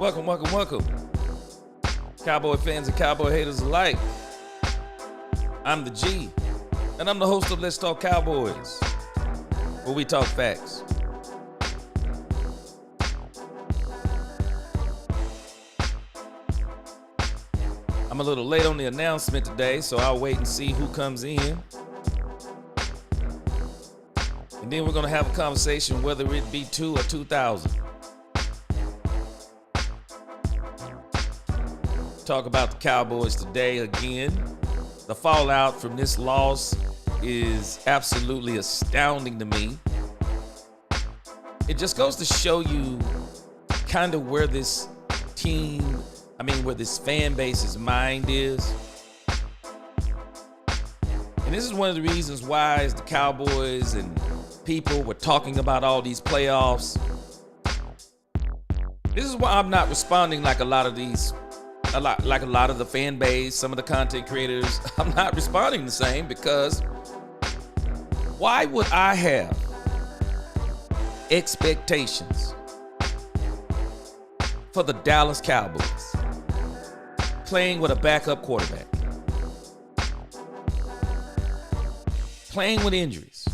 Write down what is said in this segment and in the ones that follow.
Welcome. Cowboy fans and Cowboy haters alike. I'm the G, and I'm the host of Let's Talk Cowboys, where we talk facts. I'm a little late on the announcement today, so I'll wait and see who comes in. And then we're going to have a conversation whether it be 2 or 2,000. Talk about the Cowboys today again. The fallout from this loss is absolutely astounding to me. It just goes to show you kind of where this where this fan base's mind is. And this is one of the reasons why, as the Cowboys and people were talking about all these playoffs, this is why I'm not responding like a lot of the fan base, some of the content creators. I'm not responding the same, because why would I have expectations for the Dallas Cowboys playing with a backup quarterback, playing with injuries,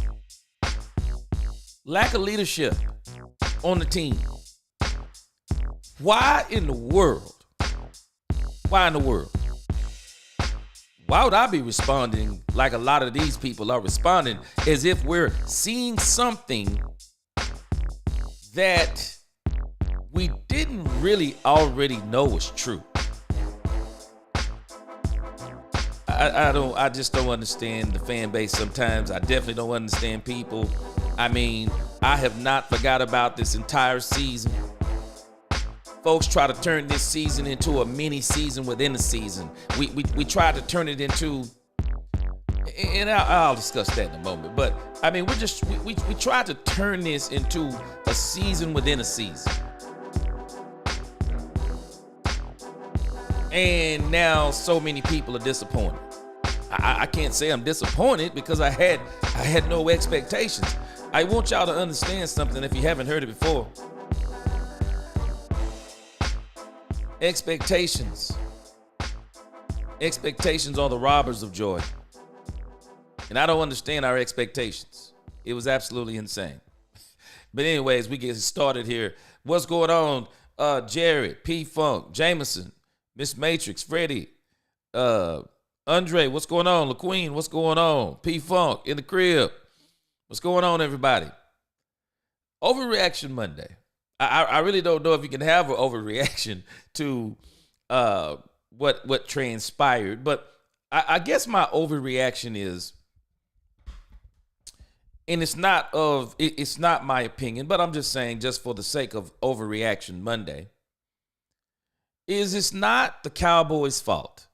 lack of leadership on the team? Why in the world? Why would I be responding like a lot of these people are responding, as if we're seeing something that we didn't really already know was true? I just don't understand the fan base sometimes. I definitely don't understand people. I mean, I have not forgot about this entire season. Folks try to turn this season into a mini season within a season. We tried to turn it into, and I'll discuss that in a moment. But I mean, we tried to turn this into a season within a season, and now so many people are disappointed. I can't say I'm disappointed, because I had no expectations. I want y'all to understand something if you haven't heard it before. Expectations are the robbers of joy. And I don't understand our expectations. It was absolutely insane. But anyways, we get started here. What's going on? Jared, P-Funk, Jameson, Miss Matrix, Freddie, Andre, what's going on? LaQueen, what's going on? P-Funk in the crib. What's going on, everybody? Overreaction Monday. I really don't know if you can have an overreaction to what transpired, but I guess my overreaction is, and it's not my opinion, but I'm just saying, just for the sake of Overreaction Monday, is it's not the Cowboys' fault.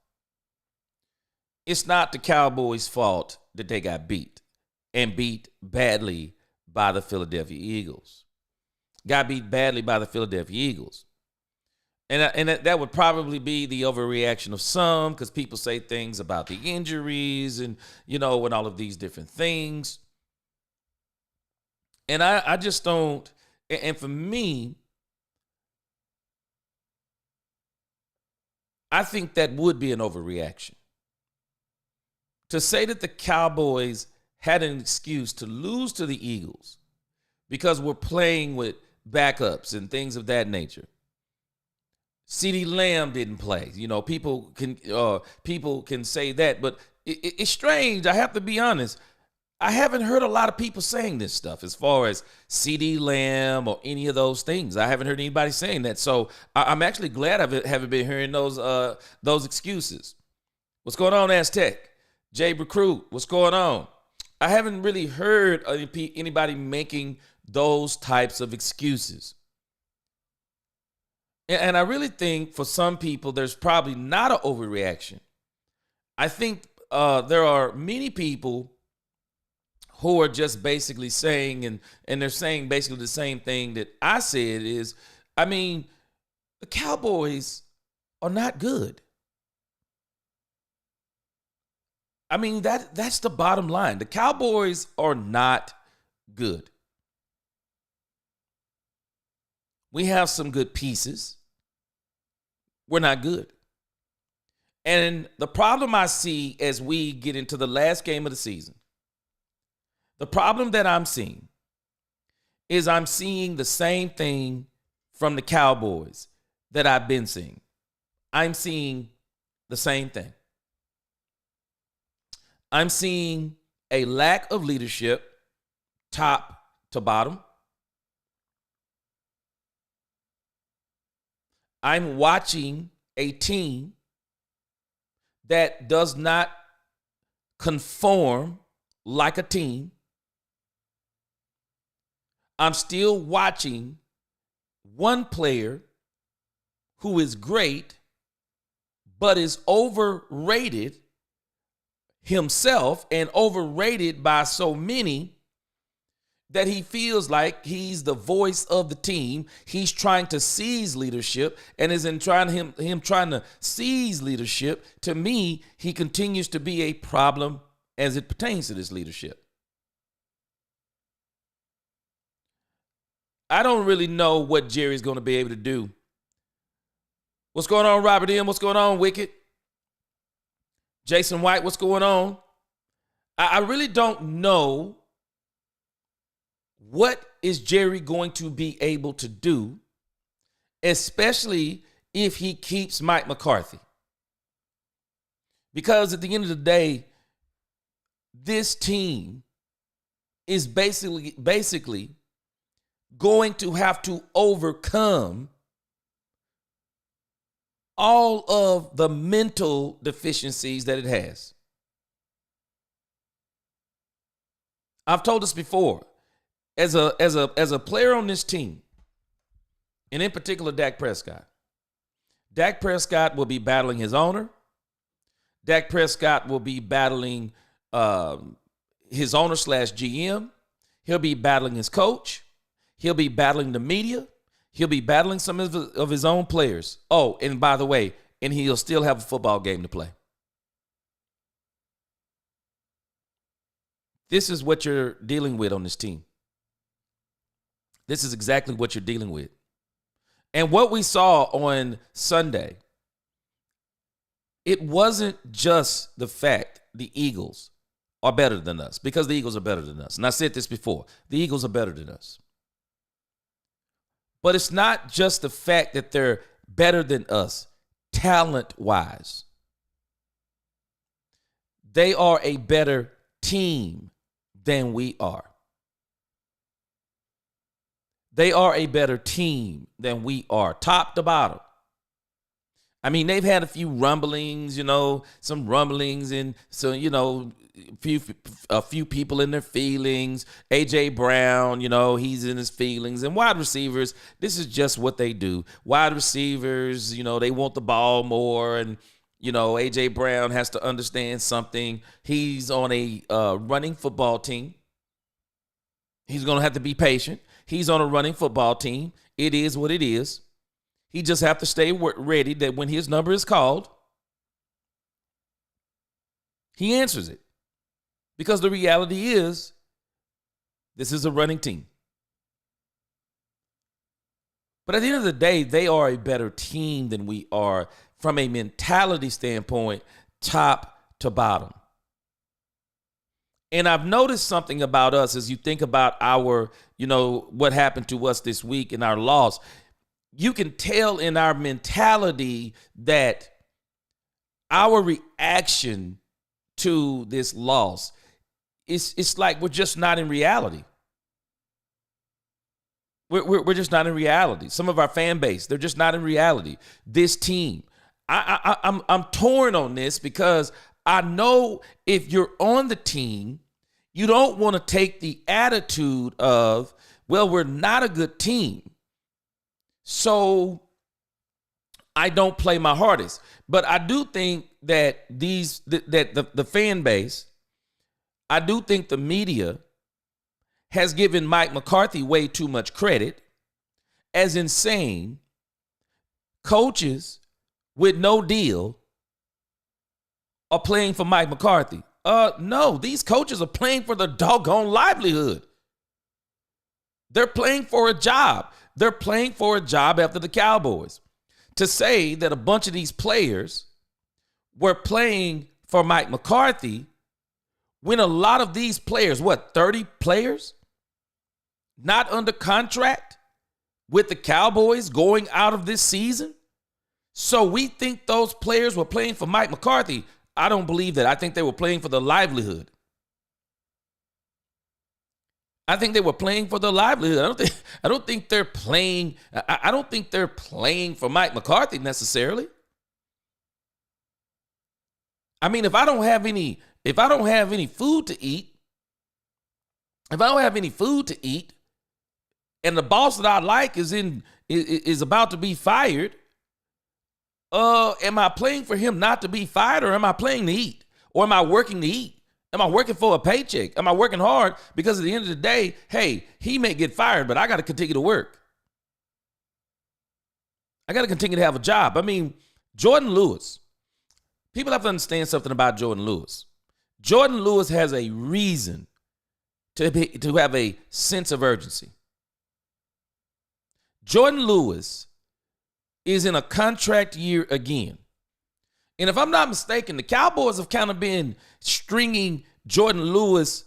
It's not the Cowboys' fault that they got beat, and beat badly by the Philadelphia Eagles. Got beat badly by the Philadelphia Eagles. And that would probably be the overreaction of some, because people say things about the injuries and and all of these different things. And I just don't, and for me, I think that would be an overreaction. To say that the Cowboys had an excuse to lose to the Eagles because we're playing with backups and things of that nature. CeeDee Lamb didn't play. People can say that, but it's strange. I have to be honest. I haven't heard a lot of people saying this stuff as far as CeeDee Lamb or any of those things. I haven't heard anybody saying that. So I'm actually glad I haven't been hearing those excuses. What's going on, Aztec? Jay Recruit, what's going on? I haven't really heard anybody making those types of excuses. And I really think for some people, there's probably not an overreaction. I think there are many people who are just basically saying, and they're saying basically the same thing that I said is, the Cowboys are not good. That's the bottom line. The Cowboys are not good. We have some good pieces. We're not good. And the problem I see as we get into the last game of the season, the problem that I'm seeing is I'm seeing the same thing from the Cowboys that I've been seeing. I'm seeing the same thing. I'm seeing a lack of leadership, top to bottom. I'm watching a team that does not conform like a team. I'm still watching one player who is great, but is overrated himself and overrated by so many that he feels like he's the voice of the team. He's trying to seize leadership, and is in trying to seize leadership. To me, he continues to be a problem as it pertains to this leadership. I don't really know what Jerry's going to be able to do. What's going on, Robert M? What's going on, Wicked? Jason White, what's going on? I really don't know what is Jerry going to be able to do, especially if he keeps Mike McCarthy. Because at the end of the day, this team is basically going to have to overcome all of the mental deficiencies that it has. I've told this before. As a player on this team, and in particular Dak Prescott will be battling his owner. Dak Prescott will be battling his owner / GM. He'll be battling his coach. He'll be battling the media. He'll be battling some of his own players. Oh, and by the way, and he'll still have a football game to play. This is what you're dealing with on this team. This is exactly what you're dealing with. And what we saw on Sunday, it wasn't just the fact the Eagles are better than us, because the Eagles are better than us. And I said this before. The Eagles are better than us. But it's not just the fact that they're better than us talent-wise. They are a better team than we are. They are a better team than we are, top to bottom. I mean, they've had a few rumblings, some rumblings, and so, a few people in their feelings. A.J. Brown, he's in his feelings. And wide receivers, this is just what they do. Wide receivers, they want the ball more. And, A.J. Brown has to understand something. He's on a running football team. He's going to have to be patient. He's on a running football team. It is what it is. He just have to stay ready that when his number is called, he answers it. Because the reality is, this is a running team. But at the end of the day, they are a better team than we are from a mentality standpoint, top to bottom. And I've noticed something about us as you think about our, what happened to us this week and our loss. You can tell in our mentality that our reaction to this loss, it's like we're just not in reality. We're just not in reality. Some of our fan base, they're just not in reality. This team, I'm torn on this because I know if you're on the team, you don't want to take the attitude of, well, we're not a good team, so I don't play my hardest. But I do think that the fan base, I do think the media has given Mike McCarthy way too much credit, as in saying coaches with no deal are playing for Mike McCarthy. No, these coaches are playing for their doggone livelihood. They're playing for a job. They're playing for a job after the Cowboys. to say that a bunch of these players were playing for Mike McCarthy when a lot of these players, 30 players, not under contract with the Cowboys going out of this season? So we think those players were playing for Mike McCarthy. I don't believe that. I think they were playing for their livelihood. I think they were playing for their livelihood. I don't think they're playing. I don't think they're playing for Mike McCarthy necessarily. I mean, if I don't have any food to eat, and the boss that I like is about to be fired, am I playing for him not to be fired, or am I playing to eat? Or am I working to eat? Am I working for a paycheck? Am I working hard? Because at the end of the day, hey, he may get fired, but I got to continue to work. I got to continue to have a job. I mean, Jordan Lewis. People have to understand something about Jordan Lewis. Jordan Lewis has a reason to have a sense of urgency. Jordan Lewis is in a contract year again. And if I'm not mistaken, the Cowboys have kind of been stringing Jordan Lewis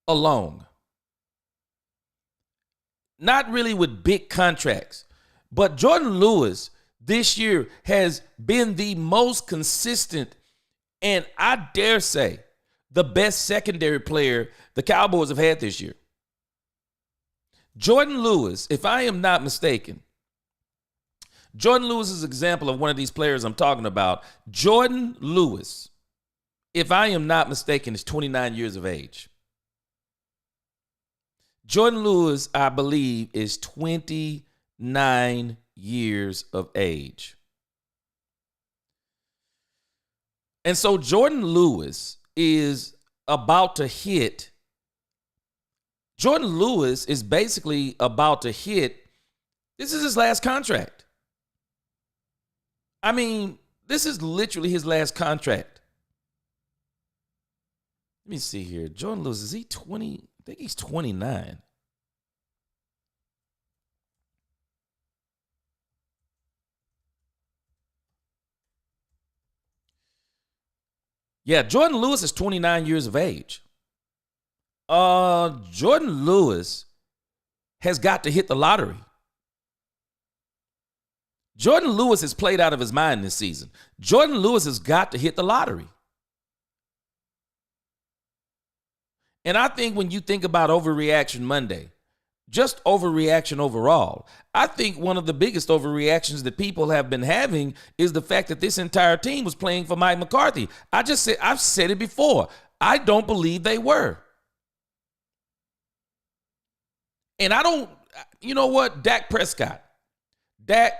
along. Not really with big contracts, but Jordan Lewis this year has been the most consistent, and I dare say the best secondary player the Cowboys have had this year. Jordan Lewis, if I am not mistaken, Jordan Lewis is an example of one of these players I'm talking about. Jordan Lewis, if I am not mistaken, is 29 years of age. Jordan Lewis, I believe, is 29 years of age. And so Jordan Lewis is about to hit. Jordan Lewis is basically about to hit. This is his last contract. I mean, this is literally his last contract. Let me see here. Jordan Lewis, is he 20? I think he's 29. Yeah, Jordan Lewis is 29 years of age. Jordan Lewis has got to hit the lottery. Jordan Lewis has played out of his mind this season. Jordan Lewis has got to hit the lottery. And I think when you think about Overreaction Monday, just overreaction overall, I think one of the biggest overreactions that people have been having is the fact that this entire team was playing for Mike McCarthy. I've said it before. I don't believe they were. And you know what? Dak Prescott. Dak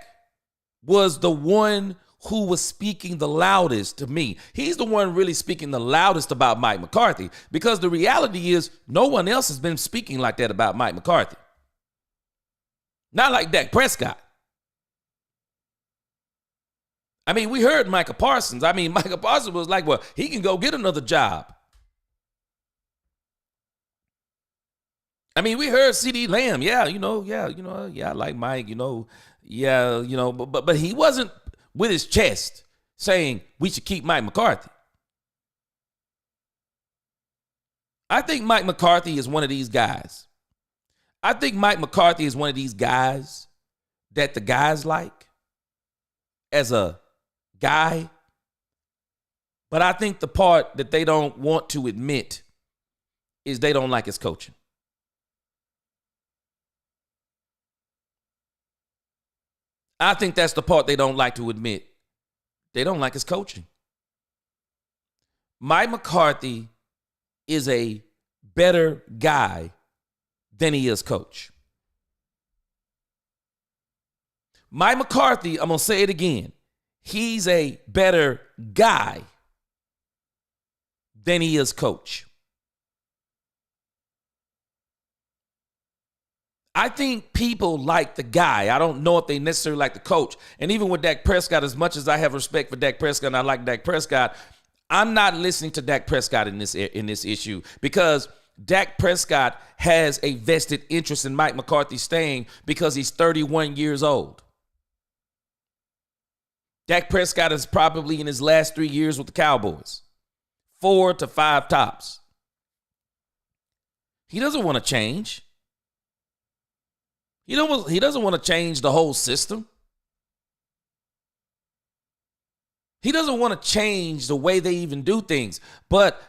was the one who was speaking the loudest to me. He's the one really speaking the loudest about Mike McCarthy, because the reality is no one else has been speaking like that about Mike McCarthy. Not like Dak Prescott. I mean, we heard Micah Parsons. Micah Parsons was like, well, he can go get another job. We heard CD Lamb. I like Mike, but he wasn't with his chest saying we should keep Mike McCarthy. I think Mike McCarthy is one of these guys. I think Mike McCarthy is one of these guys that the guys like as a guy. But I think the part that they don't want to admit is they don't like his coaching. I think that's the part they don't like to admit. They don't like his coaching. Mike McCarthy is a better guy than he is coach. Mike McCarthy, I'm going to say it again. He's a better guy than he is coach. I think people like the guy. I don't know if they necessarily like the coach. And even with Dak Prescott, as much as I have respect for Dak Prescott and I like Dak Prescott, I'm not listening to Dak Prescott in this issue, because Dak Prescott has a vested interest in Mike McCarthy staying because he's 31 years old. Dak Prescott is probably in his last 3 years with the Cowboys. 4 to 5 tops. He doesn't want to change. He doesn't want to change the whole system. He doesn't want to change the way they even do things. But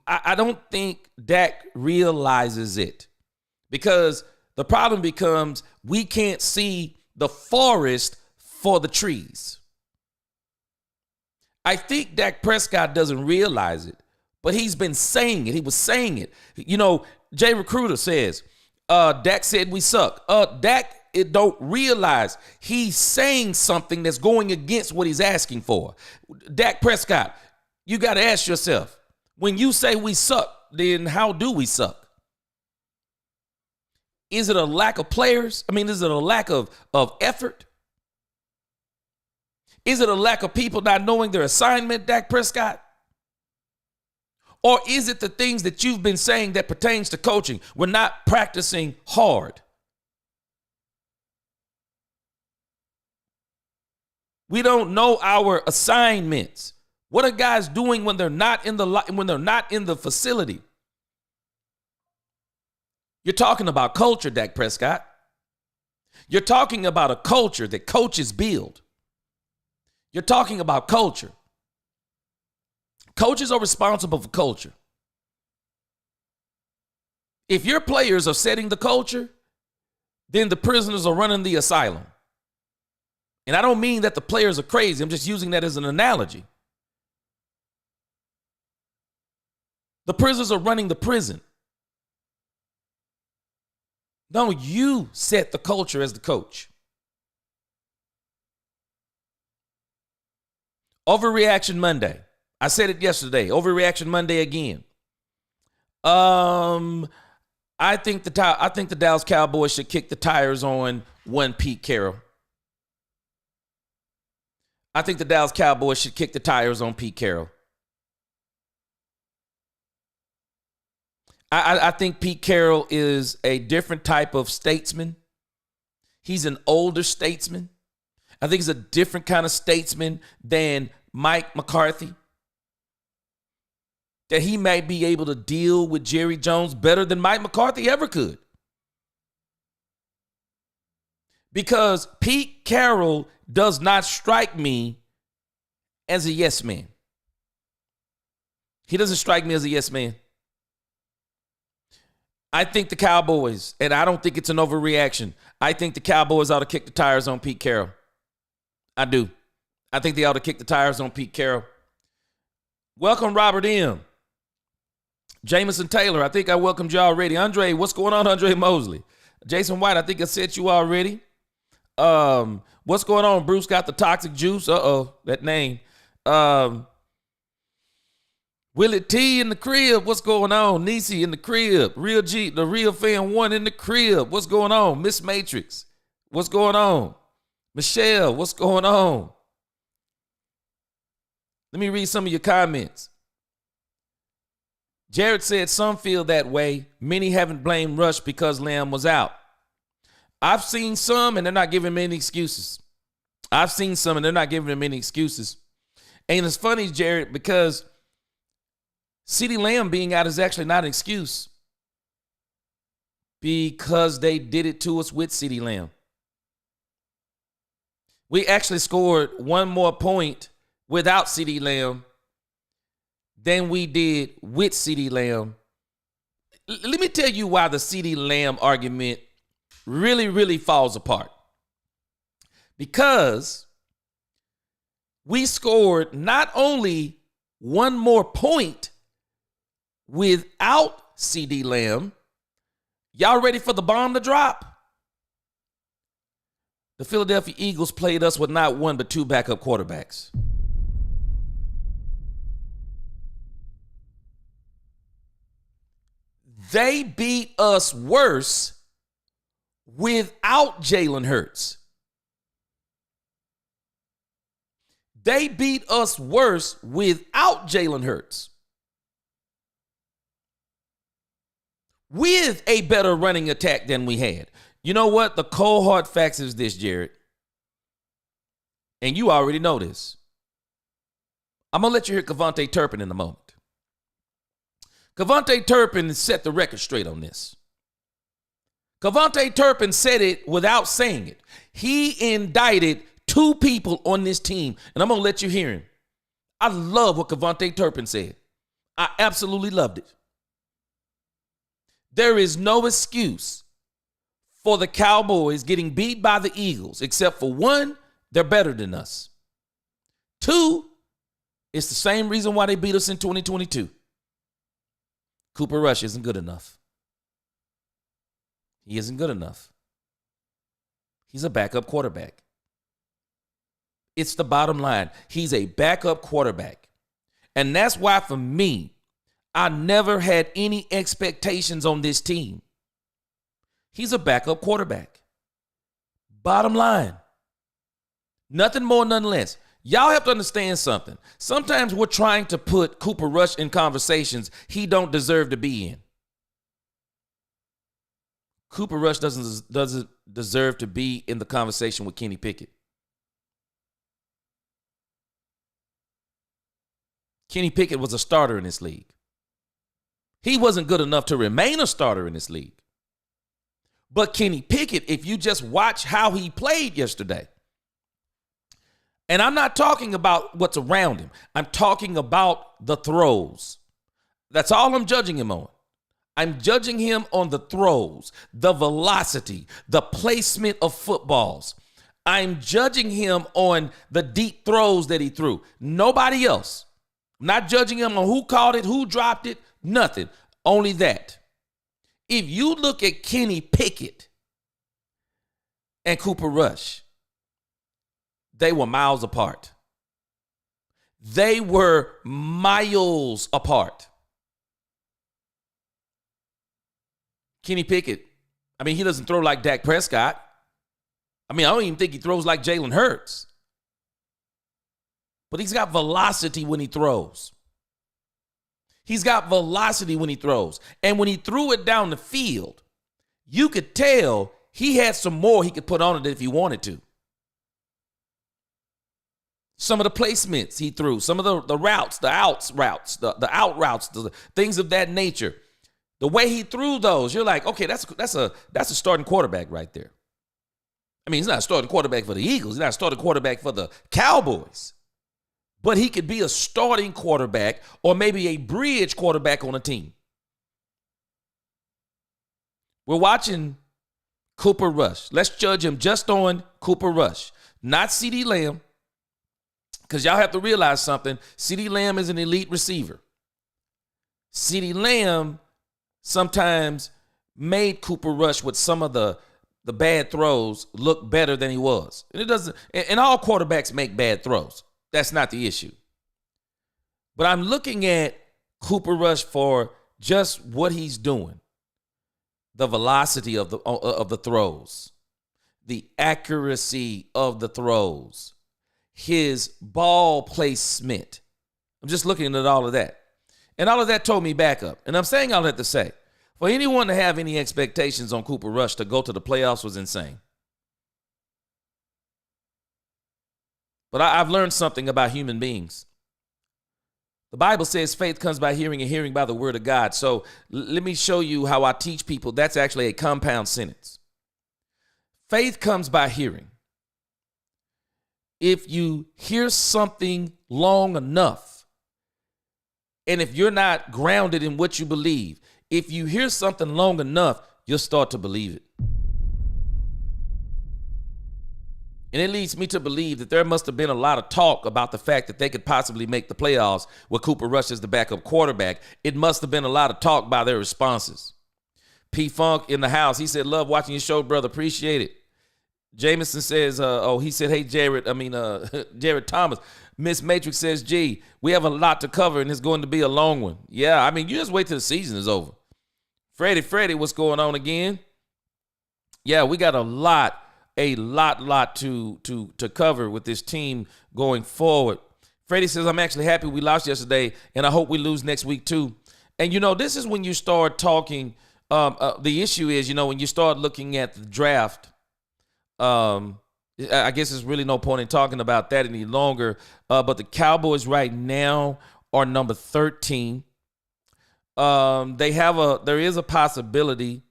I don't think Dak realizes it, because the problem becomes we can't see the forest for the trees. I think Dak Prescott doesn't realize it, but he's been saying it. He was saying it. You know, Jay Recruiter says, Dak said we suck. Dak don't realize he's saying something that's going against what he's asking for. Dak Prescott, you got to ask yourself, when you say we suck, then how do we suck? Is it a lack of players? I mean, is it a lack of effort? Is it a lack of people not knowing their assignment, Dak Prescott? Or is it the things that you've been saying that pertains to coaching? We're not practicing hard. We don't know our assignments. What are guys doing when they're not in the facility? You're talking about culture, Dak Prescott. You're talking about a culture that coaches build. You're talking about culture. Coaches are responsible for culture. If your players are setting the culture, then the prisoners are running the asylum. And I don't mean that the players are crazy. I'm just using that as an analogy. The prisoners are running the prison. No, you set the culture as the coach. Overreaction Monday. I said it yesterday. Overreaction Monday again. I think the Dallas Cowboys should kick the tires on one Pete Carroll. I think the Dallas Cowboys should kick the tires on Pete Carroll. I think Pete Carroll is a different type of statesman. He's an older statesman. I think he's a different kind of statesman than Mike McCarthy. That he may be able to deal with Jerry Jones better than Mike McCarthy ever could. Because Pete Carroll does not strike me as a yes man. He doesn't strike me as a yes man. I think the Cowboys, and I don't think it's an overreaction, I think the Cowboys ought to kick the tires on Pete Carroll. I do. I think they ought to kick the tires on Pete Carroll. Welcome, Robert M. Jameson Taylor, I think I welcomed you already. Andre, what's going on, Andre Mosley? Jason White, I think I said you already. What's going on? Bruce got the toxic juice. That name. Willie T in the crib. What's going on? Nisi in the crib. Real G, the real fan one in the crib. What's going on? Miss Matrix. What's going on? Michelle, what's going on? Let me read some of your comments. Jared said some feel that way. Many haven't blamed Rush because Lamb was out. I've seen some, and they're not giving him any excuses. And it's funny, Jared, because CeeDee Lamb being out is actually not an excuse, because they did it to us with CeeDee Lamb. We actually scored one more point without CeeDee Lamb than we did with CeeDee Lamb. Let me tell you why the CeeDee Lamb argument really, really falls apart. Because we scored not only one more point without CeeDee Lamb. Y'all ready for the bomb to drop? The Philadelphia Eagles played us with not one but two backup quarterbacks. They beat us worse without Jalen Hurts. They beat us worse without Jalen Hurts. With a better running attack than we had. You know what? The cold hard facts is this, Jared. And you already know this. I'm going to let you hear Kevontae Turpin in a moment. Kevontae Turpin set the record straight on this. Kevontae Turpin said it without saying it. He indicted 2 people on this team, and I'm going to let you hear him. I love what Kevontae Turpin said. I absolutely loved it. There is no excuse for the Cowboys getting beat by the Eagles, except for 1, they're better than us. 2, it's the same reason why they beat us in 2022. Cooper Rush isn't good enough. He isn't good enough. He's a backup quarterback. It's the bottom line. He's a backup quarterback. And that's why, for me, I never had any expectations on this team. He's a backup quarterback. Bottom line. Nothing more, nothing less. Y'all have to understand something. Sometimes we're trying to put Cooper Rush in conversations he don't deserve to be in. Cooper Rush doesn't deserve to be in the conversation with Kenny Pickett. Kenny Pickett was a starter in this league. He wasn't good enough to remain a starter in this league. But Kenny Pickett, if you just watch how he played yesterday, and I'm not talking about what's around him. I'm talking about the throws. That's all I'm judging him on. I'm judging him on the throws, the velocity, the placement of footballs. I'm judging him on the deep throws that he threw. Nobody else. I'm not judging him on who caught it, who dropped it, nothing. Only that. If you look at Kenny Pickett and Cooper Rush, they were miles apart. They were miles apart. Kenny Pickett, he doesn't throw like Dak Prescott. I don't even think he throws like Jalen Hurts. But he's got velocity when he throws. He's got velocity when he throws. And when he threw it down the field, you could tell he had some more he could put on it if he wanted to. Some of the placements he threw, some of the routes, the out routes, the things of that nature. The way he threw those, you're like, okay, that's a starting quarterback right there. He's not a starting quarterback for the Eagles. He's not a starting quarterback for the Cowboys. But he could be a starting quarterback or maybe a bridge quarterback on a team. We're watching Cooper Rush. Let's judge him just on Cooper Rush, not CeeDee Lamb. Because y'all have to realize something. CeeDee Lamb is an elite receiver. CeeDee Lamb sometimes made Cooper Rush with some of the bad throws look better than he was. And it doesn't, and all quarterbacks make bad throws. That's not the issue. But I'm looking at Cooper Rush for just what he's doing. The velocity of the throws. The accuracy of the throws. His ball placement. I'm just looking at all of that. And all of that told me back up. And I'm saying all that to say, for anyone to have any expectations on Cooper Rush to go to the playoffs was insane. But I've learned something about human beings. The Bible says faith comes by hearing and hearing by the word of God. So let me show you how I teach people. That's actually a compound sentence. Faith comes by hearing. If you hear something long enough, and if you're not grounded in what you believe, if you hear something long enough, you'll start to believe it. And it leads me to believe that there must have been a lot of talk about the fact that they could possibly make the playoffs with Cooper Rush as the backup quarterback. It must have been a lot of talk by their responses. P. Funk in the house, he said, love watching your show, brother. Appreciate it. Jameson says, he said, hey, Jared Thomas. Miss Matrix says, gee, we have a lot to cover and it's going to be a long one. Yeah, you just wait till the season is over. Freddie, what's going on again? Yeah, we got a lot to cover with this team going forward. Freddie says, I'm actually happy we lost yesterday, and I hope we lose next week too. And, this is when you start talking. The issue is, when you start looking at the draft, I guess there's really no point in talking about that any longer. But the Cowboys right now are number 13. There is a possibility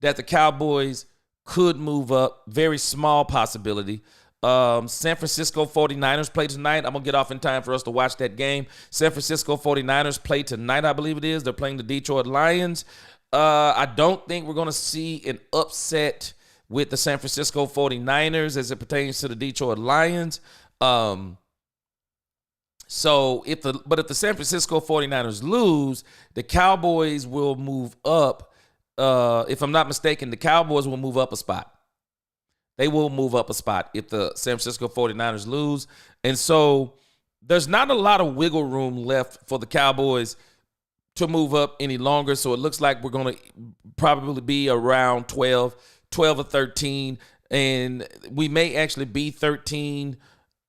that the Cowboys could move up. Very small possibility. San Francisco 49ers play tonight. I'm going to get off in time for us to watch that game. San Francisco 49ers play tonight, I believe it is. They're playing the Detroit Lions. I don't think we're going to see an upset with the San Francisco 49ers as it pertains to the Detroit Lions. So if the San Francisco 49ers lose, the Cowboys will move up. If I'm not mistaken, the Cowboys will move up a spot. They will move up a spot if the San Francisco 49ers lose. And so there's not a lot of wiggle room left for the Cowboys to move up any longer. So it looks like we're going to probably be around 12 or 13. And we may actually be 13.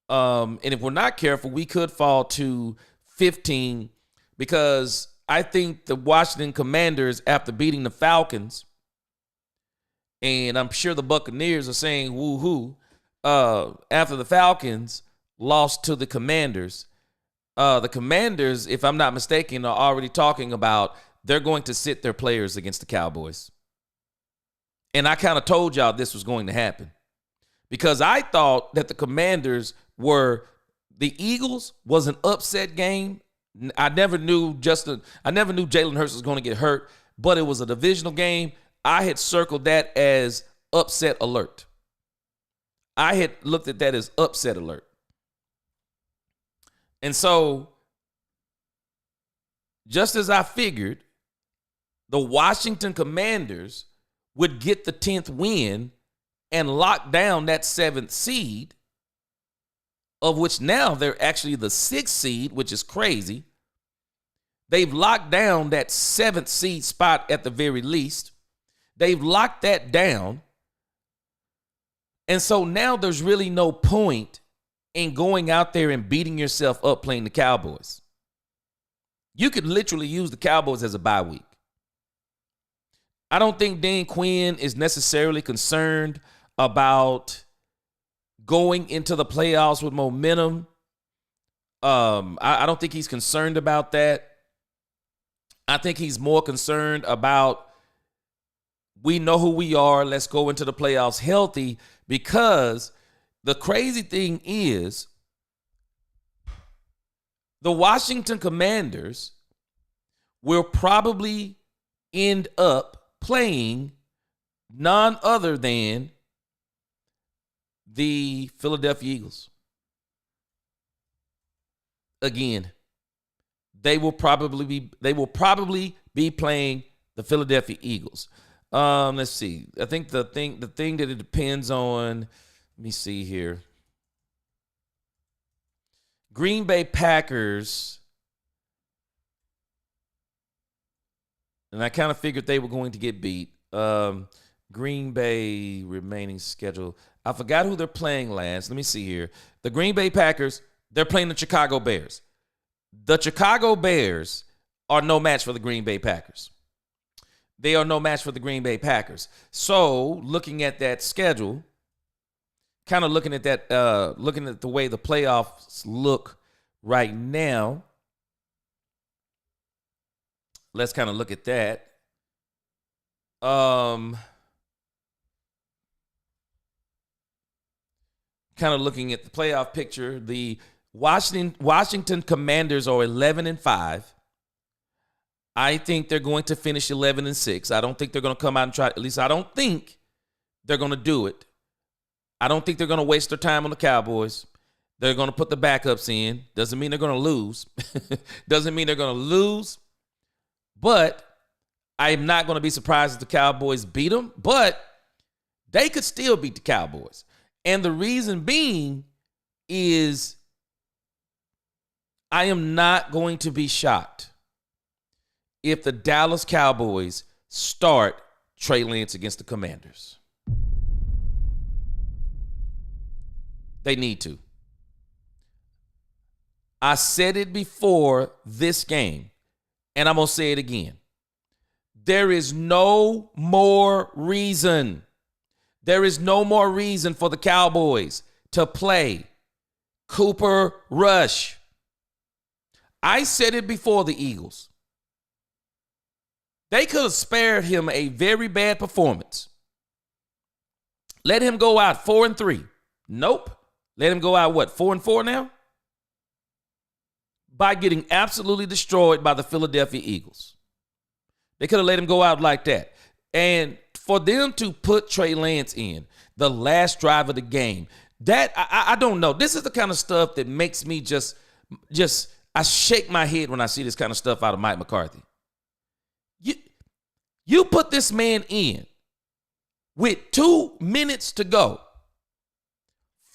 And if we're not careful, we could fall to 15 because I think the Washington Commanders, after beating the Falcons, and I'm sure the Buccaneers are saying woo-hoo, after the Falcons lost to the Commanders, if I'm not mistaken, are already talking about they're going to sit their players against the Cowboys. And I kind of told y'all this was going to happen because I thought that the Commanders the Eagles was an upset game. I never knew Jalen Hurts was going to get hurt, but it was a divisional game. I had circled that as upset alert. I had looked at that as upset alert. And so, just as I figured, the Washington Commanders would get the 10th win and lock down that 7th seed, of which now they're actually the 6th seed, which is crazy. They've locked down that 7th seed spot at the very least. They've locked that down. And so now there's really no point in going out there and beating yourself up playing the Cowboys. You could literally use the Cowboys as a bye week. I don't think Dan Quinn is necessarily concerned about going into the playoffs with momentum. I don't think he's concerned about that. I think he's more concerned about, we know who we are, let's go into the playoffs healthy, because the crazy thing is the Washington Commanders will probably end up playing none other than the Philadelphia Eagles. Again, they will probably be playing the Philadelphia Eagles. Let's see. I think the thing that it depends on, let me see here. Green Bay Packers, and I kind of figured they were going to get beat. Green Bay remaining schedule. I forgot who they're playing last. Let me see here. The Green Bay Packers, they're playing the Chicago Bears. The Chicago Bears are no match for the Green Bay Packers. They are no match for the Green Bay Packers. So, looking at that schedule, kind of looking at that, looking at the way the playoffs look right now, let's kind of look at that. Kind of looking at the playoff picture, the Washington Commanders are 11-5. I think they're going to finish 11-6. I don't think they're going to come out and try. At least I don't think they're going to do it. I don't think they're going to waste their time on the Cowboys. They're going to put the backups in. Doesn't mean they're going to lose. Doesn't mean they're going to lose. But I'm not going to be surprised if the Cowboys beat them. But they could still beat the Cowboys. And the reason being is I am not going to be shocked if the Dallas Cowboys start Trey Lance against the Commanders. They need to. I said it before this game, and I'm going to say it again. There is no more reason. There is no more reason for the Cowboys to play Cooper Rush. I said it before the Eagles. They could have spared him a very bad performance. Let him go out 4-3. Nope. Let him go out, 4-4 now? By getting absolutely destroyed by the Philadelphia Eagles. They could have let him go out like that. And for them to put Trey Lance in the last drive of the game, that I don't know. This is the kind of stuff that makes me just I shake my head when I see this kind of stuff out of Mike McCarthy. You put this man in with 2 minutes to go.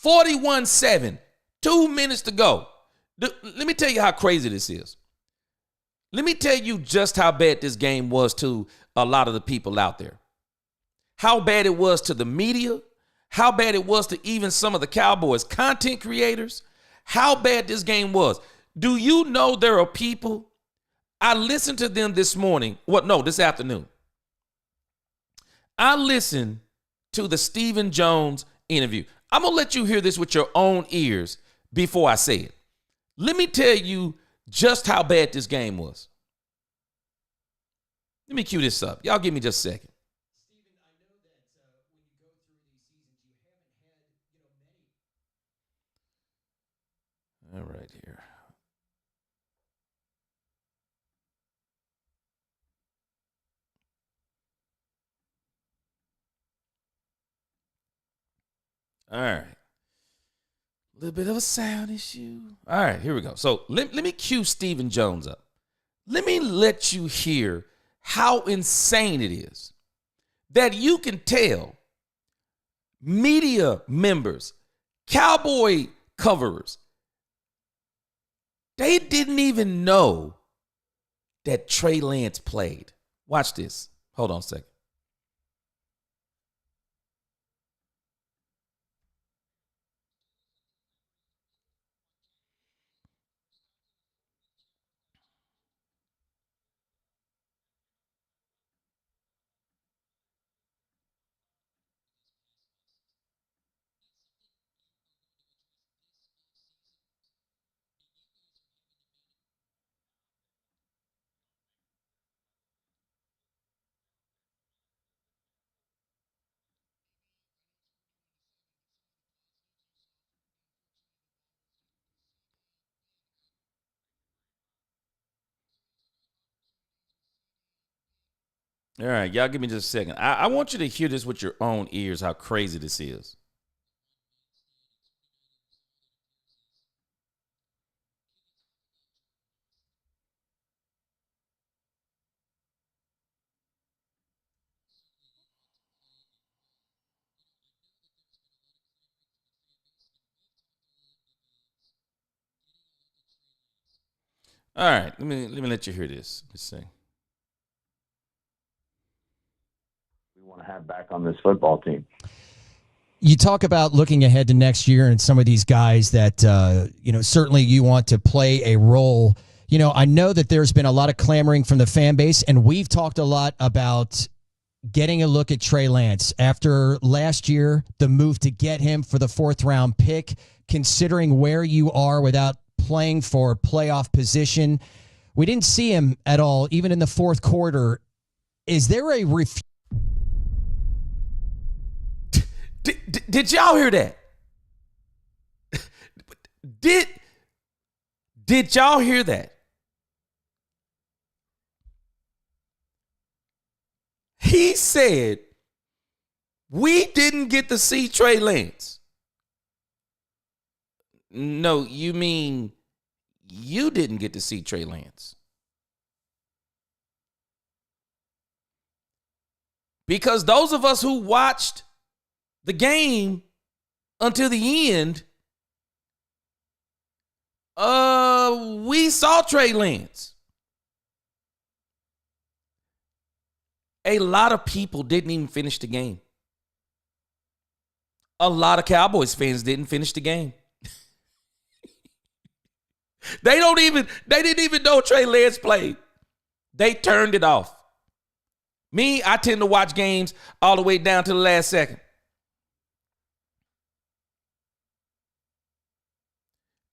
41-7, 2 minutes to go. Let me tell you how crazy this is. Let me tell you just how bad this game was to a lot of the people out there. How bad it was to the media. How bad it was to even some of the Cowboys content creators. How bad this game was. Do you know there are people? I listened to them this morning. This afternoon. I listened to the Stephen Jones interview. I'm going to let you hear this with your own ears before I say it. Let me tell you just how bad this game was. Let me cue this up. Y'all give me just a second. Stephen, I know that when you go through these seasons, you haven't had, many. All right, here. All right. A little bit of a sound issue. All right, here we go. So let me cue Stephen Jones up. Let me let you hear how insane it is that you can tell media members, Cowboy coverers, they didn't even know that Trey Lance played. Watch this. Hold on a second. All right, y'all give me just a second. I want you to hear this with your own ears, how crazy this is. All right, let me let you hear this. Let's see. We want to have back on this football team. You talk about looking ahead to next year and some of these guys that, certainly you want to play a role. I know that there's been a lot of clamoring from the fan base, and we've talked a lot about getting a look at Trey Lance. After last year, the move to get him for the 4th-round pick, considering where you are without playing for playoff position, we didn't see him at all, even in the fourth quarter. Is there a Did y'all hear that? Did y'all hear that? He said, we didn't get to see Trey Lance. No, you mean you didn't get to see Trey Lance. Because those of us who watched the game until the end, we saw Trey Lance. A lot of people didn't even finish the game. A lot of Cowboys fans didn't finish the game. They didn't even know Trey Lance played. They turned it off. Me, I tend to watch games all the way down to the last second.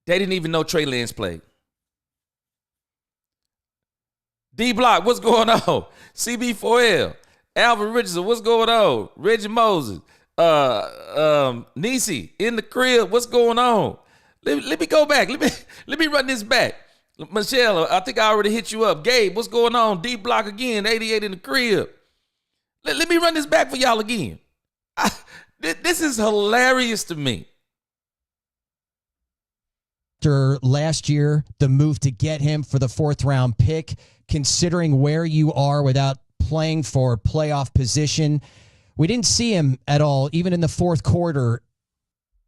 They didn't even know Trey Lance played. D-Block, what's going on? CB4L, Alvin Richardson, what's going on? Reggie Moses, Nisi in the crib, what's going on? Let me go back. Let me run this back. Michelle, I think I already hit you up. Gabe, what's going on? D-Block again, 88 in the crib. Let me run this back for y'all again. This is hilarious to me. After last year, the move to get him for the 4th round pick, considering where you are without playing for playoff position, we didn't see him at all, even in the 4th quarter.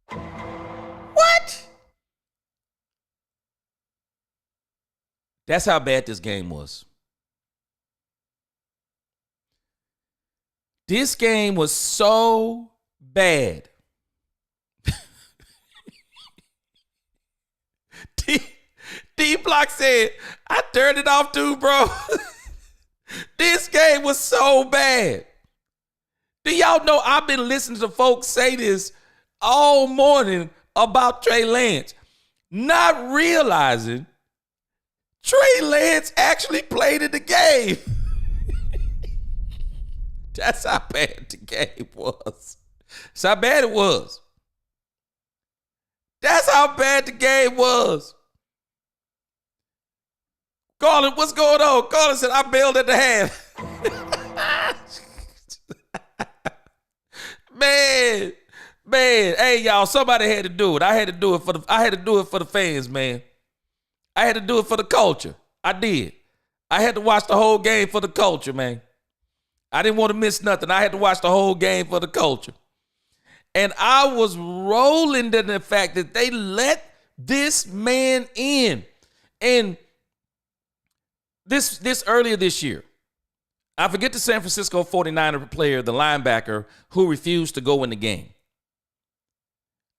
What? That's how bad this game was. This game was so bad. D-Block said, I turned it off too, bro. This game was so bad. Do y'all know I've been listening to folks say this all morning about Trey Lance, not realizing Trey Lance actually played in the game. That's how bad the game was. That's how bad it was. That's how bad the game was. Colin, what's going on? Colin said, I bailed at the half. Man. Hey, y'all, somebody had to do it. I had to do it for the fans, man. I had to do it for the culture. I did. I had to watch the whole game for the culture, man. I didn't want to miss nothing. I had to watch the whole game for the culture. And I was rolling in the fact that they let this man in. And this earlier this year, I forget the San Francisco 49er player, the linebacker, who refused to go in the game.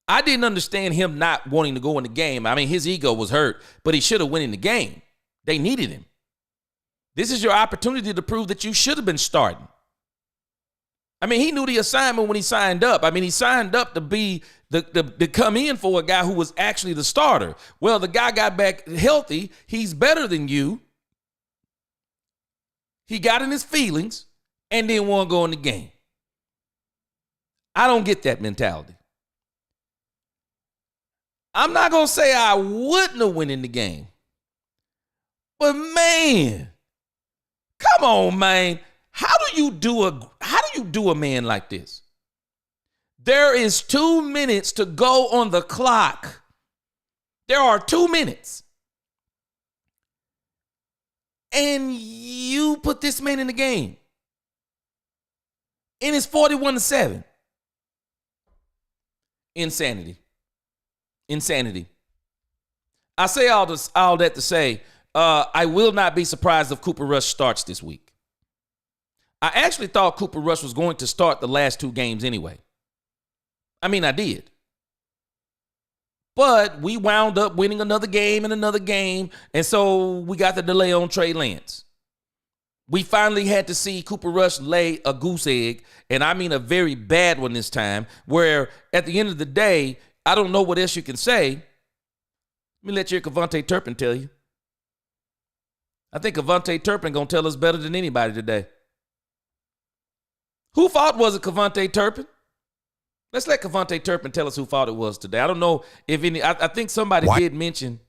I didn't understand him not wanting to go in the game. I mean, his ego was hurt, but he should have went in the game. They needed him. This is your opportunity to prove that you should have been starting. I mean, he knew the assignment when he signed up. I mean, he signed up to be to come in for a guy who was actually the starter. Well, the guy got back healthy. He's better than you. He got in his feelings and didn't want to go in the game. I don't get that mentality. I'm not going to say I wouldn't have went in the game. But man, come on, man. How do you do a man like this? There is 2 minutes to go on the clock. There are 2 minutes. And you put this man in the game. And it's 41-7. Insanity. I say all that to say, I will not be surprised if Cooper Rush starts this week. I actually thought Cooper Rush was going to start the last 2 games anyway. I mean, I did. But we wound up winning another game and another game, and so we got the delay on Trey Lance. We finally had to see Cooper Rush lay a goose egg, and I mean a very bad one this time, where at the end of the day, I don't know what else you can say. Let me let your Kevontae Turpin tell you. I think Kevontae Turpin going to tell us better than anybody today. Who fault was it, Kevontae Turpin? Let's let Kevontae Turpin tell us who fault it was today. I don't know if any. I think somebody did mention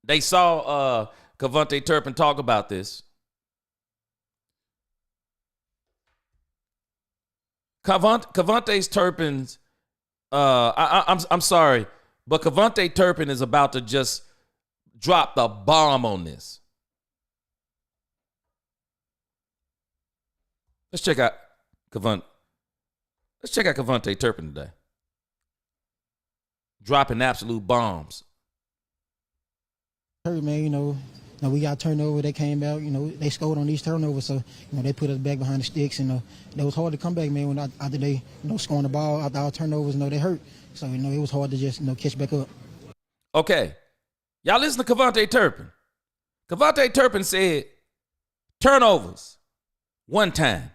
they saw Kevontae Turpin talk about this. Kevontae Turpin's. I'm sorry, but Kevontae Turpin is about to just drop the bomb on this. Let's check out Kevontae Turpin today. Dropping absolute bombs. Man, we got turnover. They came out, they scored on these turnovers. So, they put us back behind the sticks. And it was hard to come back, man, when after they, scoring the ball, after our turnovers, they hurt. So, it was hard to just, catch back up. Okay. Y'all listen to Kevontae Turpin. Kevontae Turpin said, turnovers, 1 time.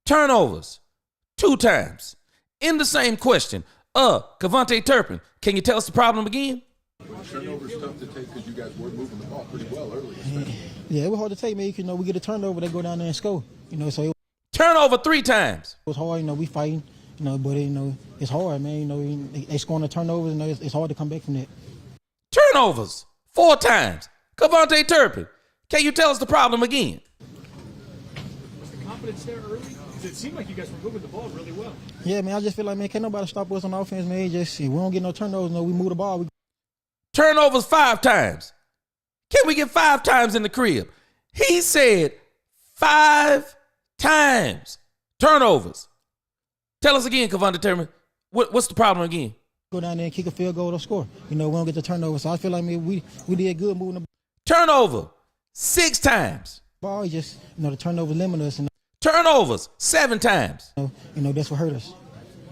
Turnovers, 2 times. In the same question. Kevontae Turpin, can you tell us the problem again? Turnover's tough to take because you guys were moving the ball pretty well earlier. Yeah, it was hard to take, man. We get a turnover, they go down there and score. So it Turnover 3 times. was hard. We fighting. But it's hard, man. They scoring the turnovers. It's hard to come back from that. Turnovers 4 times. Kevontae Turpin, can you tell us the problem again? Was the confidence there early? Because it seemed like you guys were moving the ball really well. Yeah, man. I just feel like, man, can't nobody stop us on offense, man. We don't get no turnovers. We move the ball. Turnovers 5 times. Can we get 5 times in the crib? He said 5 times. Turnovers. Tell us again, Kevontae Turpin. What's the problem again? Go down there and kick a field goal or score. We don't get the turnover. So I feel like, man, we did good moving the Turnover 6 times. ball. Just, the turnover limit us. And, Turnovers 7 times. that's what hurt us.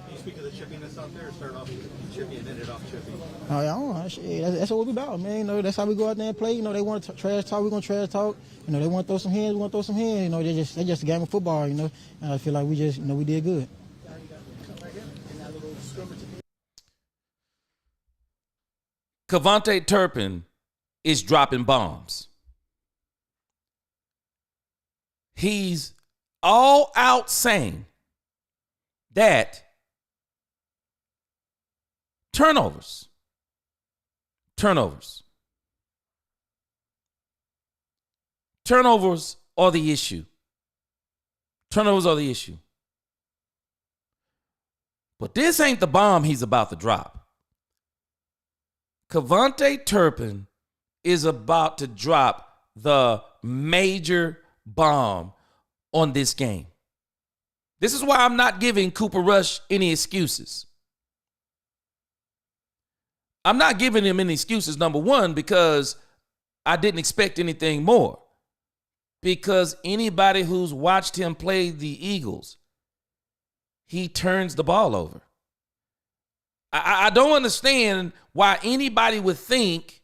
Can you speak to the chippiness out there? Start off chippy and end it off chippy. I don't know. Shit, that's what we about, man. That's how we go out there and play. They want to trash talk, we're gonna trash talk. They want to throw some hands, we want to throw some hands. They just a game of football. And I feel like we just, we did good. Kevontae Turpin is dropping bombs. He's all out saying that turnovers are the issue. Turnovers are the issue. But this ain't the bomb he's about to drop. Kevontae Turpin is about to drop the major bomb on this game. This is why I'm not giving Cooper Rush any excuses. I'm not giving him any excuses, number one, because I didn't expect anything more. Because anybody who's watched him play the Eagles, he turns the ball over. I don't understand why anybody would think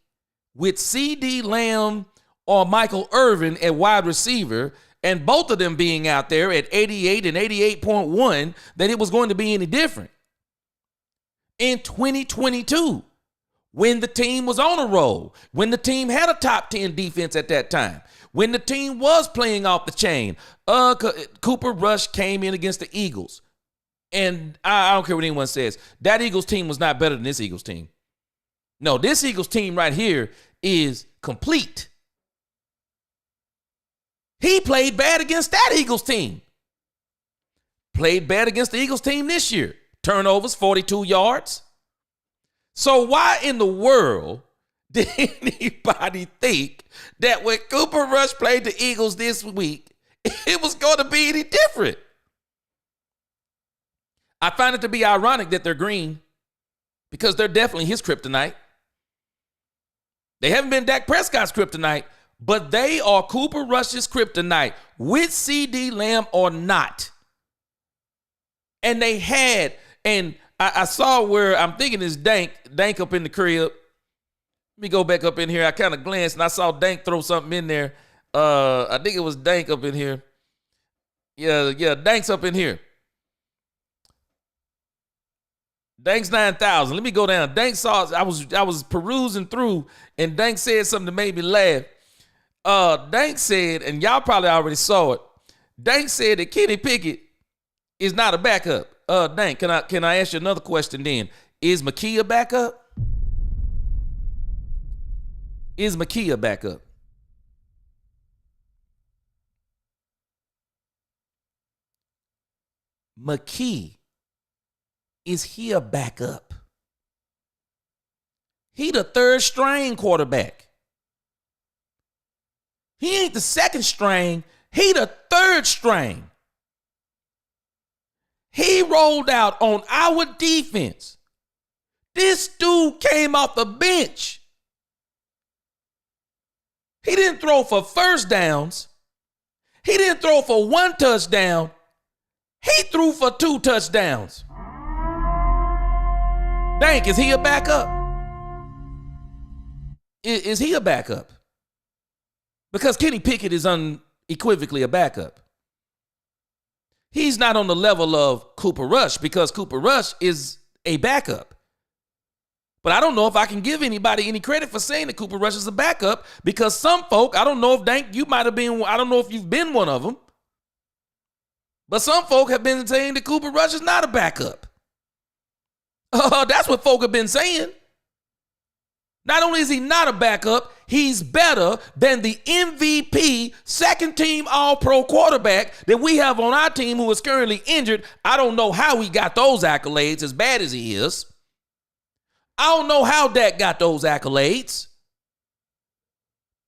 with C.D. Lamb or Michael Irvin at wide receiver, and both of them being out there at 88 and 88.1, that it was going to be any different. In 2022, when the team was on a roll, when the team had a top 10 defense at that time, when the team was playing off the chain, Cooper Rush came in against the Eagles. And I don't care what anyone says, that Eagles team was not better than this Eagles team. No, this Eagles team right here is complete. He played bad against that Eagles team. Played bad against the Eagles team this year. Turnovers, 42 yards. So why in the world did anybody think that when Cooper Rush played the Eagles this week, it was going to be any different? I find it to be ironic that they're green because they're definitely his kryptonite. They haven't been Dak Prescott's kryptonite, but they are Cooper Rush's kryptonite with C.D. Lamb or not. And they had, and I saw where I'm thinking is Dank up in the crib. Let me go back up in here. I kind of glanced and I saw Dank throw something in there. I think it was Dank up in here. Yeah, Dank's up in here. Dank's 9,000. Let me go down. Dank saw, I was perusing through, and Dank said something that made me laugh. Dank said, and y'all probably already saw it. Dank said that Kenny Pickett is not a backup. Dank, can I ask you another question then? Is McKee a backup? Is McKee a backup? McKee. Is he a backup? He the third string quarterback. He ain't the second string. He the third string. He rolled out on our defense. This dude came off the bench. He didn't throw for first downs. He didn't throw for 1 touchdown. He threw for 2 touchdowns. Dank, is he a backup? Is he a backup? Because Kenny Pickett is unequivocally a backup. He's not on the level of Cooper Rush because Cooper Rush is a backup. But I don't know if I can give anybody any credit for saying that Cooper Rush is a backup, because some folk, I don't know if Dank, you might have been, I don't know if you've been one of them, but some folk have been saying that Cooper Rush is not a backup. That's what folk have been saying. Not only is he not a backup, he's better than the MVP, second-team All-Pro quarterback that we have on our team who is currently injured. I don't know how he got those accolades, as bad as he is. I don't know how Dak got those accolades.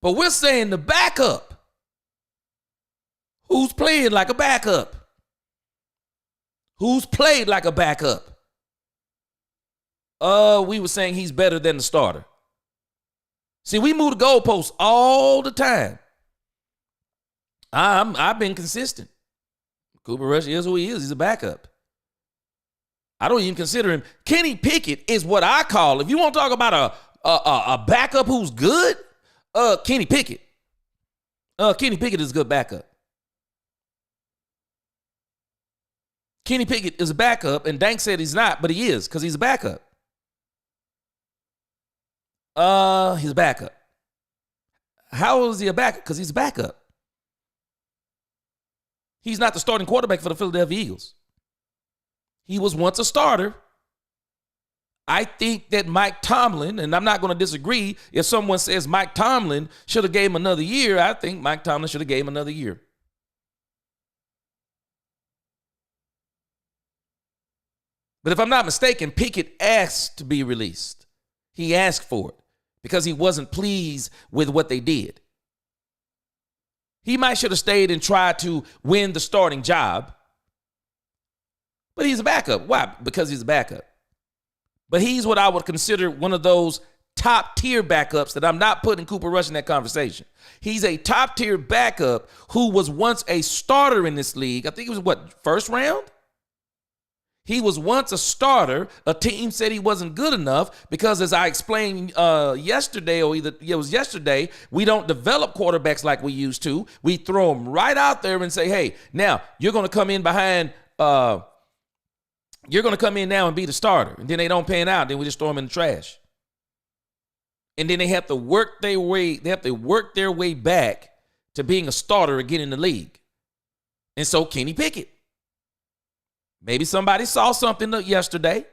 But we're saying the backup. Who's playing like a backup? Who's played like a backup? We were saying he's better than the starter. See, we move the goalposts all the time. I've been consistent. Cooper Rush is who he is. He's a backup. I don't even consider him. Kenny Pickett is what I call, if you want to talk about a backup who's good, Kenny Pickett. Kenny Pickett is a good backup. Kenny Pickett is a backup, and Dank said he's not, but he is, because he's a backup. He's a backup. How is he a backup? Because he's a backup. He's not the starting quarterback for the Philadelphia Eagles. He was once a starter. I think that Mike Tomlin, and I'm not going to disagree if someone says Mike Tomlin should have gave him another year. I think Mike Tomlin should have gave him another year. But if I'm not mistaken, Pickett asked to be released. He asked for it because he wasn't pleased with what they did. He might should have stayed and tried to win the starting job. But he's a backup. Why? Because he's a backup. But he's what I would consider one of those top-tier backups that I'm not putting Cooper Rush in that conversation. He's a top-tier backup who was once a starter in this league. I think it was, first round? He was once a starter. A team said he wasn't good enough because, as I explained yesterday, it was yesterday, we don't develop quarterbacks like we used to. We throw them right out there and say, hey, now you're going to come in behind you're going to come in now and be the starter. And then they don't pan out. Then we just throw them in the trash. And then they have to work their way back to being a starter again in the league. And so Kenny Pickett. Maybe somebody saw something yesterday.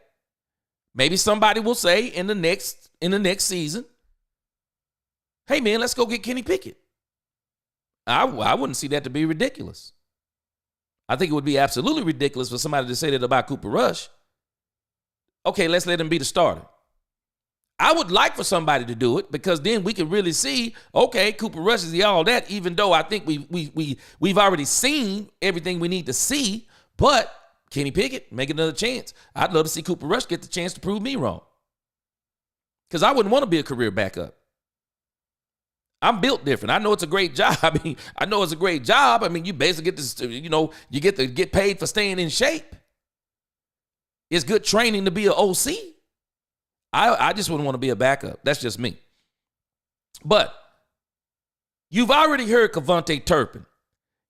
Maybe somebody will say in the next season, hey man, let's go get Kenny Pickett. I wouldn't see that to be ridiculous. I think it would be absolutely ridiculous for somebody to say that about Cooper Rush. Okay, let's let him be the starter. I would like for somebody to do it because then we can really see, okay, Cooper Rush is the all that, even though I think we've already seen everything we need to see. But Kenny Pickett, make another chance. I'd love to see Cooper Rush get the chance to prove me wrong. Because I wouldn't want to be a career backup. I'm built different. I know it's a great job. You basically get this, you get to get paid for staying in shape. It's good training to be an OC. I just wouldn't want to be a backup. That's just me. But you've already heard Kevontae Turpin.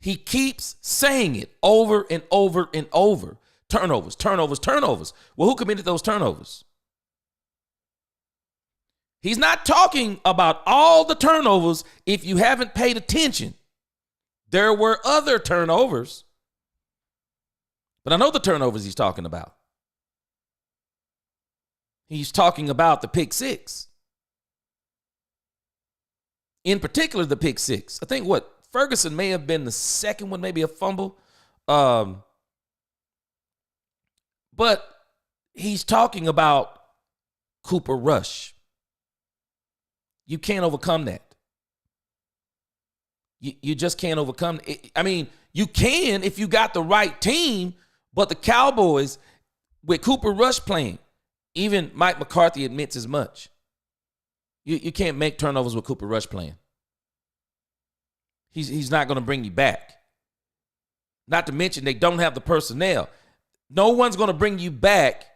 He keeps saying it over and over and over. Turnovers, turnovers, turnovers. Well, who committed those turnovers? He's not talking about all the turnovers if you haven't paid attention. There were other turnovers. But I know the turnovers he's talking about. He's talking about the pick six. In particular, the pick six. I think Ferguson may have been the second one, maybe a fumble. But he's talking about Cooper Rush. You can't overcome that. You just can't overcome it. I mean, you can if you got the right team, but the Cowboys, with Cooper Rush playing, even Mike McCarthy admits as much. You can't make turnovers with Cooper Rush playing. He's not going to bring you back. Not to mention they don't have the personnel. No one's going to bring you back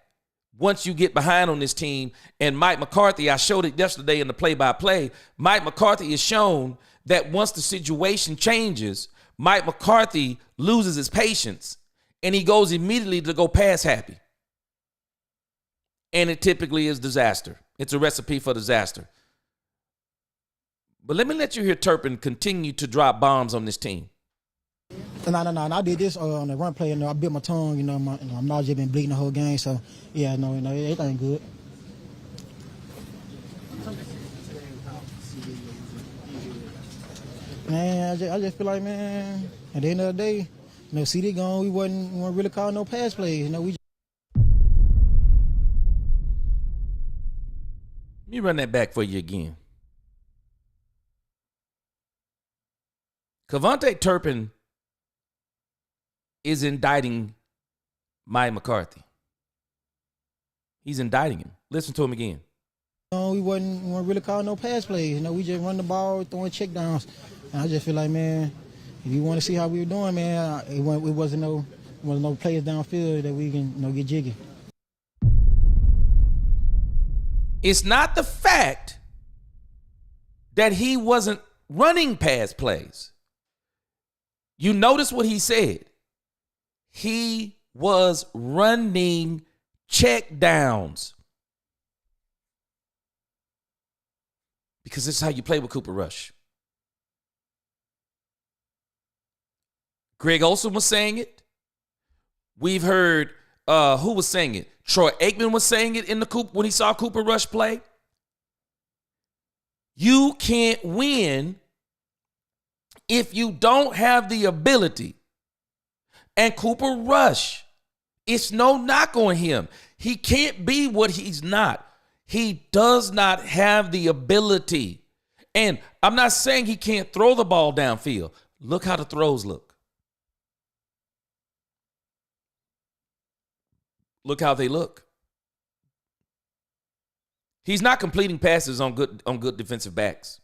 once you get behind on this team. And Mike McCarthy, I showed it yesterday in the play-by-play. Mike McCarthy has shown that once the situation changes, Mike McCarthy loses his patience and he goes immediately to go pass happy. and it typically is disaster. It's a recipe for disaster. But let me let you hear Turpin continue to drop bombs on this team. No. I did this on the run play, and I bit my tongue. My nose just been bleeding the whole game. So, yeah, everything good. Man, I just feel like, man, at the end of the day, CD gone. We weren't really calling no pass plays. We. Let me run that back for you again. Cavante Turpin is indicting Mike McCarthy. He's indicting him. Listen to him again. We weren't really calling no pass plays. We just run the ball, throwing check downs. And I just feel like, man, if you want to see how we were doing, man, it wasn't no players downfield that we can get jiggy. It's not the fact that he wasn't running pass plays. You notice what he said. He was running check downs. Because this is how you play with Cooper Rush. Greg Olsen was saying it. We've heard, who was saying it? Troy Aikman was saying it in the Coop when he saw Cooper Rush play. You can't win if you don't have the ability. And Cooper Rush, it's no knock on him. He can't be what he's not. He does not have the ability. And I'm not saying he can't throw the ball downfield. Look how the throws look. Look how they look. He's not completing passes on good defensive backs.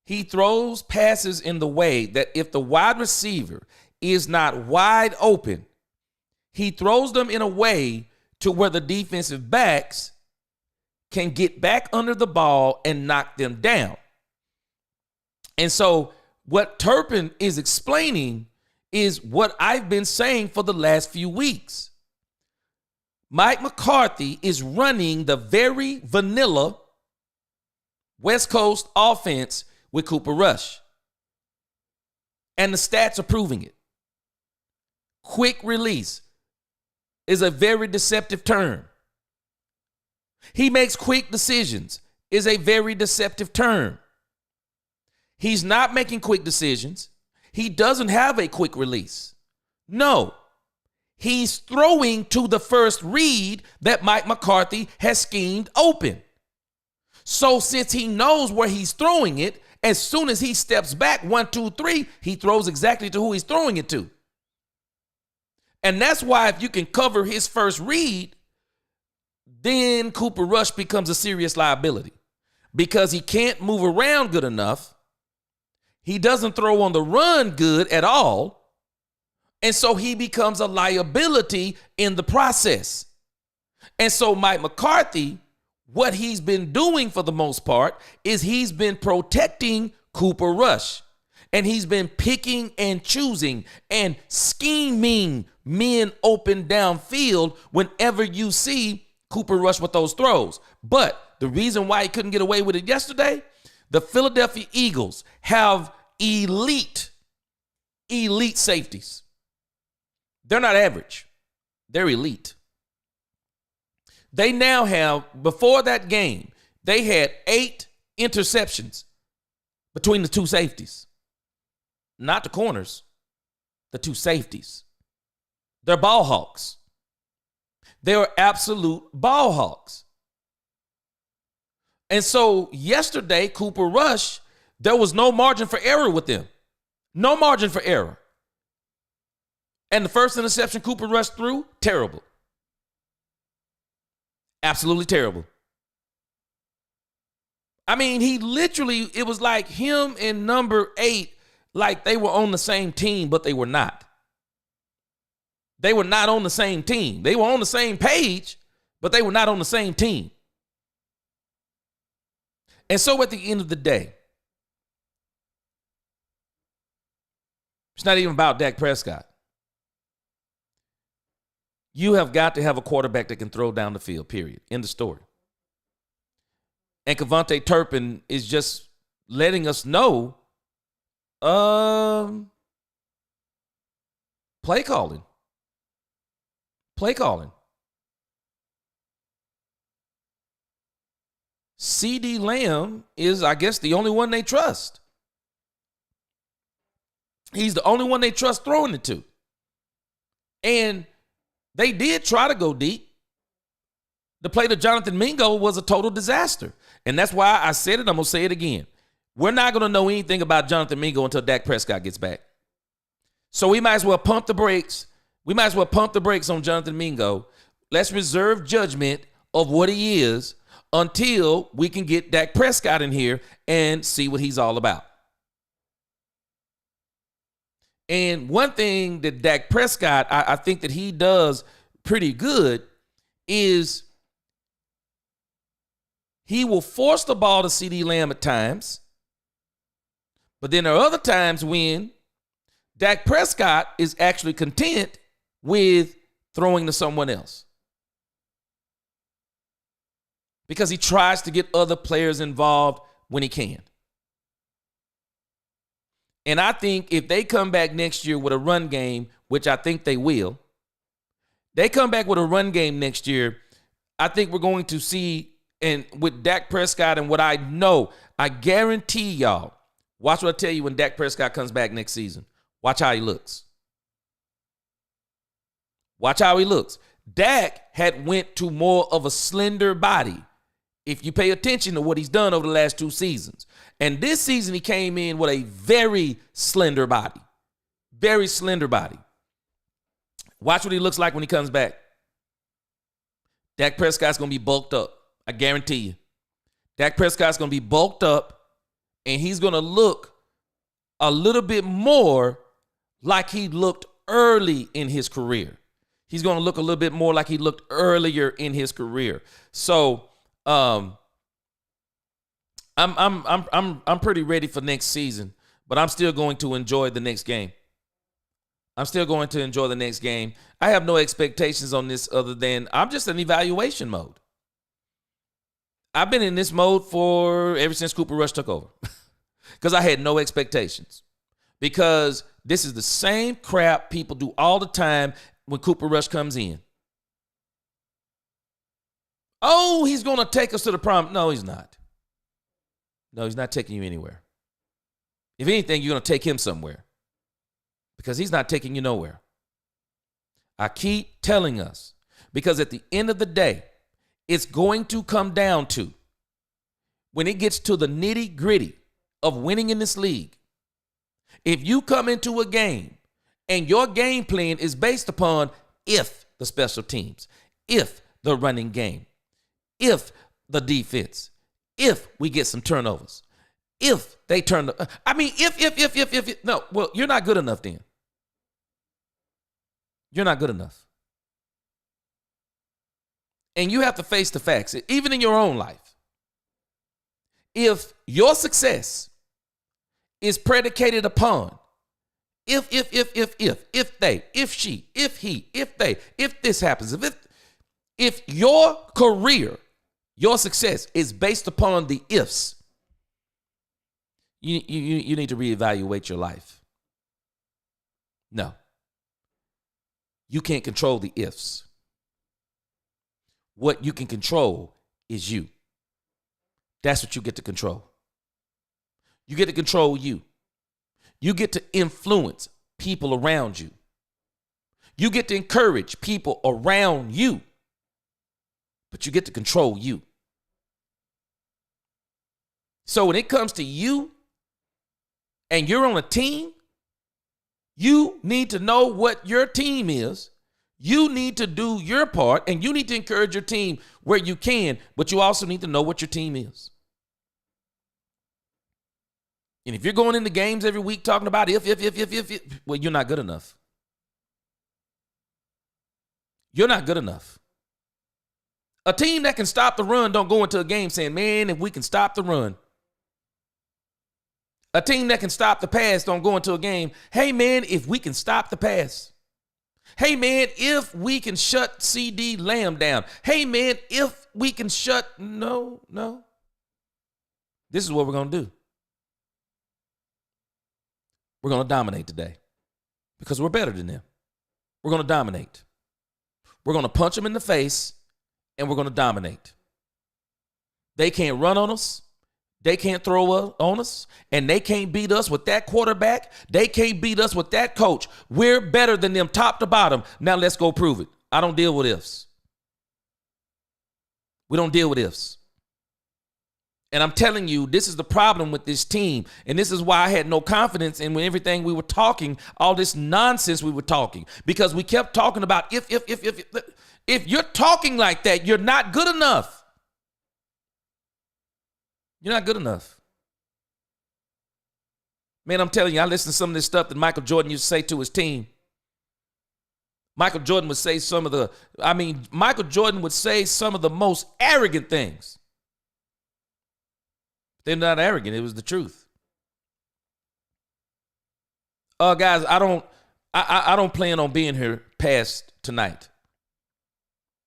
He throws passes in the way that if the wide receiver is not wide open, he throws them in a way to where the defensive backs can get back under the ball and knock them down. And so what Turpin is explaining is what I've been saying for the last few weeks. Mike McCarthy is running the very vanilla West Coast offense with Cooper Rush. And the stats are proving it. Quick release is a very deceptive term. He makes quick decisions is a very deceptive term. He's not making quick decisions. He doesn't have a quick release. No. He's throwing to the first read that Mike McCarthy has schemed open. So since he knows where he's throwing it, as soon as he steps back 1, 2, 3, he throws exactly to who he's throwing it to. And that's why if you can cover his first read, then Cooper Rush becomes a serious liability because he can't move around good enough. He doesn't throw on the run good at all. And so he becomes a liability in the process. And so Mike McCarthy, what he's been doing for the most part is he's been protecting Cooper Rush. And he's been picking and choosing and scheming men open downfield whenever you see Cooper Rush with those throws. But the reason why he couldn't get away with it yesterday, the Philadelphia Eagles have elite safeties. They're not average. They're elite. They now have, before that game, they had 8 interceptions between the two safeties. Not the corners, the two safeties. They're ball hawks. They're absolute ball hawks. And so yesterday, Cooper Rush, there was no margin for error with them. No margin for error. And the first interception Cooper Rush threw, terrible. Absolutely terrible. I mean, he literally, it was like him and number 8, like they were on the same team, but they were not. They were not on the same team. They were on the same page, but they were not on the same team. And so at the end of the day, it's not even about Dak Prescott. You have got to have a quarterback that can throw down the field, period. End of story. And Kevontae Turpin is just letting us know play calling. Play calling. CD Lamb is, I guess, the only one they trust. He's the only one they trust throwing it to. And they did try to go deep. The play to Jonathan Mingo was a total disaster. And that's why I said it. I'm going to say it again. We're not going to know anything about Jonathan Mingo until Dak Prescott gets back. So we might as well pump the brakes. We might as well pump the brakes on Jonathan Mingo. Let's reserve judgment of what he is until we can get Dak Prescott in here and see what he's all about. And one thing that Dak Prescott, I think that he does pretty good is he will force the ball to CeeDee Lamb at times. But then there are other times when Dak Prescott is actually content with throwing to someone else, because he tries to get other players involved when he can. And I think if they come back next year with a run game, which I think they will, they come back with a run game next year, I think we're going to see, and with Dak Prescott and what I know, I guarantee y'all, watch what I tell you when Dak Prescott comes back next season. Watch how he looks. Watch how he looks. Dak had went to more of a slender body, if you pay attention to what he's done over the last 2 seasons. And this season, he came in with a very slender body. Very slender body. Watch what he looks like when he comes back. Dak Prescott's going to be bulked up. I guarantee you. Dak Prescott's going to be bulked up, and he's going to look a little bit more like he looked early in his career. He's going to look a little bit more like he looked earlier in his career. So, I'm pretty ready for next season, but I'm still going to enjoy the next game. I'm still going to enjoy the next game. I have no expectations on this other than I'm just in evaluation mode. I've been in this mode ever since Cooper Rush took over, because I had no expectations, because this is the same crap people do all the time when Cooper Rush comes in. Oh, he's going to take us to the prom. No, he's not. No, he's not taking you anywhere. If anything, you're going to take him somewhere, because he's not taking you nowhere. I keep telling us, because at the end of the day, it's going to come down to, when it gets to the nitty gritty of winning in this league, if you come into a game and your game plan is based upon if the special teams, if the running game, if the defense, if we get some turnovers, if they turn the, if, no, well, you're not good enough then. You're not good enough. And you have to face the facts, even in your own life. If your success is predicated upon if they, if she, if he, if they, if this happens, if your career, your success is based upon the ifs, you need to reevaluate your life. No. You can't control the ifs. What you can control is you. That's what you get to control. You get to control you. You get to influence people around you. You get to encourage people around you. But you get to control you. So when it comes to you and you're on a team, you need to know what your team is. You need to do your part, and you need to encourage your team where you can, but you also need to know what your team is. And if you're going into games every week talking about if, well, you're not good enough. You're not good enough. A team that can stop the run don't go into a game saying, man, if we can stop the run. A team that can stop the pass don't go into a game, hey, man, if we can stop the pass. Hey, man, if we can shut CD Lamb down. Hey, man, if we can shut. No. This is what we're going to do. We're going to dominate today because we're better than them. We're going to dominate. We're going to punch them in the face, and we're going to dominate. They can't run on us. They can't throw on us, and they can't beat us with that quarterback. They can't beat us with that coach. We're better than them top to bottom. Now let's go prove it. I don't deal with ifs. We don't deal with ifs. And I'm telling you, this is the problem with this team, and this is why I had no confidence in everything we were talking, all this nonsense we were talking, because we kept talking about if. If you're talking like that, you're not good enough. You're not good enough. Man, I'm telling you, I listen to some of this stuff that Michael Jordan used to say to his team. Michael Jordan would say Michael Jordan would say some of the most arrogant things. They're not arrogant. It was the truth. Guys, I don't plan on being here past tonight.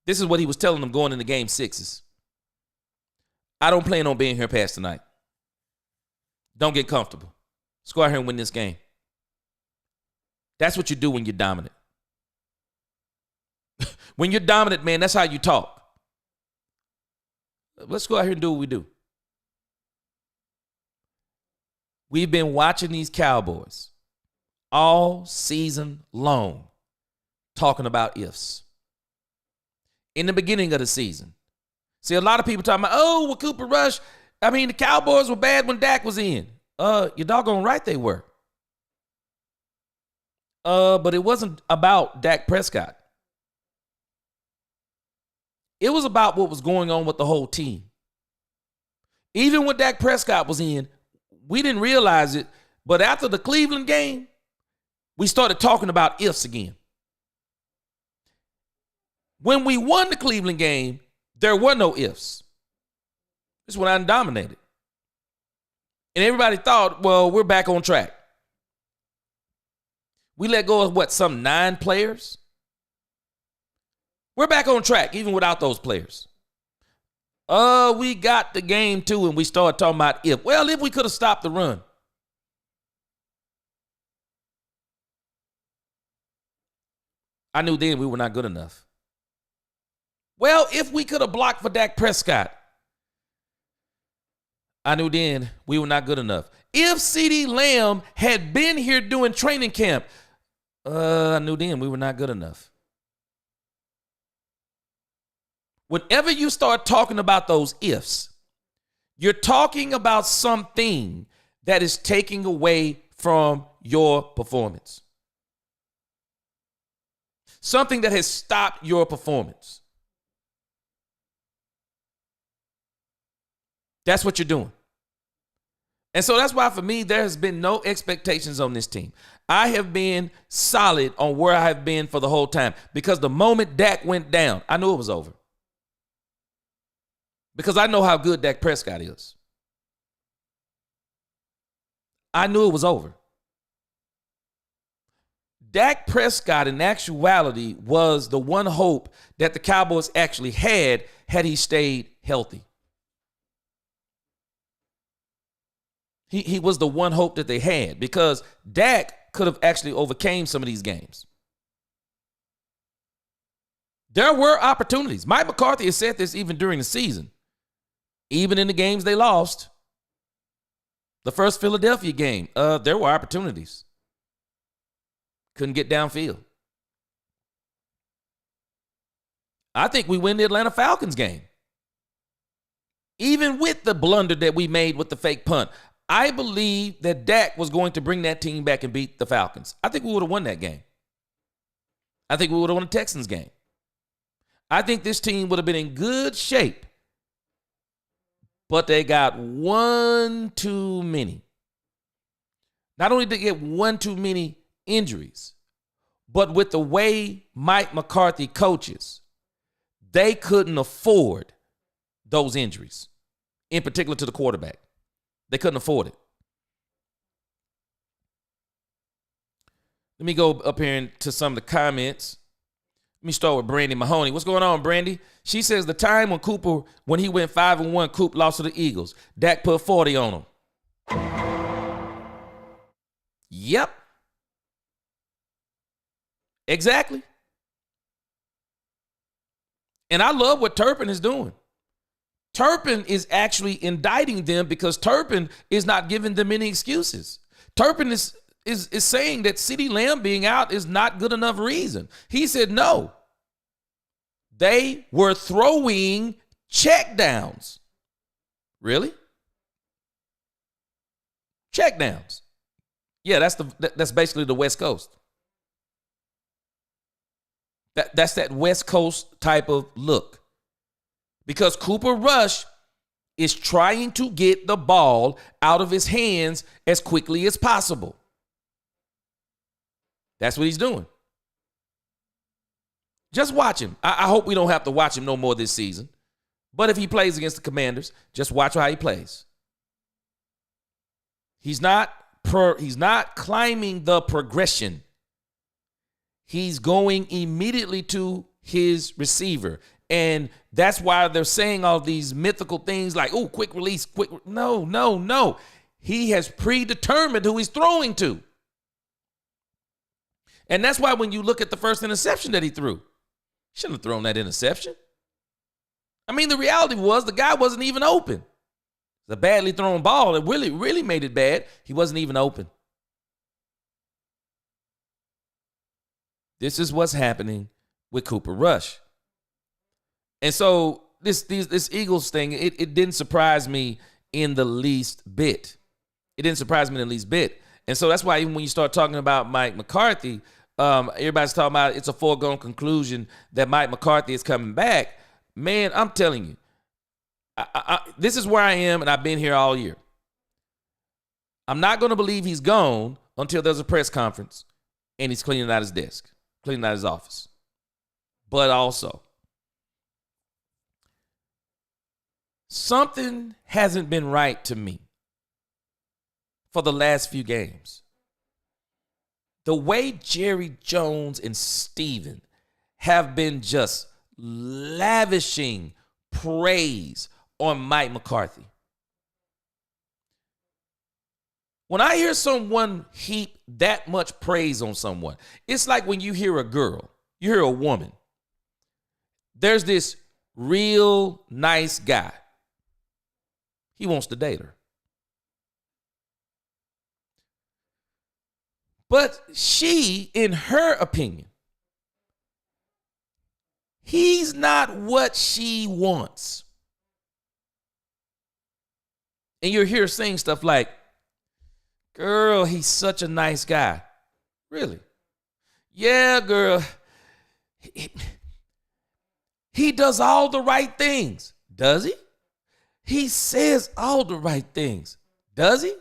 This is what he was telling them going into game 6s. I don't plan on being here past tonight. Don't get comfortable. Let's go out here and win this game. That's what you do when you're dominant. When you're dominant, man, that's how you talk. Let's go out here and do what we do. We've been watching these Cowboys all season long talking about ifs. In the beginning of the season, see, a lot of people talking about, Cooper Rush. The Cowboys were bad when Dak was in. You're doggone right they were. But it wasn't about Dak Prescott. It was about what was going on with the whole team. Even when Dak Prescott was in, we didn't realize it, but after the Cleveland game, we started talking about ifs again. When we won the Cleveland game, there were no ifs. This is when I dominated. And everybody thought, well, we're back on track. We let go of some 9 players? We're back on track, even without those players. We got the game too, and we started talking about if. Well, if we could have stopped the run. I knew then we were not good enough. Well, if we could have blocked for Dak Prescott, I knew then we were not good enough. If CD Lamb had been here doing training camp, I knew then we were not good enough. Whenever you start talking about those ifs, you're talking about something that is taking away from your performance. Something that has stopped your performance. That's what you're doing. And so that's why for me, there has been no expectations on this team. I have been solid on where I have been for the whole time because the moment Dak went down, I knew it was over. Because I know how good Dak Prescott is. I knew it was over. Dak Prescott, in actuality, was the one hope that the Cowboys actually had he stayed healthy. He was the one hope that they had because Dak could have actually overcame some of these games. There were opportunities. Mike McCarthy has said this even during the season. Even in the games they lost. The first Philadelphia game, there were opportunities. Couldn't get downfield. I think we win the Atlanta Falcons game. Even with the blunder that we made with the fake punt, I believe that Dak was going to bring that team back and beat the Falcons. I think we would have won that game. I think we would have won the Texans game. I think this team would have been in good shape, but they got one too many. Not only did they get one too many injuries, but with the way Mike McCarthy coaches, they couldn't afford those injuries, in particular to the quarterback. They couldn't afford it. Let me go up here into some of the comments. Let me start with Brandy Mahoney. What's going on, Brandy? She says the time when he went 5-1, Coop lost to the Eagles. Dak put 40 on him. Yep. Exactly. And I love what Turpin is doing. Turpin is actually indicting them because Turpin is not giving them any excuses. Turpin is saying that CeeDee Lamb being out is not good enough reason. He said no. They were throwing checkdowns. Really? Checkdowns. Yeah, that's basically the West Coast. That's that West Coast type of look. Because Cooper Rush is trying to get the ball out of his hands as quickly as possible. That's what he's doing. Just watch him. I hope we don't have to watch him no more this season. But if he plays against the Commanders, just watch how he plays. He's not climbing the progression. He's going immediately to his receiver. And that's why they're saying all these mythical things like, oh, quick release, quick. No. He has predetermined who he's throwing to. And that's why when you look at the first interception that he threw, he shouldn't have thrown that interception. I mean, the reality was the guy wasn't even open. It's a badly thrown ball. It really made it bad. He wasn't even open. This is what's happening with Cooper Rush. And so this Eagles thing, it didn't surprise me in the least bit. It didn't surprise me in the least bit. And so that's why even when you start talking about Mike McCarthy, everybody's talking about it's a foregone conclusion that Mike McCarthy is coming back. Man, I'm telling you, this is where I am, and I've been here all year. I'm not going to believe he's gone until there's a press conference and he's cleaning out his desk, cleaning out his office. But also, something hasn't been right to me for the last few games. The way Jerry Jones and Steven have been just lavishing praise on Mike McCarthy. When I hear someone heap that much praise on someone, it's like when you hear a girl, you hear a woman. There's this real nice guy. He wants to date her. But she, in her opinion, he's not what she wants. And you're here saying stuff like, girl, he's such a nice guy. Really? Yeah, girl. He does all the right things. Does he? He says all the right things. Does he?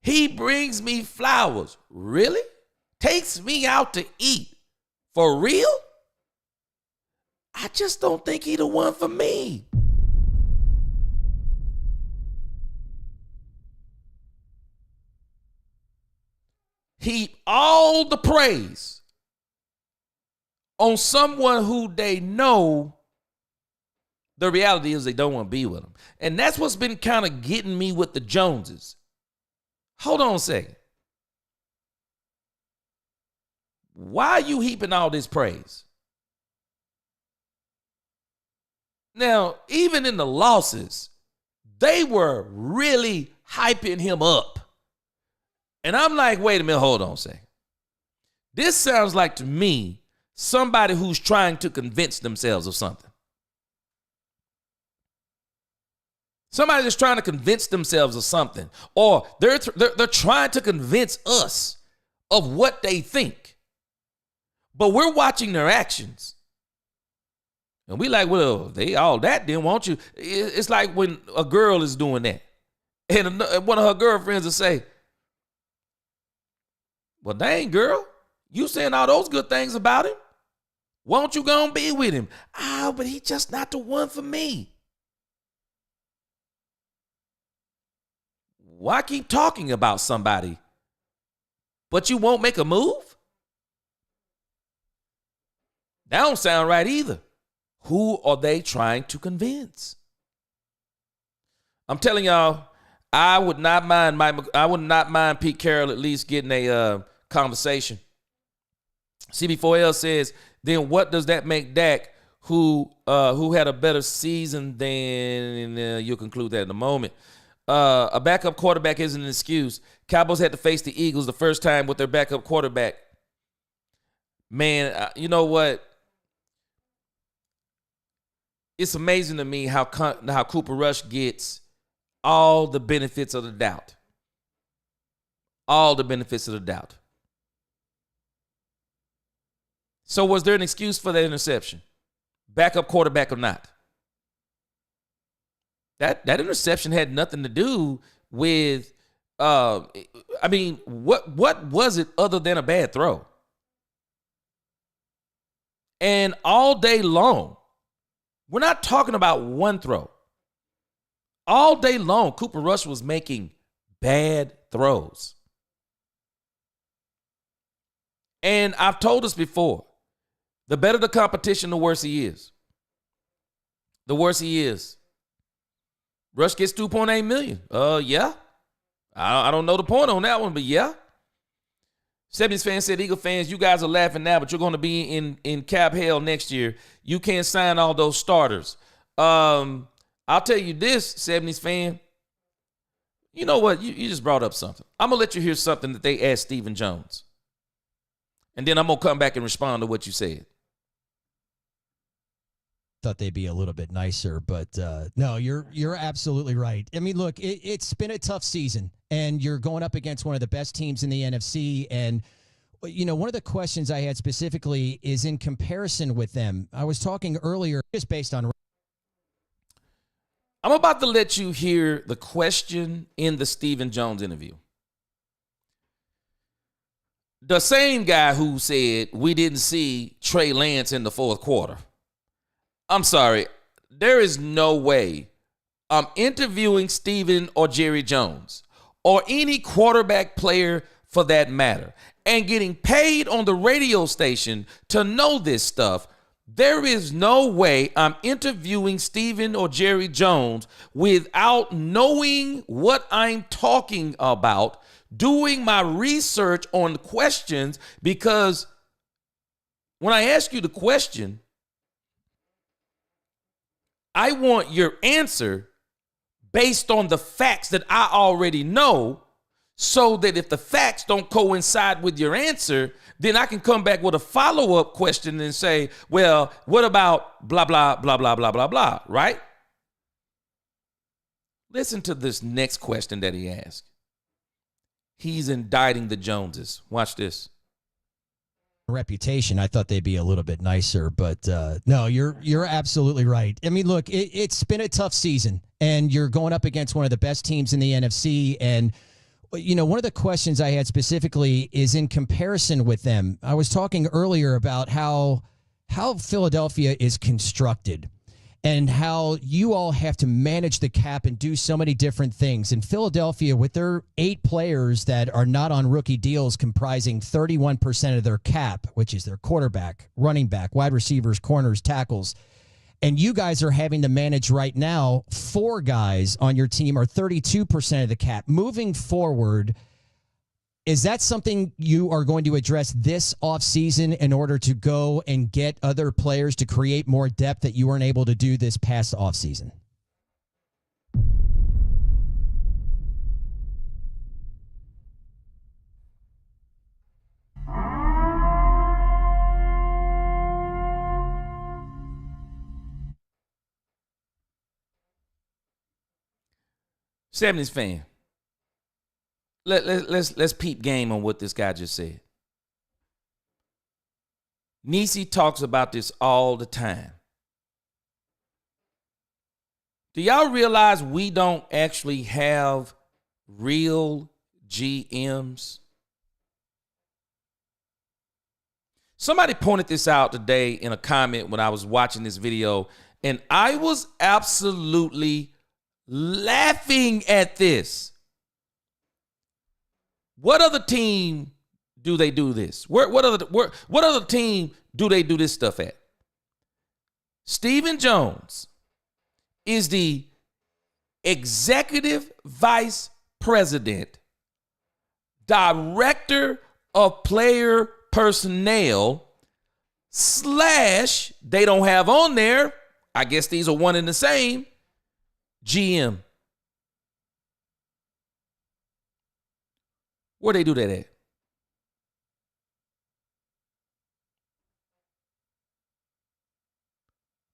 He brings me flowers. Really? Takes me out to eat. For real? I just don't think he the one for me. Heap all the praise on someone who they know the reality is they don't want to be with him. And that's what's been kind of getting me with the Joneses. Hold on a second. Why are you heaping all this praise? Now, even in the losses, they were really hyping him up. And I'm like, wait a minute, hold on a second. This sounds like to me somebody who's trying to convince themselves of something. Somebody that's trying to convince themselves of something. Or they're trying to convince us of what they think. But we're watching their actions. And we like, well, they all that then, won't you? It's like when a girl is doing that. And one of her girlfriends will say, well, dang, girl, you saying all those good things about him? Won't you go and be with him? Oh, but he's just not the one for me. Why keep talking about somebody, but you won't make a move? That don't sound right either. Who are they trying to convince? I'm telling y'all, I would not mind Pete Carroll at least getting a conversation. CB4L says, then what does that make Dak, who had a better season than you'll conclude that in a moment. A backup quarterback isn't an excuse. Cowboys had to face the Eagles the first time with their backup quarterback. Man, you know what? It's amazing to me how Cooper Rush gets all the benefits of the doubt. All the benefits of the doubt. So was there an excuse for that interception? Backup quarterback or not? That interception had nothing to do with, what was it other than a bad throw? And all day long, we're not talking about one throw. All day long, Cooper Rush was making bad throws. And I've told us before, the better the competition, the worse he is. The worse he is. Rush gets $2.8 million. Yeah. I don't know the point on that one, but yeah. 70s fan said, Eagle fans, you guys are laughing now, but you're going to be in cap hell next year. You can't sign all those starters. I'll tell you this, 70s fan. You know what? You just brought up something. I'm going to let you hear something that they asked Stephen Jones. And then I'm going to come back and respond to what you said. Thought they'd be a little bit nicer, but no, you're absolutely right. I mean, look, it's been a tough season, and you're going up against one of the best teams in the NFC. And, you know, one of the questions I had specifically is in comparison with them. I was talking earlier just based on. I'm about to let you hear the question in the Stephen Jones interview. The same guy who said we didn't see Trey Lance in the fourth quarter. I'm sorry. There is no way I'm interviewing Stephen or Jerry Jones or any quarterback player for that matter and getting paid on the radio station to know this stuff. There is no way I'm interviewing Stephen or Jerry Jones without knowing what I'm talking about, doing my research on the questions, because when I ask you the question, I want your answer based on the facts that I already know, so that if the facts don't coincide with your answer, then I can come back with a follow-up question and say, well, what about blah, blah, blah, blah, blah, blah, blah, right? Listen to this next question that he asked. He's indicting the Joneses. Watch this. Reputation, I thought they'd be a little bit nicer, but no, you're absolutely right. I mean, look, it's been a tough season, and you're going up against one of the best teams in the NFC. And, you know, one of the questions I had specifically is in comparison with them. I was talking earlier about how Philadelphia is constructed and how you all have to manage the cap and do so many different things. In Philadelphia, with their 8 players that are not on rookie deals comprising 31% of their cap, which is their quarterback, running back, wide receivers, corners, tackles, and you guys are having to manage right now 4 guys on your team are 32% of the cap. Moving forward, is that something you are going to address this offseason in order to go and get other players to create more depth that you weren't able to do this past offseason? '70s fan. Let's peep game on what this guy just said. Nisi talks about this all the time. Do y'all realize we don't actually have real GMs? Somebody pointed this out today in a comment when I was watching this video, and I was absolutely laughing at this. What other team do they do this? What other team do they do this stuff at? Stephen Jones is the executive vice president, director of player personnel / they don't have on there, I guess these are one and the same, GM. Where they do that at?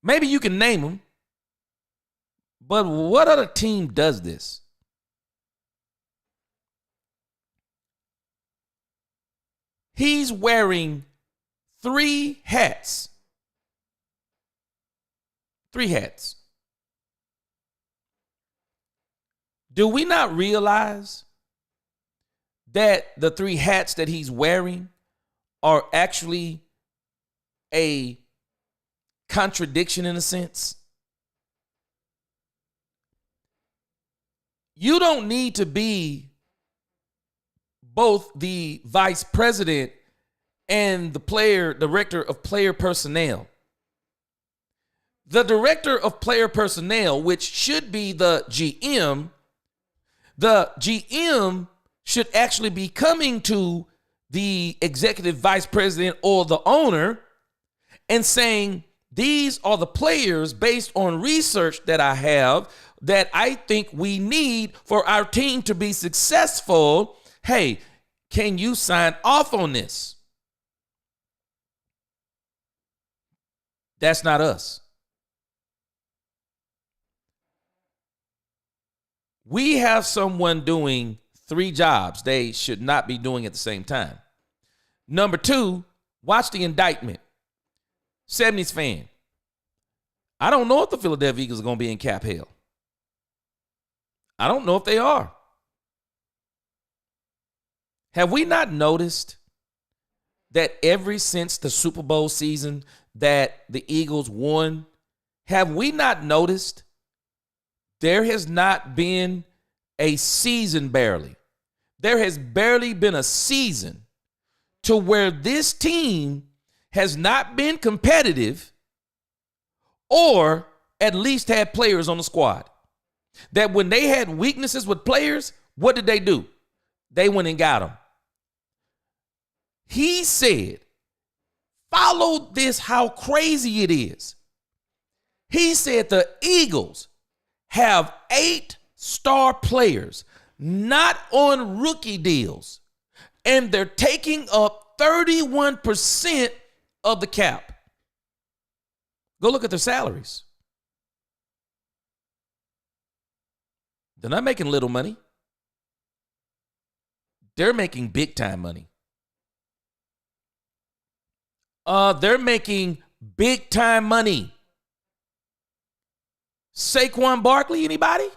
Maybe you can name them, but what other team does this? He's wearing 3 hats. 3 hats. Do we not realize that the 3 hats that he's wearing are actually a contradiction in a sense? You don't need to be both the vice president and the director of player personnel. The director of player personnel, which should be the GM should actually be coming to the executive vice president or the owner and saying, these are the players based on research that I have that I think we need for our team to be successful. Hey, can you sign off on this? That's not us. We have someone doing 3 jobs they should not be doing at the same time. Number 2, watch the indictment. 70s fan. I don't know if the Philadelphia Eagles are going to be in cap hell. I don't know if they are. Have we not noticed that ever since the Super Bowl season that the Eagles won, have we not noticed there has not been a season barely? There has barely been a season to where this team has not been competitive or at least had players on the squad. That when they had weaknesses with players, what did they do? They went and got them. He said, follow this, how crazy it is. He said the Eagles have 8 star players not on rookie deals, and they're taking up 31% of the cap. Go look at their salaries. They're not making little money. They're making big time money. They're making big time money. Saquon Barkley, anybody?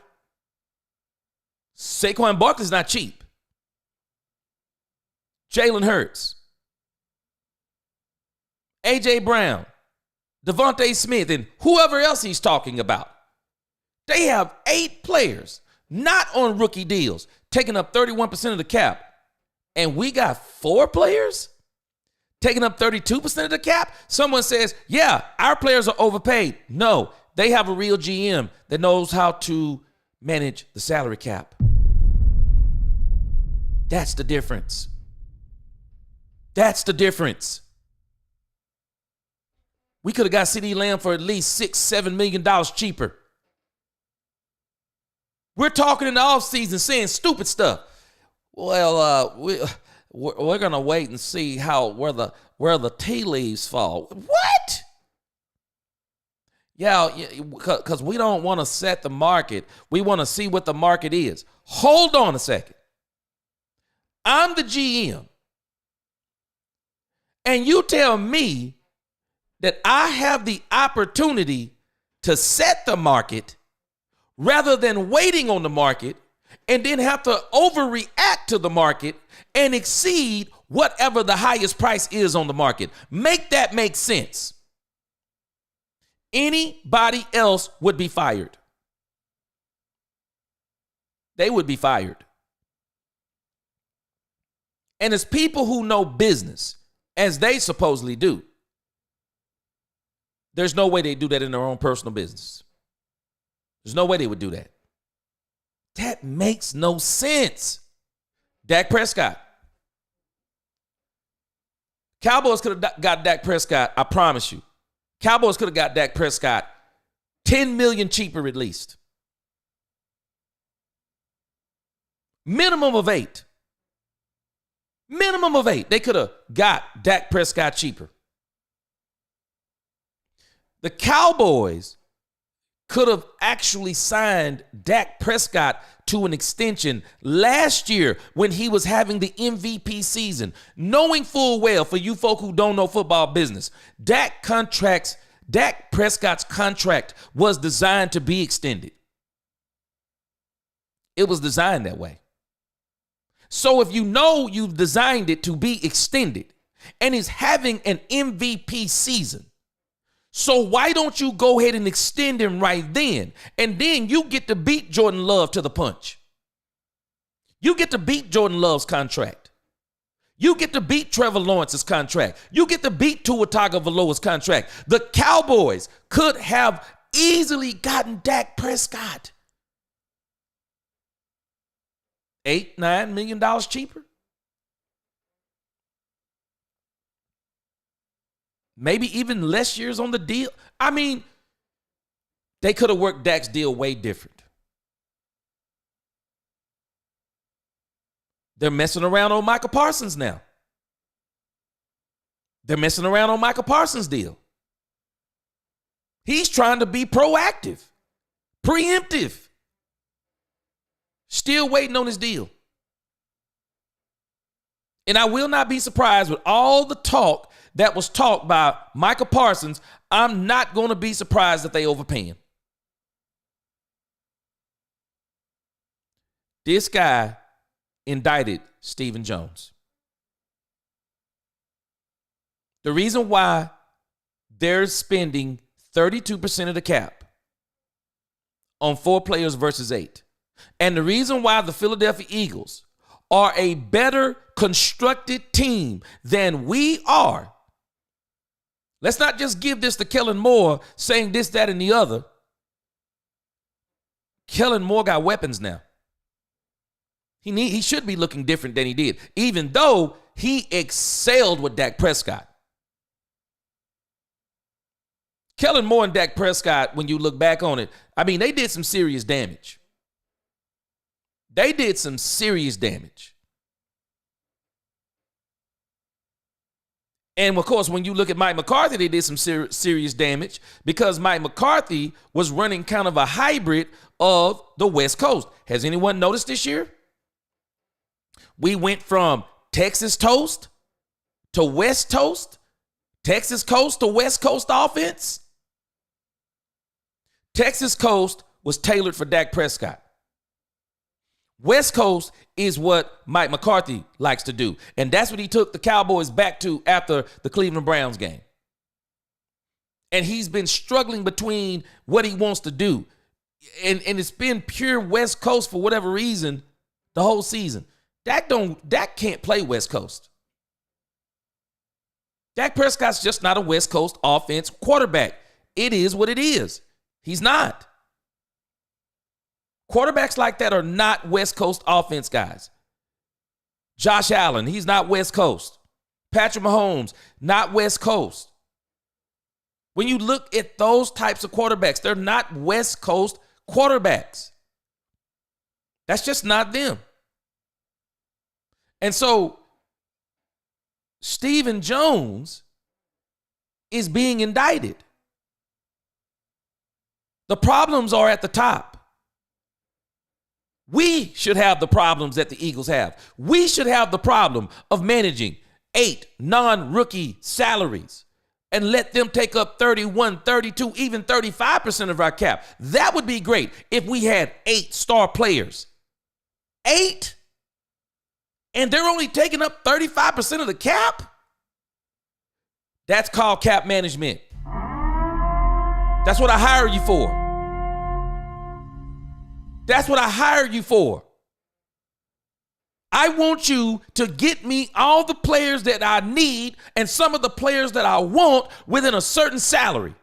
Saquon Barkley's not cheap. Jalen Hurts, A.J. Brown, Devontae Smith, and whoever else he's talking about. They have 8 players not on rookie deals, taking up 31% of the cap. And we got 4 players taking up 32% of the cap. Someone says, yeah, our players are overpaid. No, they have a real GM that knows how to manage the salary cap. That's the difference. That's the difference. We could have got CeeDee Lamb for at least $6-7 million cheaper. We're talking in the offseason saying stupid stuff. Well, we're going to wait and see where the tea leaves fall. What? Yeah, because we don't want to set the market. We want to see what the market is. Hold on a second. I'm the GM. And you tell me that I have the opportunity to set the market rather than waiting on the market and then have to overreact to the market and exceed whatever the highest price is on the market. Make that make sense. Anybody else would be fired. They would be fired. And it's people who know business, as they supposedly do. There's no way they do that in their own personal business. There's no way they would do that. That makes no sense. Dak Prescott. Cowboys could have got Dak Prescott, I promise you. Cowboys could have got Dak Prescott $10 million cheaper at least. Minimum of 8. Minimum of 8. They could have got Dak Prescott cheaper. The Cowboys could have actually signed Dak Prescott to an extension last year when he was having the MVP season, knowing full well, for you folk who don't know football business, Dak Prescott's contract was designed to be extended. It was designed that way. So if you know you've designed it to be extended and he's having an MVP season, so why don't you go ahead and extend him right then? And then you get to beat Jordan Love to the punch. You get to beat Jordan Love's contract. You get to beat Trevor Lawrence's contract. You get to beat Tua Tagovailoa's contract. The Cowboys could have easily gotten Dak Prescott $8-9 million cheaper. Maybe even less years on the deal. I mean, they could have worked Dak's deal way different. They're messing around on Michael Parsons now. They're messing around on Michael Parsons' deal. He's trying to be proactive, preemptive. Still waiting on his deal. And I will not be surprised with all the talk that was talked by Michael Parsons. I'm not going to be surprised if they overpay him. This guy indicted Stephen Jones. The reason why they're spending 32% of the cap on 4 players versus 8, and the reason why the Philadelphia Eagles are a better constructed team than we are. Let's not just give this to Kellen Moore saying this, that, and the other. Kellen Moore got weapons now. He should be looking different than he did, even though he excelled with Dak Prescott. Kellen Moore and Dak Prescott, when you look back on it, I mean, they did some serious damage. They did some serious damage. And, of course, when you look at Mike McCarthy, they did some serious damage because Mike McCarthy was running kind of a hybrid of the West Coast. Has anyone noticed this year? We went from Texas toast to West toast, Texas coast to West Coast offense. Texas coast was tailored for Dak Prescott. West Coast is what Mike McCarthy likes to do. And that's what he took the Cowboys back to after the Cleveland Browns game. And he's been struggling between what he wants to do. And it's been pure West Coast for whatever reason the whole season. Dak can't play West Coast. Dak Prescott's just not a West Coast offense quarterback. It is what it is. He's not. Quarterbacks like that are not West Coast offense guys. Josh Allen, he's not West Coast. Patrick Mahomes, not West Coast. When you look at those types of quarterbacks, they're not West Coast quarterbacks. That's just not them. And so Stephen Jones is being indicted. The problems are at the top. We should have the problems that the Eagles have. We should have the problem of managing 8 non-rookie salaries and let them take up 31, 32, even 35% of our cap. That would be great if we had 8 star players. 8? And they're only taking up 35% of the cap? That's called cap management. That's what I hire you for. That's what I hired you for. I want you to get me all the players that I need and some of the players that I want within a certain salary.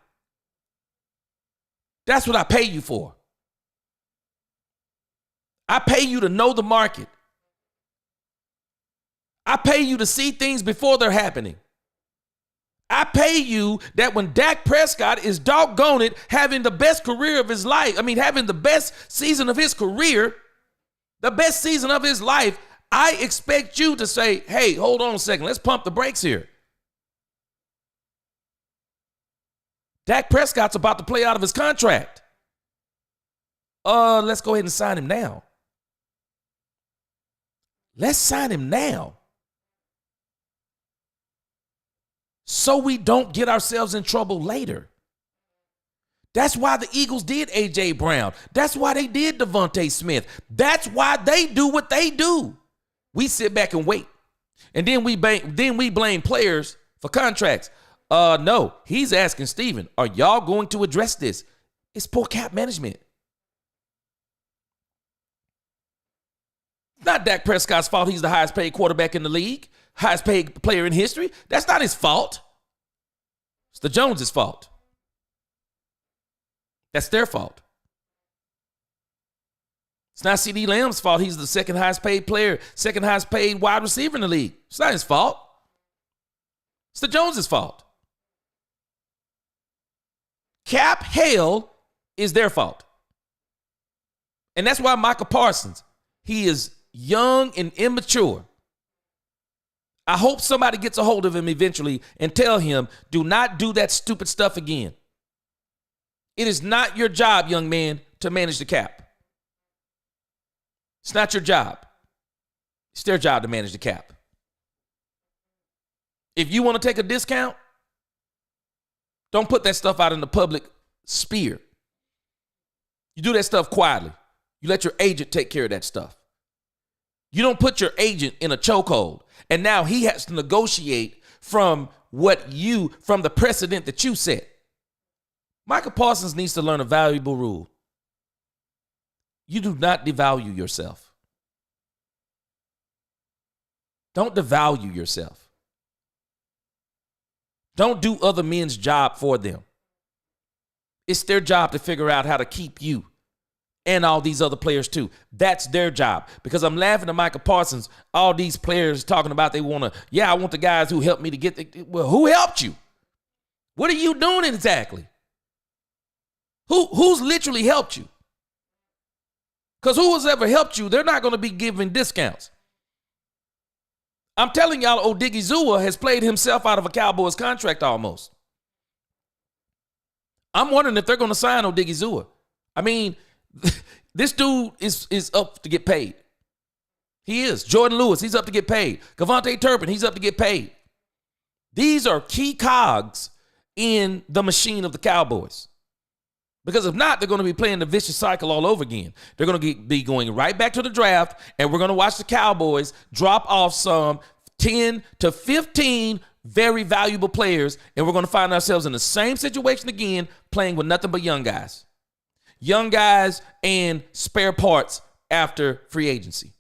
That's what I pay you for. I pay you to know the market. I pay you to see things before they're happening. I pay you that when Dak Prescott is doggone it, having the best career of his life, having the best season of his career, the best season of his life, I expect you to say, hey, hold on a second, let's pump the brakes here. Dak Prescott's about to play out of his contract. Let's go ahead and sign him now. Let's sign him now. So we don't get ourselves in trouble later. That's why the Eagles did A.J. Brown. That's why they did Devontae Smith. That's why they do what they do. We sit back and wait. And then we blame players for contracts. No, he's asking Steven, are y'all going to address this? It's poor cap management. It's not Dak Prescott's fault he's the highest paid quarterback in the league, highest paid player in history. That's not his fault. It's the Joneses' fault. That's their fault. It's not CeeDee Lamb's fault he's the second highest paid player, second highest paid wide receiver in the league. It's not his fault. It's the Joneses' fault. Cap hell is their fault. And that's why Micah Parsons, he is young and immature. I hope somebody gets a hold of him eventually and tell him, do not do that stupid stuff again. It is not your job, young man, to manage the cap. It's not your job. It's their job to manage the cap. If you want to take a discount, don't put that stuff out in the public sphere. You do that stuff quietly. You let your agent take care of that stuff. You don't put your agent in a chokehold, and now he has to negotiate from the precedent that you set. Micah Parsons needs to learn a valuable rule. You do not devalue yourself. Don't devalue yourself. Don't do other men's job for them. It's their job to figure out how to keep you and all these other players too. That's their job. Because I'm laughing at Micah Parsons, all these players talking about I want the guys who helped me to get well, who helped you? What are you doing exactly? Who's literally helped you? Because who has ever helped you, they're not going to be giving discounts. I'm telling y'all, Odigizua has played himself out of a Cowboys contract almost. I'm wondering if they're going to sign Odigizua. This dude is up to get paid. He is. Jordan Lewis, he's up to get paid. Kevontae Turpin, he's up to get paid. These are key cogs in the machine of the Cowboys. Because if not, they're going to be playing the vicious cycle all over again. They're going to be going right back to the draft, and we're going to watch the Cowboys drop off some 10 to 15 very valuable players, and we're going to find ourselves in the same situation again, playing with nothing but young guys. Young guys and spare parts after free agency.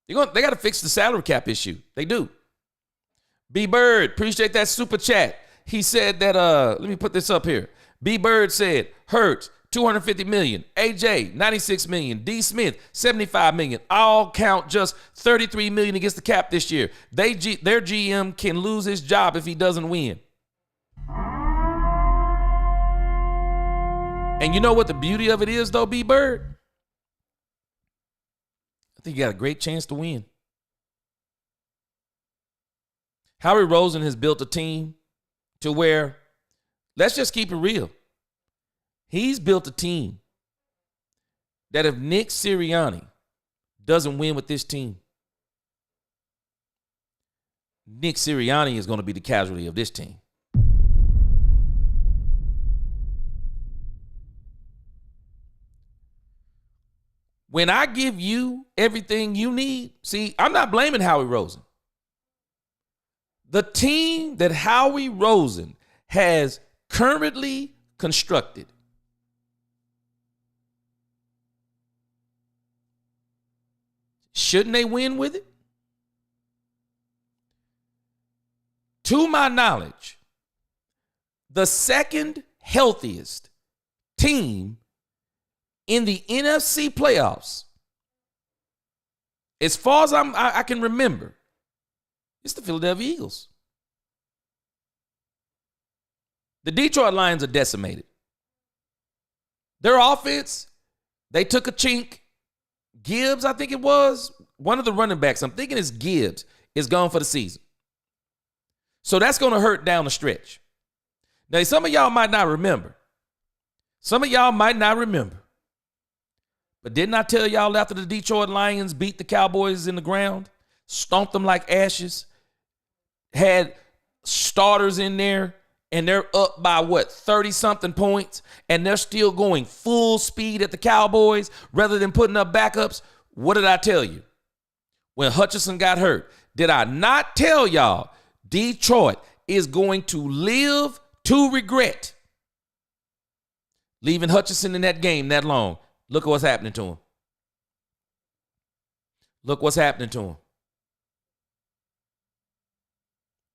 They got to fix the salary cap issue. They do. B. Bird, appreciate that super chat. He said that, let me put this up here. B. Bird said, Hurts, $250 million. AJ, $96 million. D. Smith, $75 million. All count just $33 million against the cap this year. Their GM can lose his job if he doesn't win. And you know what the beauty of it is, though, B. Bird? I think you got a great chance to win. Howie Roseman has built a team to where, let's just keep it real. He's built a team that if Nick Sirianni doesn't win with this team, Nick Sirianni is going to be the casualty of this team. When I give you everything you need, see, I'm not blaming Howie Roseman. The team that Howie Roseman has currently constructed shouldn't they win with it? To my knowledge, the second healthiest team in the NFC playoffs, as far as I can remember, it's the Philadelphia Eagles. The Detroit Lions are decimated. Their offense, they took a chink. Gibbs, I think it was, one of the running backs, I'm thinking it's Gibbs, is gone for the season. So that's going to hurt down the stretch. Now, some of y'all might not remember. But didn't I tell y'all after the Detroit Lions beat the Cowboys in the ground, stomped them like ashes, had starters in there, and they're up by 30-something points, and they're still going full speed at the Cowboys rather than putting up backups? What did I tell you? When Hutchinson got hurt, did I not tell y'all Detroit is going to live to regret leaving Hutchinson in that game that long? Look at what's happening to him. Look what's happening to him.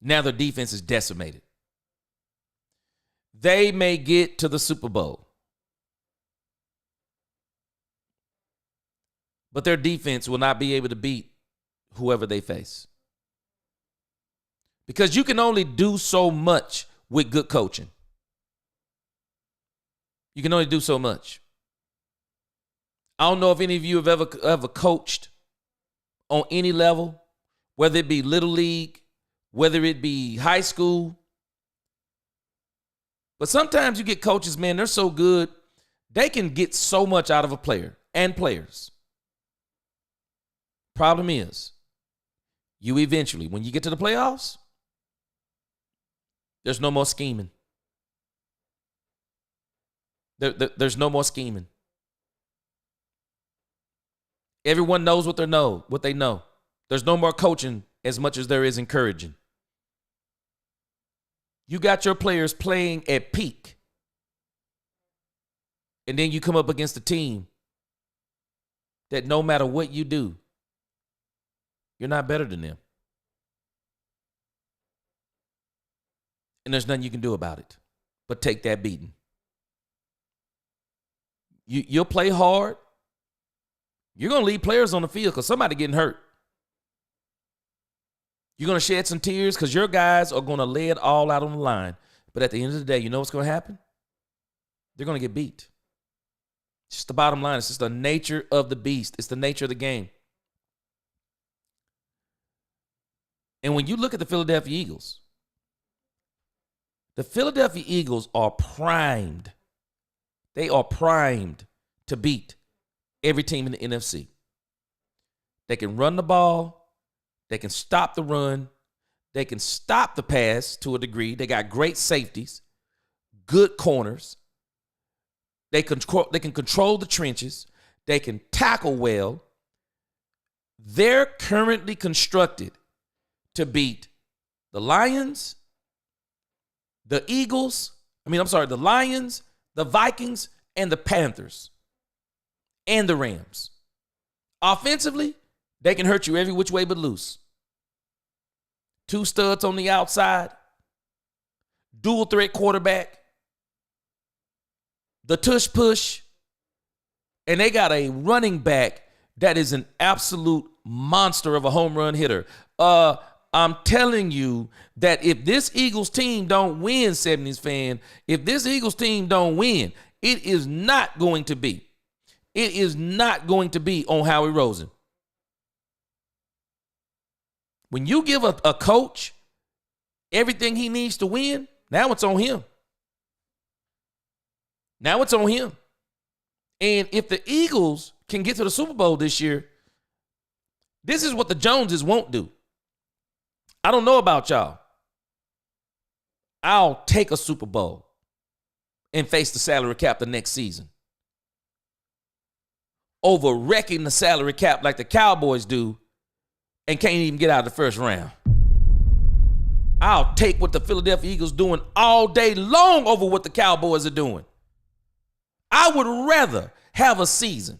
Now their defense is decimated. They may get to the Super Bowl, but their defense will not be able to beat whoever they face. Because you can only do so much with good coaching. You can only do so much. I don't know if any of you have ever coached on any level, whether it be Little League, whether it be high school. But sometimes you get coaches, man, they're so good, they can get so much out of a player and players. Problem is, you eventually, when you get to the playoffs, there's no more scheming. There's no more scheming. Everyone knows what they know. There's no more coaching as much as there is encouraging. You got your players playing at peak, and then you come up against a team that no matter what you do, you're not better than them. And there's nothing you can do about it but take that beating. You'll play hard. You're going to leave players on the field because somebody getting hurt. You're going to shed some tears because your guys are going to lay it all out on the line. But at the end of the day, you know what's going to happen? They're going to get beat. It's just the bottom line. It's just the nature of the beast. It's the nature of the game. And when you look at the Philadelphia Eagles are primed. They are primed to beat every team in the NFC. They can run the ball. They can stop the run. They can stop the pass to a degree. They got great safeties, good corners. They can control the trenches. They can tackle well. They're currently constructed to beat the Lions, the Lions, the Vikings, and the Panthers, and the Rams. Offensively, they can hurt you every which way but loose. 2 studs on the outside, dual threat quarterback, the tush push, and they got a running back that is an absolute monster of a home run hitter. I'm telling you that if this Eagles team don't win, 70s fan, if this Eagles team don't win, it is not going to be on Howie Rosen. When you give a coach everything he needs to win, now it's on him. And if the Eagles can get to the Super Bowl this year, this is what the Joneses won't do. I don't know about y'all. I'll take a Super Bowl and face the salary cap the next season over wrecking the salary cap like the Cowboys do and can't even get out of the first round. I'll take what the Philadelphia Eagles doing all day long over what the Cowboys are doing. I would rather have a season.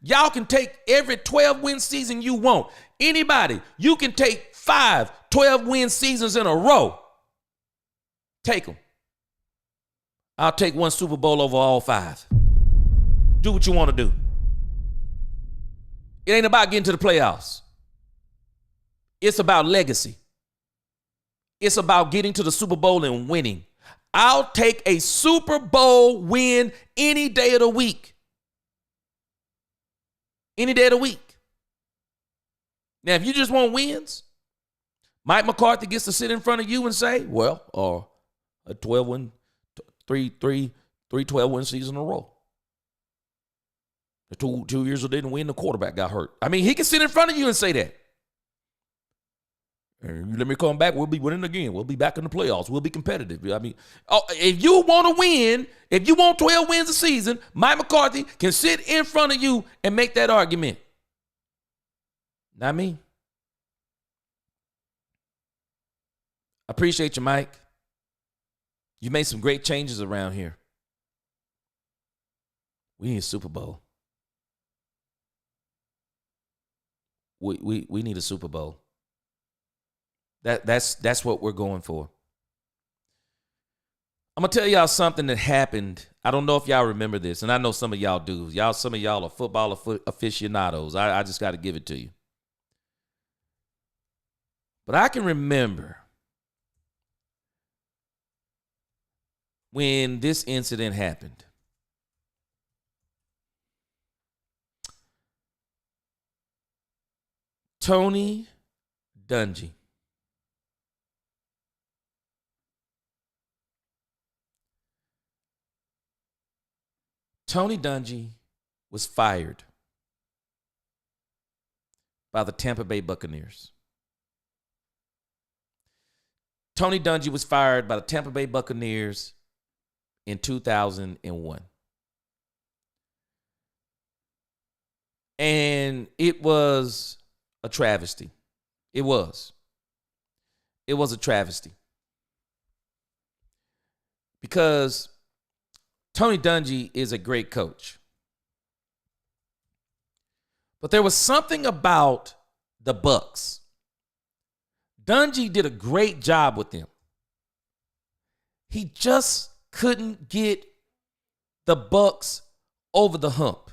Y'all can take every 12-win season you want. Anybody, you can take 5 12-win seasons in a row. Take them. I'll take one Super Bowl over all 5. Do what you want to do. It ain't about getting to the playoffs. It's about legacy. It's about getting to the Super Bowl and winning. I'll take a Super Bowl win any day of the week. Any day of the week. Now, if you just want wins, Mike McCarthy gets to sit in front of you and say, well, a 12-win, 12-win season in a row. The two years they didn't win, the quarterback got hurt. I mean, he can sit in front of you and say that. And you let me come back, we'll be winning again. We'll be back in the playoffs. We'll be competitive. I mean, if you want to win, if you want 12 wins a season, Mike McCarthy can sit in front of you and make that argument. Not me. I appreciate you, Mike. You made some great changes around here. We need a Super Bowl. We need a Super Bowl. That's what we're going for. I'm going to tell y'all something that happened. I don't know if y'all remember this, and I know some of y'all do. Some of y'all are football aficionados. I just got to give it to you. But I can remember when this incident happened. Tony Dungy. Tony Dungy was fired by the Tampa Bay Buccaneers. Tony Dungy was fired by the Tampa Bay Buccaneers in 2001. And it was a travesty. It was. It was a travesty. Because Tony Dungy is a great coach. But there was something about the Bucs. Dungy did a great job with them. He just couldn't get the Bucs over the hump.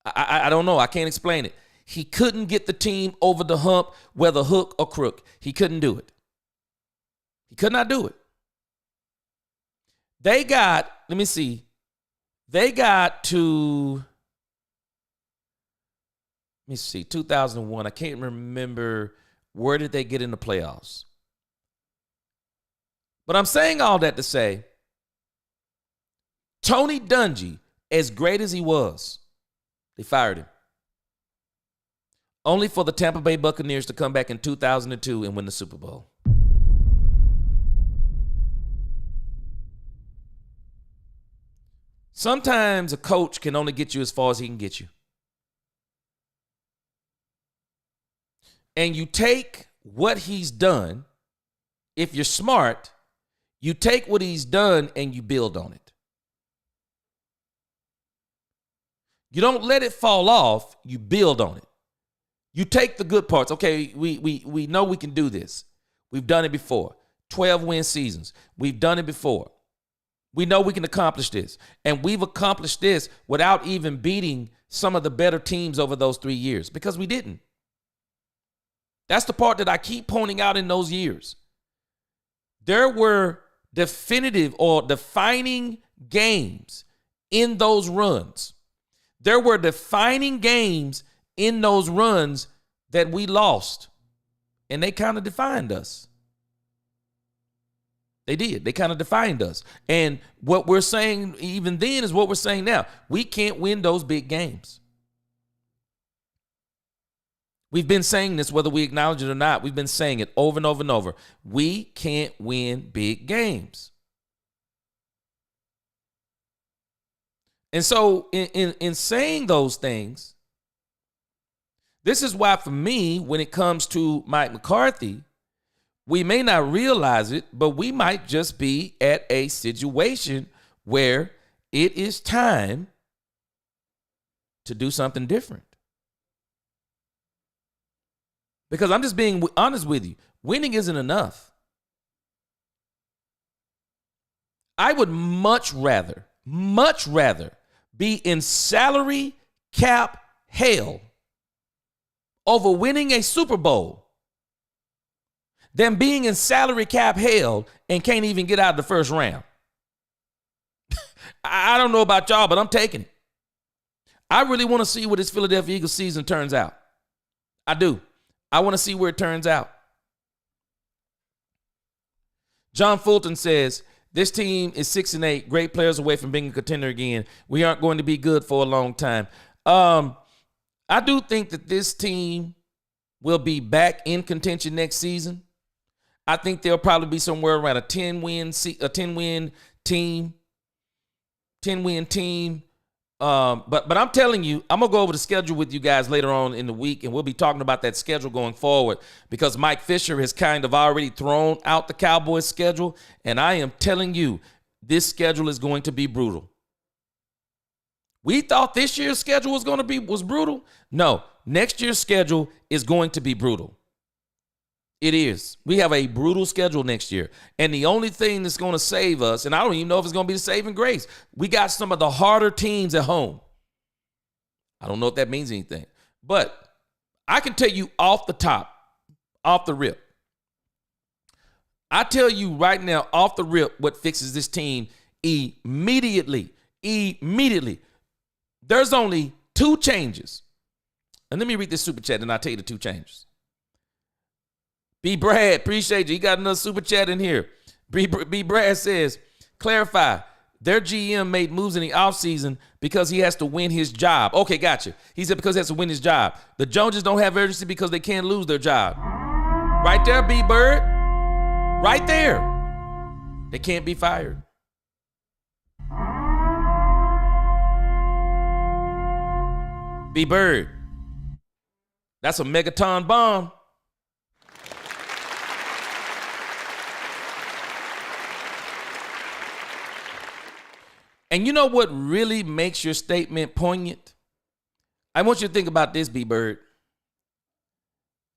I don't know. I can't explain it. He couldn't get the team over the hump, whether hook or crook. He couldn't do it. He could not do it. They got, let me see. They got to, let me see, 2001. I can't remember where did they get in the playoffs. But I'm saying all that to say, Tony Dungy, as great as he was, they fired him. Only for the Tampa Bay Buccaneers to come back in 2002 and win the Super Bowl. Sometimes a coach can only get you as far as he can get you. And you take what he's done, if you're smart, you take what he's done and you build on it. You don't let it fall off, you build on it. You take the good parts. Okay, we know we can do this. We've done it before. 12-win seasons. We've done it before. We know we can accomplish this. And we've accomplished this without even beating some of the better teams over those 3 years because we didn't. That's the part that I keep pointing out in those years. There were definitive or defining games in those runs. There were defining games in those runs that we lost, and they kind of defined us. They did. They kind of defined us. And what we're saying even then is what we're saying now. We can't win those big games. We've been saying this, whether we acknowledge it or not. We've been saying it over and over and over. We can't win big games. And so in saying those things, this is why for me, when it comes to Mike McCarthy, we may not realize it, but we might just be at a situation where it is time to do something different. Because I'm just being honest with you. Winning isn't enough. I would much rather be in salary cap hell over winning a Super Bowl than being in salary cap hell and can't even get out of the first round. I don't know about y'all, but I'm taking it. I really want to see what this Philadelphia Eagles season turns out. I do. I want to see where it turns out. John Fulton says, this team is 6-8, great players away from being a contender again. We aren't going to be good for a long time. I do think that this team will be back in contention next season. I think they'll probably be somewhere around a 10-win team. 10-win team. But I'm telling you, I'm going to go over the schedule with you guys later on in the week, and we'll be talking about that schedule going forward because Mike Fisher has kind of already thrown out the Cowboys schedule, and I am telling you, this schedule is going to be brutal. We thought this year's schedule was brutal. No, next year's schedule is going to be brutal. It is. We have a brutal schedule next year. And the only thing that's going to save us, and I don't even know if it's going to be the saving grace, we got some of the harder teams at home. I don't know if that means anything. But I can tell you off the rip. I tell you right now, off the rip, what fixes this team immediately. There's only 2 changes. And let me read this super chat, and I'll tell you the 2 changes. B. Brad, appreciate you. You got another super chat in here. B. Brad says, clarify, their GM made moves in the offseason because he has to win his job. Okay, gotcha. He said because he has to win his job. The Joneses don't have urgency because they can't lose their job. Right there, B. Bird. Right there. They can't be fired. B. Bird. That's a megaton bomb. And you know what really makes your statement poignant? I want you to think about this, B-Bird.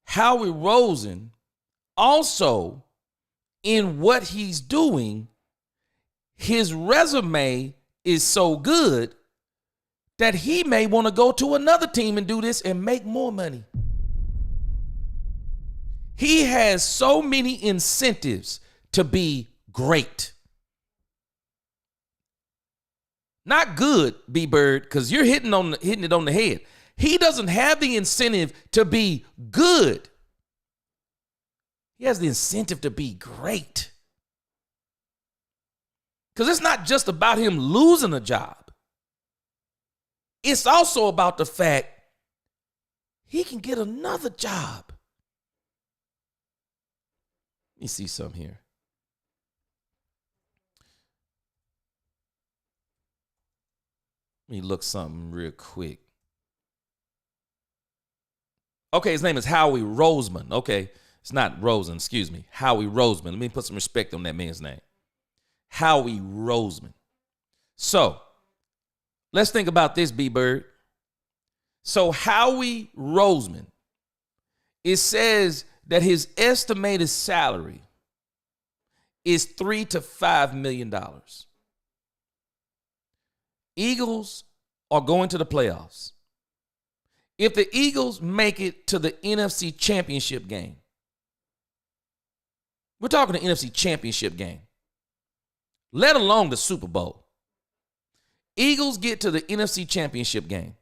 Howie Rosen also, in what he's doing, his resume is so good that he may want to go to another team and do this and make more money. He has so many incentives to be great. Not good, B-Bird, because you're hitting it on the head. He doesn't have the incentive to be good. He has the incentive to be great. Because it's not just about him losing a job. It's also about the fact he can get another job. Let me see something here. Let me look something real quick. Okay, his name is Howie Roseman. Okay, it's not Rosen, excuse me. Howie Roseman. Let me put some respect on that man's name. Howie Roseman. So, let's think about this, B-Bird. So, Howie Roseman, it says that his estimated salary is $3 to $5 million. Eagles are going to the playoffs. If the Eagles make it to the NFC Championship game, we're talking the NFC Championship game, let alone the Super Bowl. Eagles get to the NFC Championship game.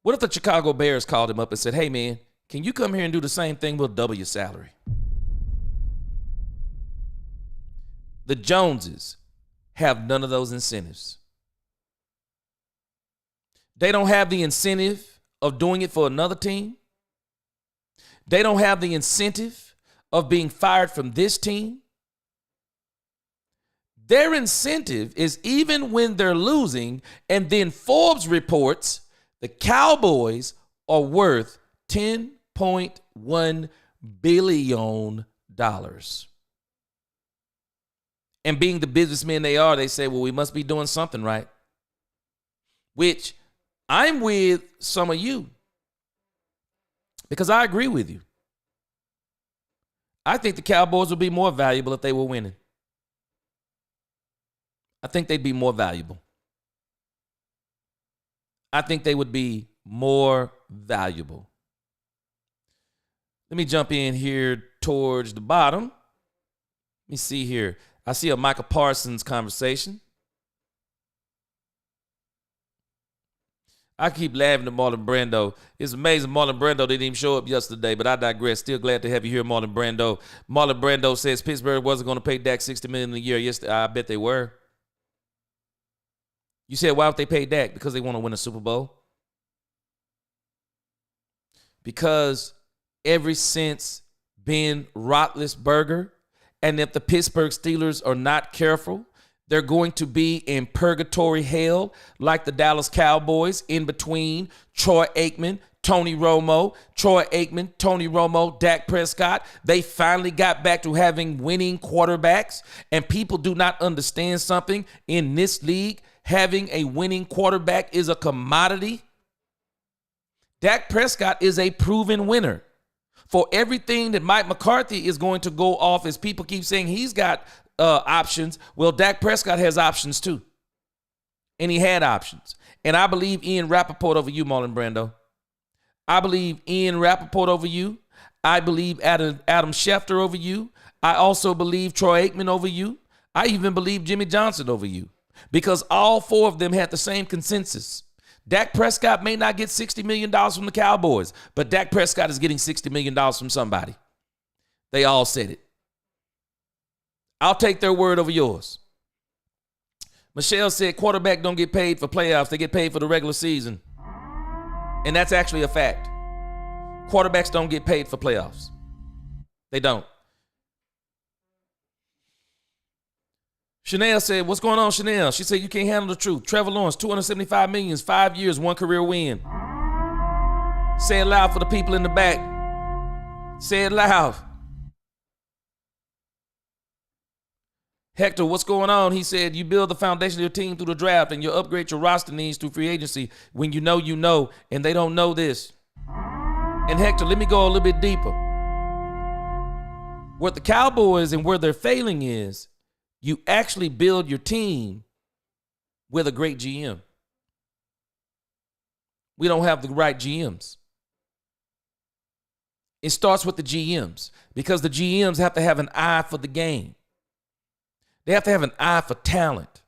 What if the Chicago Bears called him up and said, hey, man, can you come here and do the same thing? We'll double your salary. The Joneses have none of those incentives. They don't have the incentive of doing it for another team. They don't have the incentive of being fired from this team. Their incentive is even when they're losing, and then Forbes reports the Cowboys are worth $10.1 billion. And being the businessmen they are, they say, well, we must be doing something right. Which I'm with some of you because I agree with you. I think the Cowboys would be more valuable if they were winning. I think they'd be more valuable. I think they would be more valuable. Let me jump in here towards the bottom. Let me see here. I see a Micah Parsons conversation. I keep laughing at Marlon Brando. It's amazing Marlon Brando didn't even show up yesterday, but I digress. Still glad to have you here, Marlon Brando. Marlon Brando says Pittsburgh wasn't going to pay Dak $60 million a year. Yes, I bet they were. You said, why would they pay Dak? Because they want to win a Super Bowl. Because ever since Ben Roethlisberger, and if the Pittsburgh Steelers are not careful, they're going to be in purgatory hell like the Dallas Cowboys in between Troy Aikman, Tony Romo, Dak Prescott. They finally got back to having winning quarterbacks, and people do not understand something in this league. Having a winning quarterback is a commodity. Dak Prescott is a proven winner. For everything that Mike McCarthy is going to go off, as people keep saying he's got options, well, Dak Prescott has options too. And he had options. And I believe Ian Rappaport over you, Marlon Brando. I believe Ian Rappaport over you. I believe Adam Schefter over you. I also believe Troy Aikman over you. I even believe Jimmy Johnson over you. Because all four of them had the same consensus. Dak Prescott may not get $60 million from the Cowboys, but Dak Prescott is getting $60 million from somebody. They all said it. I'll take their word over yours. Michelle said quarterback don't get paid for playoffs. They get paid for the regular season. And that's actually a fact. Quarterbacks don't get paid for playoffs. They don't. Chanel said, what's going on, Chanel? She said, you can't handle the truth. Trevor Lawrence, $275 million, 5 years, 1 career win. Say it loud for the people in the back. Say it loud. Hector, what's going on? He said, you build the foundation of your team through the draft and you upgrade your roster needs through free agency. When you know, and they don't know this. And Hector, let me go a little bit deeper. What the Cowboys and where they're failing is, you actually build your team with a great GM. We don't have the right GMs. It starts with the GMs because the GMs have to have an eye for the game. They have to have an eye for talent.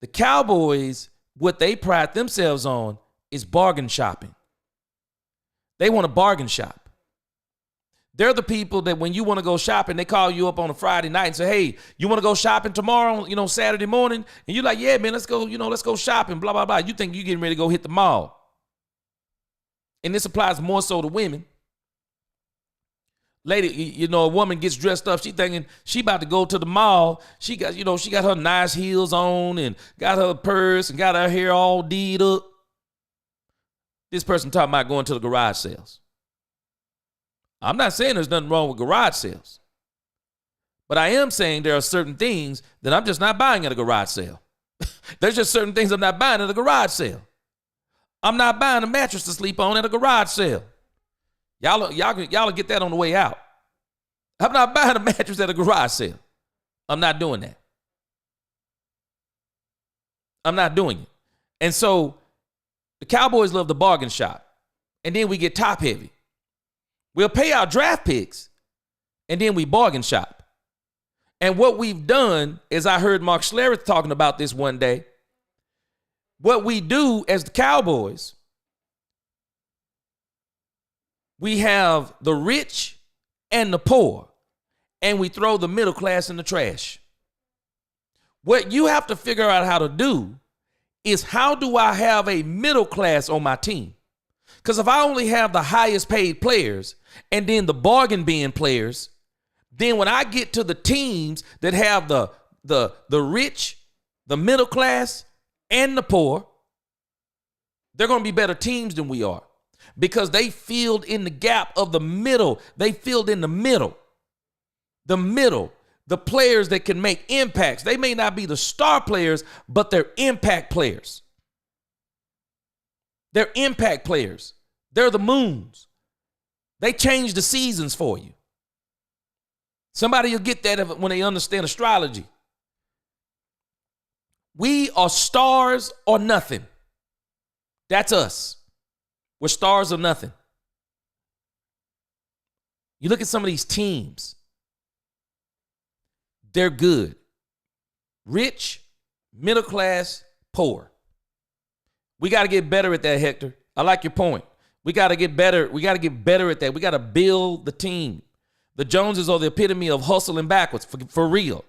The Cowboys, what they pride themselves on is bargain shopping. They want to bargain shop. They're the people that when you want to go shopping, they call you up on a Friday night and say, hey, you want to go shopping tomorrow, Saturday morning? And you're like, yeah, man, let's go shopping, blah, blah, blah. You think you're getting ready to go hit the mall. And this applies more so to women. Lady, a woman gets dressed up. She thinking she about to go to the mall. She got her nice heels on and got her purse and got her hair all deed up. This person talking about going to the garage sales. I'm not saying there's nothing wrong with garage sales. But I am saying there are certain things that I'm just not buying at a garage sale. There's just certain things I'm not buying at a garage sale. I'm not buying a mattress to sleep on at a garage sale. Y'all get that on the way out. I'm not buying a mattress at a garage sale. I'm not doing that. I'm not doing it. And so the Cowboys love the bargain shop. And then we get top heavy. We'll pay our draft picks, and then we bargain shop. And what we've done is I heard Mark Schlereth talking about this one day. What we do as the Cowboys, we have the rich and the poor, and we throw the middle class in the trash. What you have to figure out how to do is how do I have a middle class on my team? Because if I only have the highest paid players and then the bargain bin players, then when I get to the teams that have the rich, the middle class, and the poor, they're going to be better teams than we are because they filled in the gap of the middle. They filled in the middle, the players that can make impacts. They may not be the star players, but they're impact players. They're impact players. They're the moons. They change the seasons for you. Somebody will get that when they understand astrology. We are stars or nothing. That's us. We're stars or nothing. You look at some of these teams. They're good. Rich, middle class, poor. We got to get better at that, Hector. I like your point. We got to get better. We got to get better at that. We got to build the team. The Joneses are the epitome of hustling backwards, for real.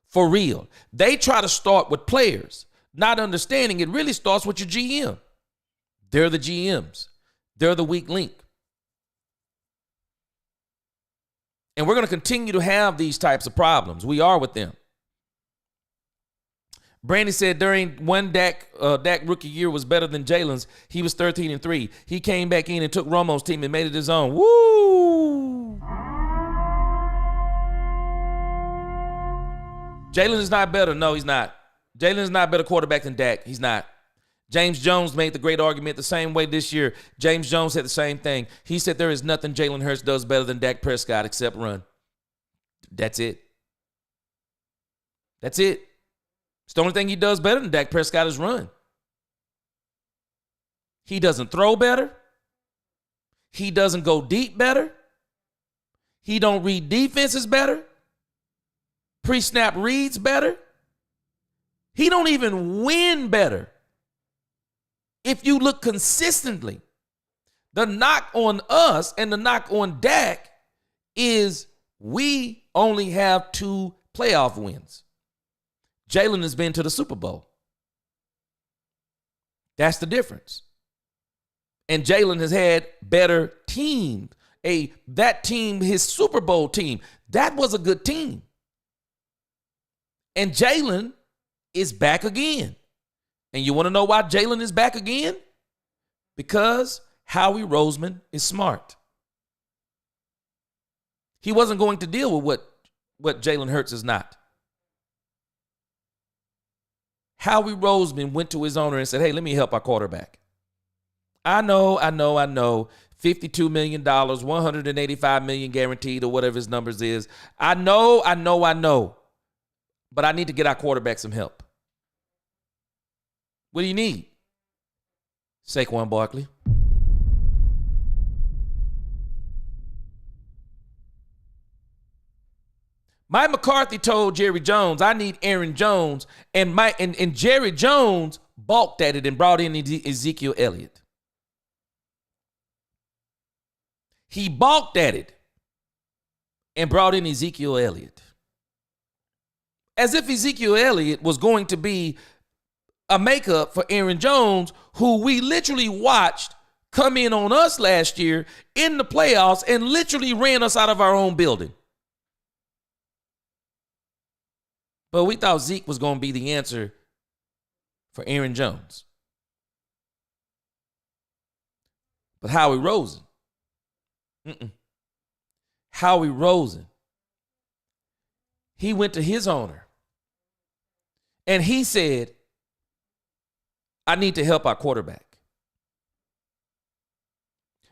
For real. They try to start with players, not understanding it really starts with your GM. They're the GMs. They're the weak link. And we're going to continue to have these types of problems. We are with them. Brandy said during one Dak rookie year was better than Jalen's. He was 13-3. He came back in and took Romo's team and made it his own. Woo! Jalen is not better. No, he's not. Jalen is not a better quarterback than Dak. He's not. James Jones made the great argument the same way this year. James Jones said the same thing. He said there is nothing Jalen Hurts does better than Dak Prescott except run. That's it. That's it. It's the only thing he does better than Dak Prescott is run. He doesn't throw better. He doesn't go deep better. He don't read defenses better. Pre-snap reads better. He don't even win better. If you look consistently, the knock on us and the knock on Dak is we only have 2 playoff wins. Jalen has been to the Super Bowl. That's the difference. And Jalen has had better teams. That team, his Super Bowl team, that was a good team. And Jalen is back again. And you want to know why Jalen is back again? Because Howie Roseman is smart. He wasn't going to deal with what Jalen Hurts is not. Howie Roseman went to his owner and said, hey, let me help our quarterback. I know. $52 million, $185 million guaranteed or whatever his numbers is. I know. But I need to get our quarterback some help. What do you need? Saquon Barkley. Mike McCarthy told Jerry Jones, I need Aaron Jones, and Jerry Jones balked at it and brought in Ezekiel Elliott. He balked at it and brought in Ezekiel Elliott. As if Ezekiel Elliott was going to be a makeup for Aaron Jones, who we literally watched come in on us last year in the playoffs and literally ran us out of our own building. But we thought Zeke was going to be the answer for Aaron Jones. But Howie Roseman. Howie Roseman. He went to his owner. And he said, I need to help our quarterback.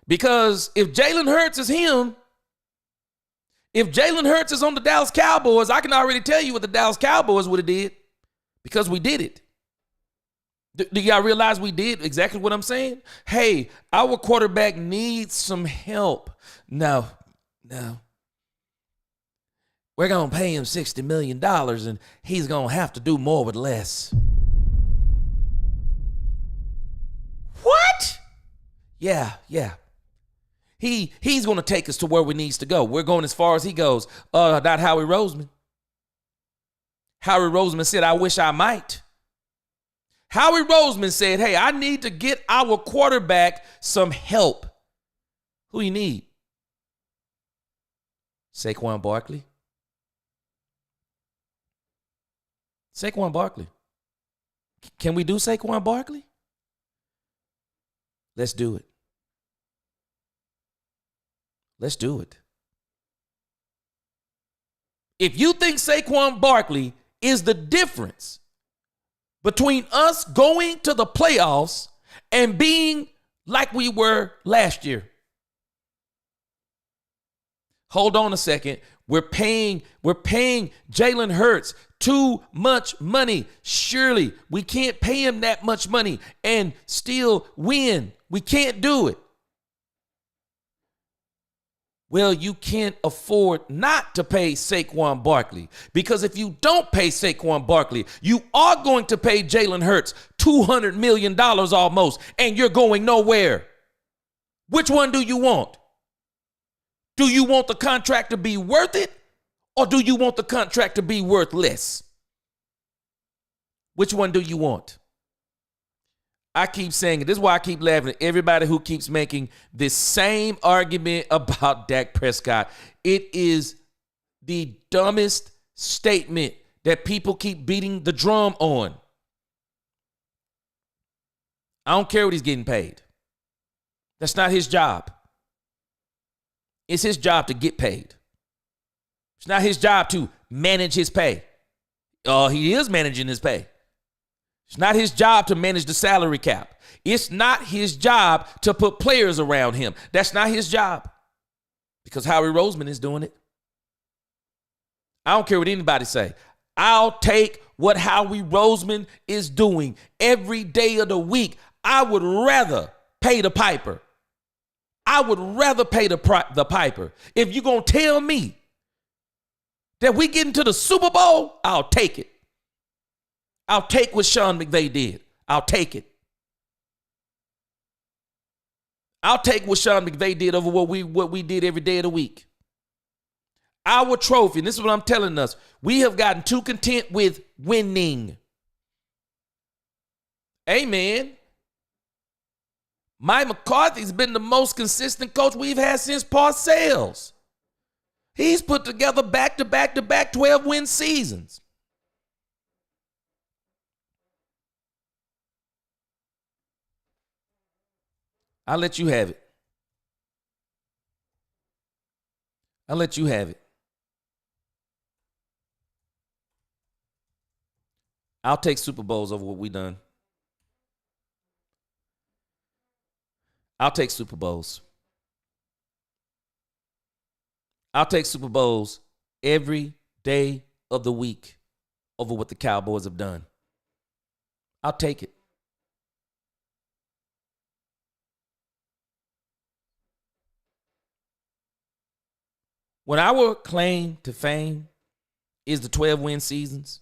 Because if Jalen Hurts is him, if Jalen Hurts is on the Dallas Cowboys, I can already tell you what the Dallas Cowboys would have did because we did it. Do y'all realize we did exactly what I'm saying? Hey, our quarterback needs some help. No. We're going to pay him $60 million and he's going to have to do more with less. What? Yeah. He's going to take us to where we needs to go. We're going as far as he goes. Not Howie Roseman. Howie Roseman said, I wish I might. Howie Roseman said, hey, I need to get our quarterback some help. Who you need? Saquon Barkley. Saquon Barkley. Can we do Saquon Barkley? Let's do it. Let's do it. If you think Saquon Barkley is the difference between us going to the playoffs and being like we were last year, hold on a second. We're paying Jalen Hurts too much money. Surely we can't pay him that much money and still win. We can't do it. Well, you can't afford not to pay Saquon Barkley, because if you don't pay Saquon Barkley, you are going to pay Jalen Hurts $200 million almost, and you're going nowhere. Which one do you want? Do you want the contract to be worth it, or do you want the contract to be worth less? Which one do you want? I keep saying it. This is why I keep laughing at everybody who keeps making this same argument about Dak Prescott. It is the dumbest statement that people keep beating the drum on. I don't care what he's getting paid. That's not his job. It's his job to get paid. It's not his job to manage his pay. He is managing his pay. It's not his job to manage the salary cap. It's not his job to put players around him. That's not his job, because Howie Roseman is doing it. I don't care what anybody say. I'll take what Howie Roseman is doing every day of the week. I would rather pay the piper. I would rather pay the piper. If you're going to tell me that we get into the Super Bowl, I'll take it. I'll take what Sean McVay did. I'll take it. I'll take what Sean McVay did over what we did every day of the week. Our trophy, and this is what I'm telling us, we have gotten too content with winning. Amen. Mike McCarthy's been the most consistent coach we've had since Parcells. He's put together back-to-back 12-win seasons. I'll let you have it. I'll let you have it. I'll take Super Bowls over what we done. I'll take Super Bowls. I'll take Super Bowls every day of the week over what the Cowboys have done. I'll take it. When our claim to fame is the 12-win seasons,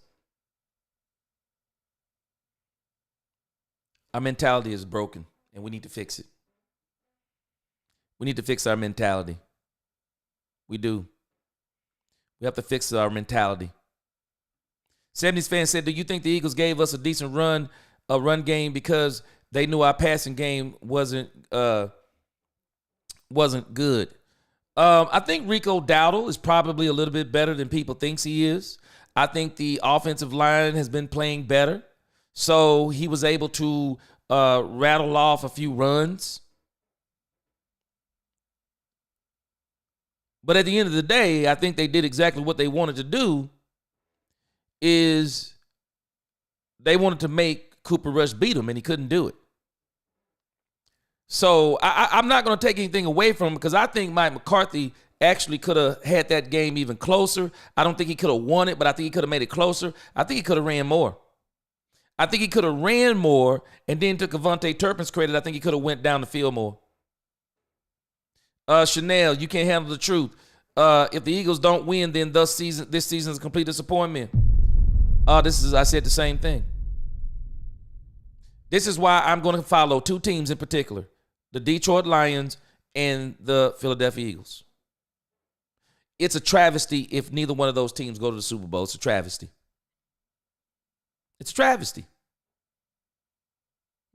our mentality is broken, and we need to fix it. We need to fix our mentality. We do. We have to fix our mentality. 70s fan said, do you think the Eagles gave us a decent run game because they knew our passing game wasn't good? I think Rico Dowdle is probably a little bit better than people thinks he is. I think the offensive line has been playing better, so he was able to rattle off a few runs. But at the end of the day, I think they did exactly what they wanted to do. Is they wanted to make Cooper Rush beat him, and he couldn't do it. So I'm not going to take anything away from him, because I think Mike McCarthy actually could have had that game even closer. I don't think he could have won it, but I think he could have made it closer. I think he could have ran more. I think he could have ran more, and then took Avonte Turpin's credit. I think he could have went down the field more. Chanel, you can't handle the truth. If the Eagles don't win, then this season is a complete disappointment. I said the same thing. This is why I'm going to follow two teams in particular, the Detroit Lions and the Philadelphia Eagles. It's a travesty if neither one of those teams go to the Super Bowl. It's a travesty. It's a travesty.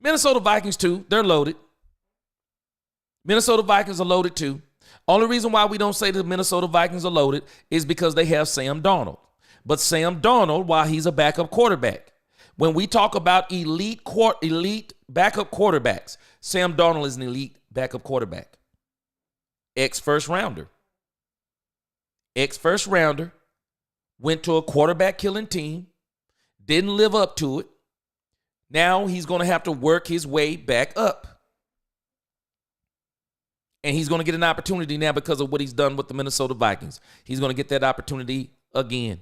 Minnesota Vikings, too. They're loaded. Minnesota Vikings are loaded, too. Only reason why we don't say the Minnesota Vikings are loaded is because they have Sam Darnold. But Sam Darnold, while he's a backup quarterback, when we talk about elite backup quarterbacks, Sam Darnold is an elite backup quarterback. Ex-first rounder. Went to a quarterback-killing team, didn't live up to it. Now he's going to have to work his way back up. And he's going to get an opportunity now because of what he's done with the Minnesota Vikings. He's going to get that opportunity again.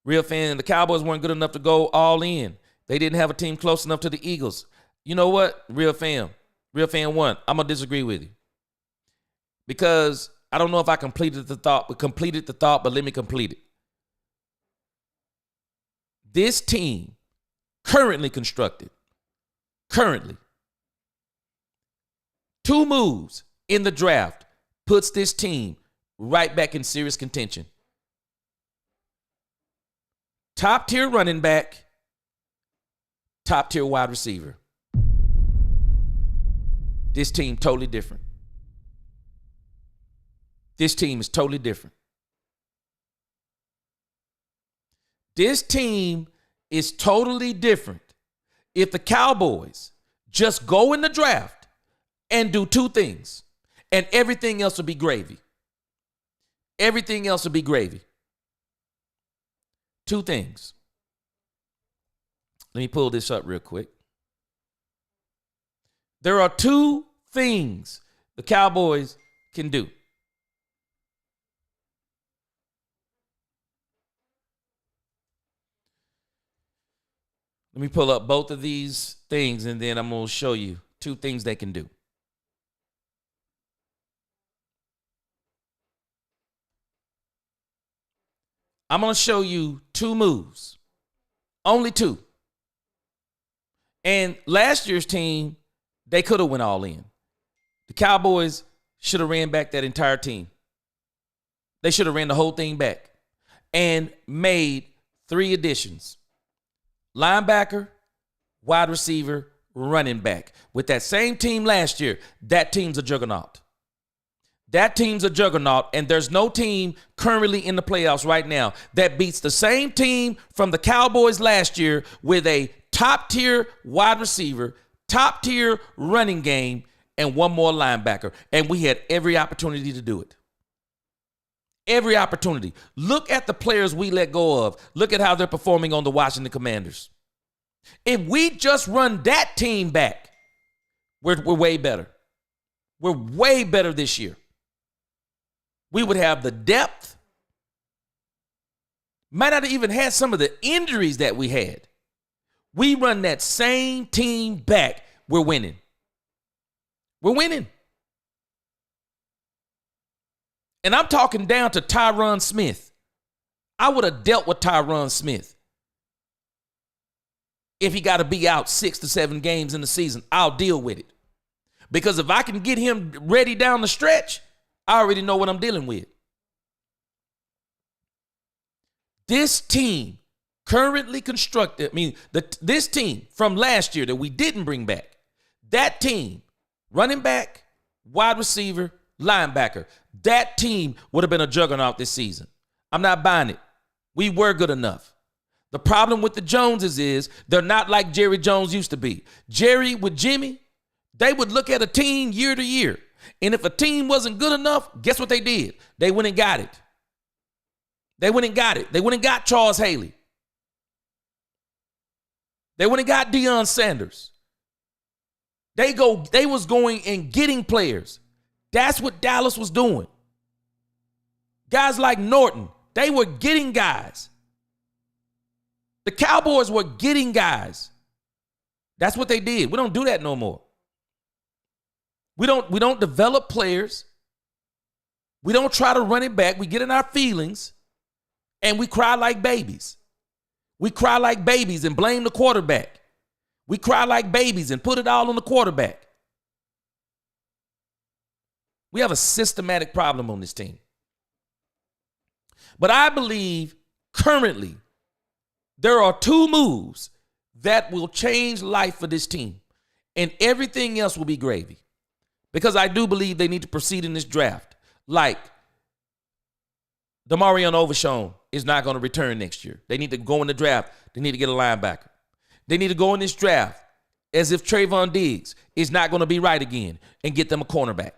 Real fan, the Cowboys weren't good enough to go all in. They didn't have a team close enough to the Eagles. You know what? Real fan 1, I'm going to disagree with you. Because I don't know if I completed the thought, but let me complete it. This team, currently constructed, 2 moves in the draft puts this team right back in serious contention. Top tier running back, top tier wide receiver. This team totally different. This team is totally different. This team is totally different if the Cowboys just go in the draft and do 2 things, and everything else will be gravy. Everything else will be gravy. 2 things. Let me pull this up real quick. There are 2 things the Cowboys can do. Let me pull up both of these things, and then I'm going to show you 2 things they can do. I'm going to show you 2 moves. Only 2. And last year's team, they could have went all in. The Cowboys should have ran back that entire team. They should have ran the whole thing back and made 3 additions. Linebacker, wide receiver, running back. With that same team last year, that team's a juggernaut. That team's a juggernaut, and there's no team currently in the playoffs right now that beats the same team from the Cowboys last year with a top-tier wide receiver, top-tier running game, and 1 more linebacker. And we had every opportunity to do it. Every opportunity. Look at the players we let go of. Look at how they're performing on the Washington Commanders. If we just run that team back, we're way better. We're way better this year. We would have the depth. Might not have even had some of the injuries that we had. We run that same team back, we're winning. We're winning. And I'm talking down to Tyron Smith. I would have dealt with Tyron Smith. If he got to be out 6 to 7 games in the season, I'll deal with it. Because if I can get him ready down the stretch, I already know what I'm dealing with. This team currently constructed, this team from last year that we didn't bring back, that team, running back, wide receiver, linebacker, that team would have been a juggernaut this season. I'm not buying it. We were good enough. The problem with the Joneses is they're not like Jerry Jones used to be. Jerry with Jimmy, they would look at a team year to year. And if a team wasn't good enough, guess what they did? They went and got it. They went and got Charles Haley. They went and got Deion Sanders. They was going and getting players. That's what Dallas was doing. Guys like Norton, they were getting guys. The Cowboys were getting guys. That's what they did. We don't do that no more. We don't develop players. We don't try to run it back. We get in our feelings and we cry like babies. We cry like babies and blame the quarterback. We cry like babies and put it all on the quarterback. We have a systematic problem on this team. But I believe currently there are 2 moves that will change life for this team, and everything else will be gravy. Because I do believe they need to proceed in this draft. Like, Demarion Overshown is not going to return next year. They need to go in the draft. They need to get a linebacker. They need to go in this draft as if Trayvon Diggs is not going to be right again and get them a cornerback.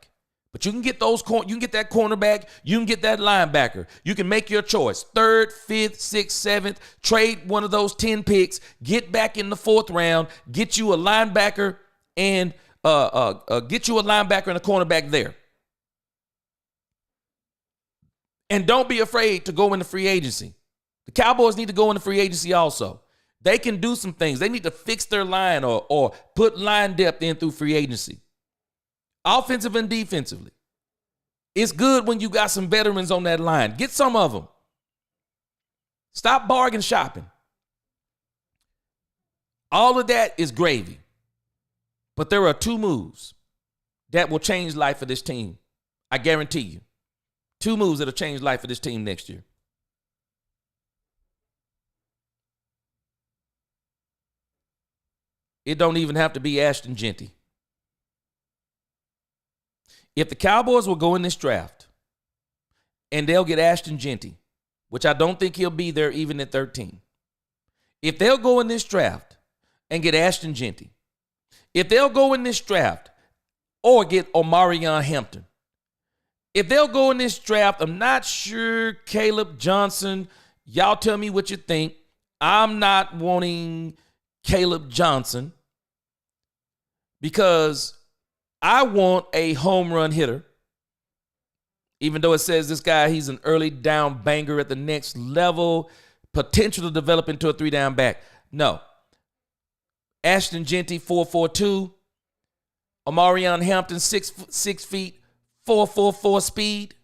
But you can get you can get that cornerback, you can get that linebacker. You can make your choice. 3rd, 5th, 6th, 7th, trade one of those 10 picks, get back in the 4th round, get you a linebacker and Get you a linebacker and a cornerback there. And don't be afraid to go into free agency. The Cowboys need to go into free agency also. They can do some things. They need to fix their line or put line depth in through free agency. Offensive and defensively. It's good when you got some veterans on that line. Get some of them. Stop bargain shopping. All of that is gravy. But there are two moves that will change life for this team. I guarantee you. Two moves that'll change life for this team next year. It don't even have to be Ashton Genty. If the Cowboys will go in this draft and they'll get Ashton Genty, which I don't think he'll be there even at 13. If they'll go in this draft and get Ashton Genty, if they'll go in this draft or get Omarion Hampton, if they'll go in this draft, I'm not sure Caleb Johnson. Y'all tell me what you think. I'm not wanting Caleb Johnson because I want a home run hitter. Even though it says this guy, he's an early down banger at the next level, potential to develop into a 3-down back. No. Ashton Genty, 4.42. Omarion Hampton, 6 feet. 4.44 speed.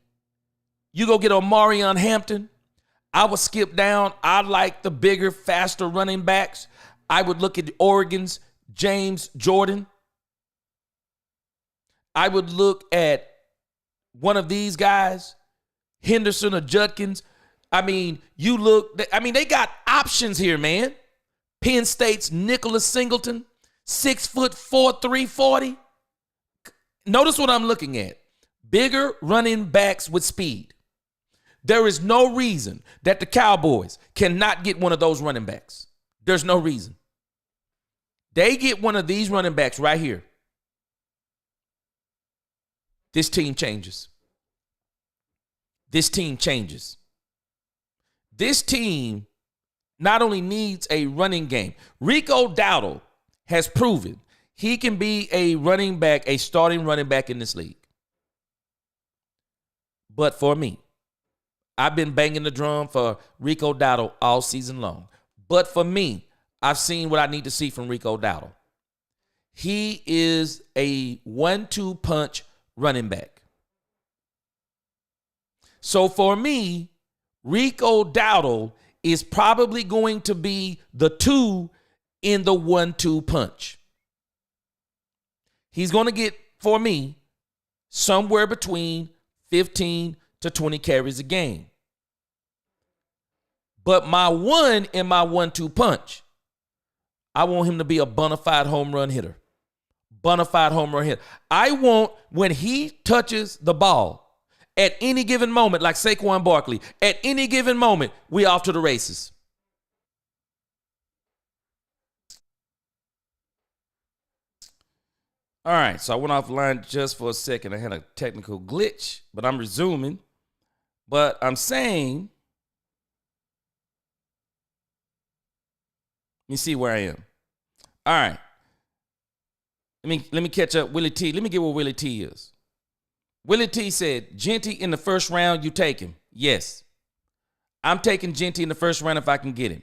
You go get Omarion Hampton. I would skip down. I like the bigger, faster running backs. I would look at Oregon's James Jordan. I would look at one of these guys, Henderson or Judkins. They got options here, man. Penn State's Nicholas Singleton, 6'4", 340. Notice what I'm looking at. Bigger running backs with speed. There is no reason that the Cowboys cannot get one of those running backs. There's no reason. They get one of these running backs right here. This team changes. This team changes. This team not only needs a running game. Rico Dowdle has proven he can be a running back, a starting running back in this league. But for me, I've been banging the drum for Rico Dowdle all season long. But for me, I've seen what I need to see from Rico Dowdle. He is a 1-2 punch running back. So for me, Rico Dowdle is probably going to be the 2 in the 1-2 punch. He's going to get, for me, somewhere between 15 to 20 carries a game. But my 1 in my 1-2 punch, I want him to be a bona fide home run hitter. Bona fide home run hitter. I want, when he touches the ball at any given moment, like Saquon Barkley, at any given moment, we off to the races. All right, so I went offline just for a second. I had a technical glitch, but I'm resuming. But I'm saying, let me see where I am. All right. Let me catch up Willie T. Let me get where Willie T is. Willie T said, Genty in the first round, you take him. Yes. I'm taking Genty in the first round if I can get him.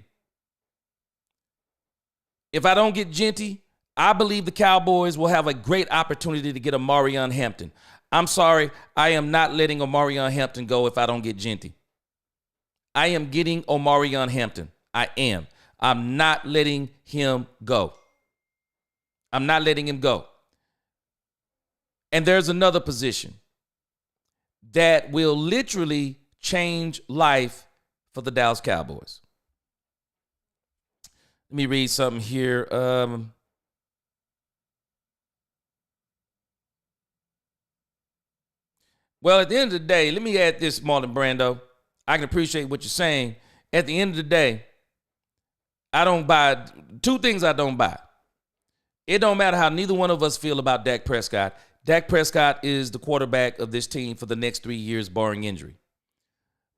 If I don't get Genty, I believe the Cowboys will have a great opportunity to get Omarion Hampton. I'm sorry, I am not letting Omarion Hampton go if I don't get Genty. I am getting Omarion Hampton. I am. I'm not letting him go. I'm not letting him go. And there's another position that will literally change life for the Dallas Cowboys. Let me read something here. Well, at the end of the day, let me add this, Marlon Brando. I can appreciate what you're saying. At the end of the day, I don't buy two things. I don't buy. It don't matter how neither one of us feel about Dak Prescott. Dak Prescott is the quarterback of this team for the next 3 years, barring injury.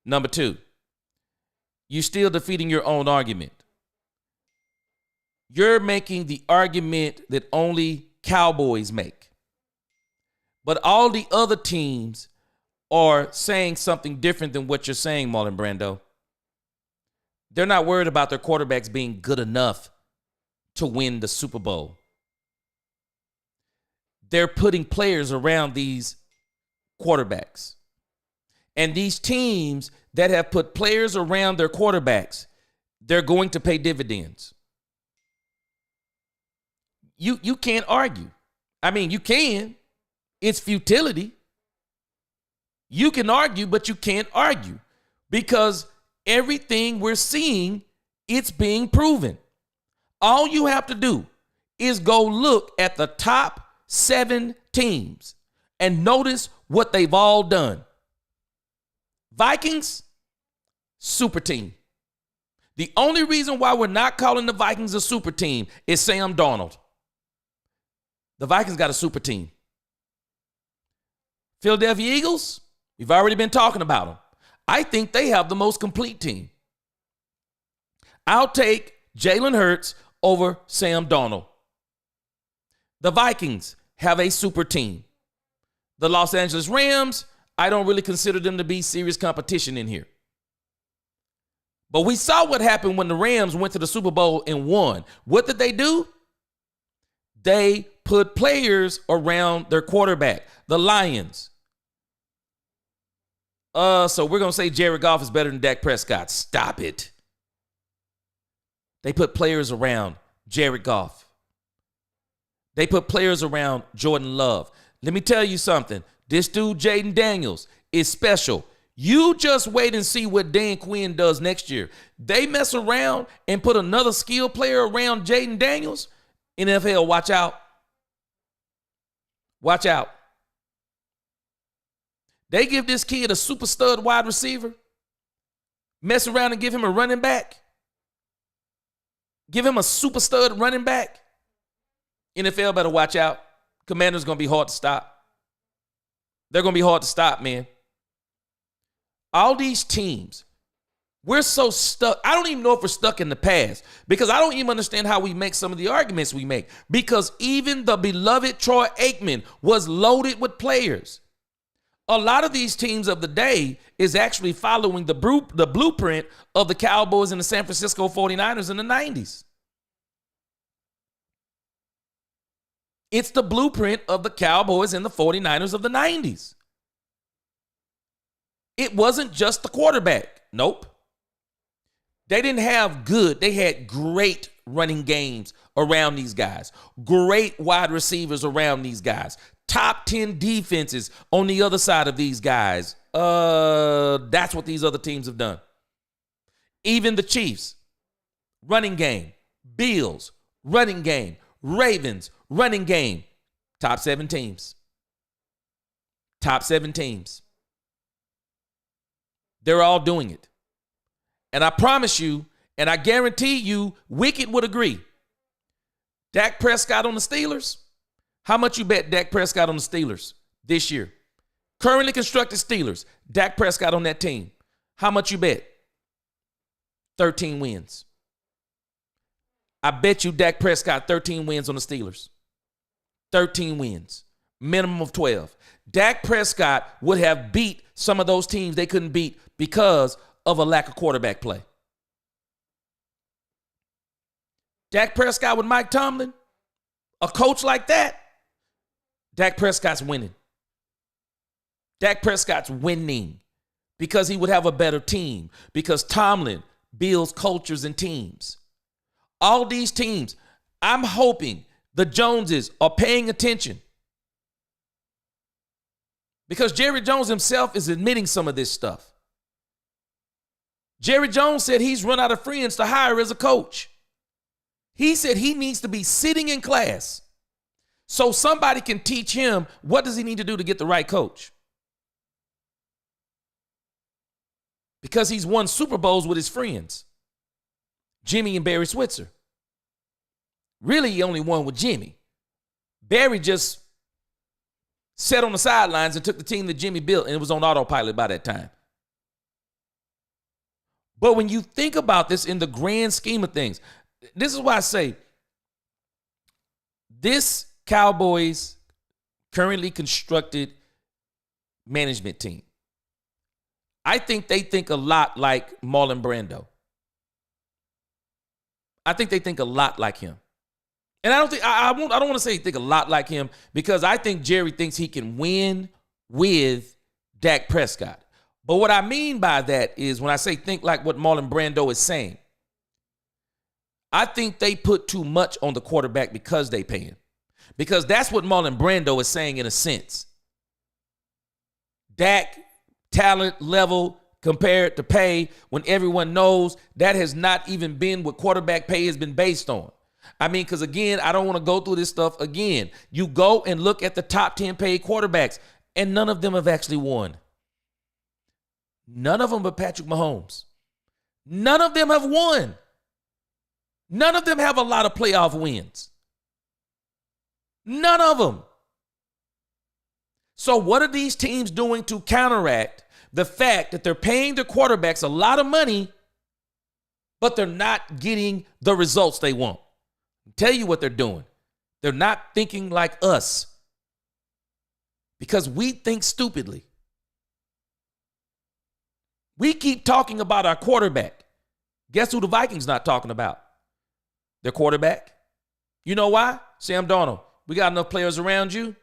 Number two, you're still defeating your own argument. You're making the argument that only Cowboys make. But all the other teams are saying something different than what you're saying, Marlon Brando. They're not worried about their quarterbacks being good enough to win the Super Bowl. They're putting players around these quarterbacks. And these teams that have put players around their quarterbacks, they're going to pay dividends. You can't argue. I mean, you can. It's futility. You can argue, but you can't argue because everything we're seeing, it's being proven. All you have to do is go look at the top 7 teams and notice what they've all done. Vikings, super team. The only reason why we're not calling the Vikings a super team is Sam Darnold. The Vikings got a super team. Philadelphia Eagles, we've already been talking about them. I think they have the most complete team. I'll take Jalen Hurts over Sam Darnold. The Vikings have a super team. The Los Angeles Rams, I don't really consider them to be serious competition in here. But we saw what happened when the Rams went to the Super Bowl and won. What did they do? They put players around their quarterback. The Lions. So we're going to say Jared Goff is better than Dak Prescott. Stop it. They put players around Jared Goff. They put players around Jordan Love. Let me tell you something. This dude, Jaden Daniels, is special. You just wait and see what Dan Quinn does next year. They mess around and put another skill player around Jaden Daniels. NFL, watch out. Watch out. They give this kid a super stud wide receiver. Mess around and give him a running back. Give him a super stud running back. NFL better watch out. Commanders going to be hard to stop. They're going to be hard to stop, man. All these teams, we're so stuck. I don't even know if we're stuck in the past because I don't even understand how we make some of the arguments we make because even the beloved Troy Aikman was loaded with players. A lot of these teams of the day is actually following the blueprint of the Cowboys and the San Francisco 49ers in the 90s. It's the blueprint of the Cowboys and the 49ers of the 90s. It wasn't just the quarterback. Nope. They didn't have good. They had great running games around these guys. Great wide receivers around these guys. Top 10 defenses on the other side of these guys. That's what these other teams have done. Even the Chiefs, running game. Bills, running game. Ravens, running game. Top 7 teams. Top 7 teams. They're all doing it. And I promise you, and I guarantee you, Wicked would agree. Dak Prescott on the Steelers. How much you bet Dak Prescott on the Steelers this year? Currently constructed Steelers. Dak Prescott on that team. How much you bet? 13 wins. I bet you Dak Prescott 13 wins on the Steelers. 13 wins. Minimum of 12. Dak Prescott would have beat some of those teams they couldn't beat because of a lack of quarterback play. Dak Prescott with Mike Tomlin, a coach like that, Dak Prescott's winning. Dak Prescott's winning because he would have a better team, because Tomlin builds cultures and teams. All these teams, I'm hoping the Joneses are paying attention because Jerry Jones himself is admitting some of this stuff. Jerry Jones said he's run out of friends to hire as a coach. He said he needs to be sitting in class so somebody can teach him what does he need to do to get the right coach. Because he's won Super Bowls with his friends, Jimmy and Barry Switzer. Really, he only won with Jimmy. Barry just sat on the sidelines and took the team that Jimmy built, and it was on autopilot by that time. But when you think about this in the grand scheme of things, this is why I say this Cowboys currently constructed management team, I think they think a lot like Marlon Brando. I think they think a lot like him. And I don't want to say think a lot like him, because I think Jerry thinks he can win with Dak Prescott. But what I mean by that is, when I say think like what Marlon Brando is saying, I think they put too much on the quarterback because they pay him. Because that's what Marlon Brando is saying in a sense. Dak, talent level compared to pay, when everyone knows that has not even been what quarterback pay has been based on. I mean, because again, I don't want to go through this stuff again. You go and look at the top 10 paid quarterbacks, and none of them have actually won. None of them but Patrick Mahomes. None of them have won. None of them have a lot of playoff wins. None of them. So what are these teams doing to counteract the fact that they're paying their quarterbacks a lot of money, but they're not getting the results they want? I'll tell you what they're doing. They're not thinking like us, because we think stupidly. We keep talking about our quarterback. Guess who the Vikings not talking about? Their quarterback. You know why? Sam Darnold. We got enough players around you.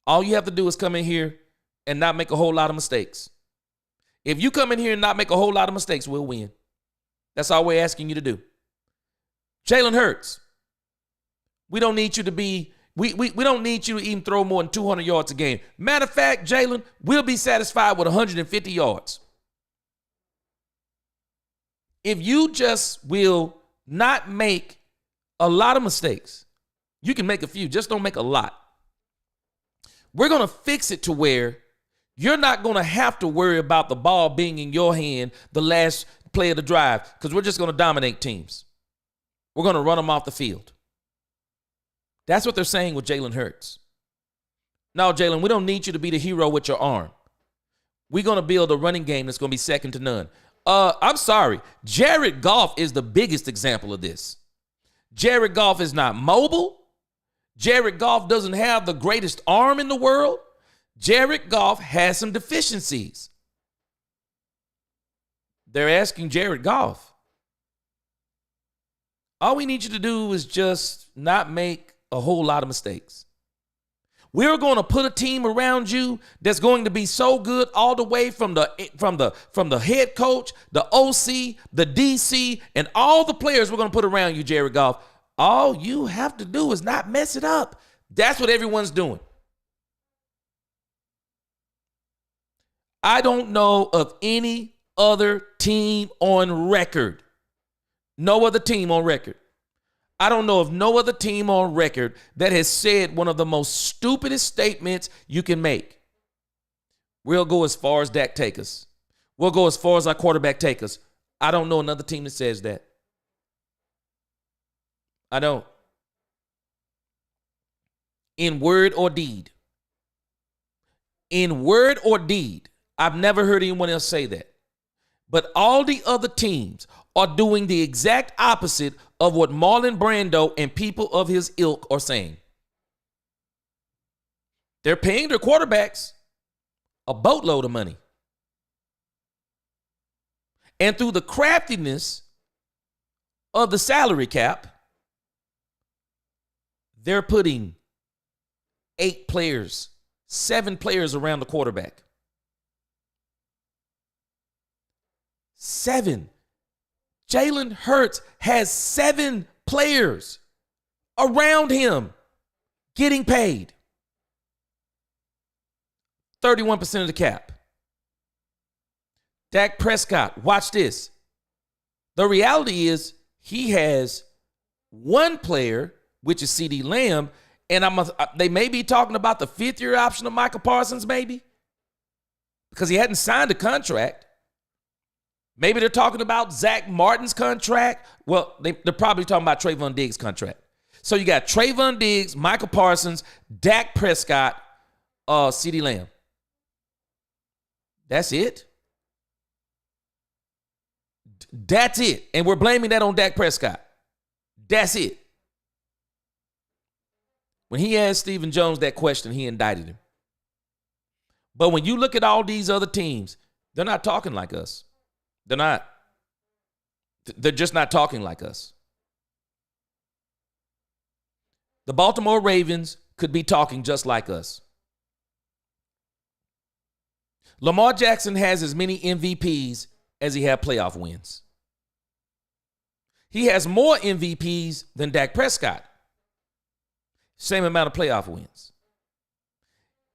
All you have to do is come in here and not make a whole lot of mistakes. If you come in here and not make a whole lot of mistakes, we'll win. That's all we're asking you to do. Jalen Hurts. We don't need you to be, we don't need you to even throw more than 200 yards a game. Matter of fact, Jalen, we'll be satisfied with 150 yards. If you just will not make a lot of mistakes, you can make a few, just don't make a lot. We're going to fix it to where you're not going to have to worry about the ball being in your hand the last play of the drive, because we're just going to dominate teams. We're going to run them off the field. That's what they're saying with Jalen Hurts. No, Jalen, we don't need you to be the hero with your arm. We're going to build a running game that's going to be second to none. I'm sorry. Jared Goff is the biggest example of this. Jared Goff is not mobile. Jared Goff doesn't have the greatest arm in the world. Jared Goff has some deficiencies. They're asking Jared Goff, all we need you to do is just not make a whole lot of mistakes. We're going to put a team around you that's going to be so good, all the way from the head coach, the OC, the DC, and all the players we're going to put around you, Jared Goff. All you have to do is not mess it up. That's what everyone's doing. I don't know of any other team on record. No other team on record. I don't know of no other team on record that has said one of the most stupidest statements you can make. We'll go as far as Dak take us. We'll go as far as our quarterback take us. I don't know another team that says that. I don't. In word or deed. In word or deed. I've never heard anyone else say that. But all the other teams are doing the exact opposite of what Marlon Brando and people of his ilk are saying. They're paying their quarterbacks a boatload of money. And through the craftiness of the salary cap, they're putting 8 players, 7 players around the quarterback. 7. Jalen Hurts has 7 players around him getting paid. 31% of the cap. Dak Prescott, watch this. The reality is he has 1 player, which is CeeDee Lamb, and they may be talking about the 5th-year option of Michael Parsons, maybe, because he hadn't signed a contract. Maybe they're talking about Zach Martin's contract. Well, they're probably talking about Trayvon Diggs' contract. So you got Trayvon Diggs, Michael Parsons, Dak Prescott, CeeDee Lamb. That's it. That's it. And we're blaming that on Dak Prescott. That's it. When he asked Stephen Jones that question, he indicted him. But when you look at all these other teams, they're not talking like us. They're not. They're just not talking like us. The Baltimore Ravens could be talking just like us. Lamar Jackson has as many MVPs as he had playoff wins. He has more MVPs than Dak Prescott. Same amount of playoff wins.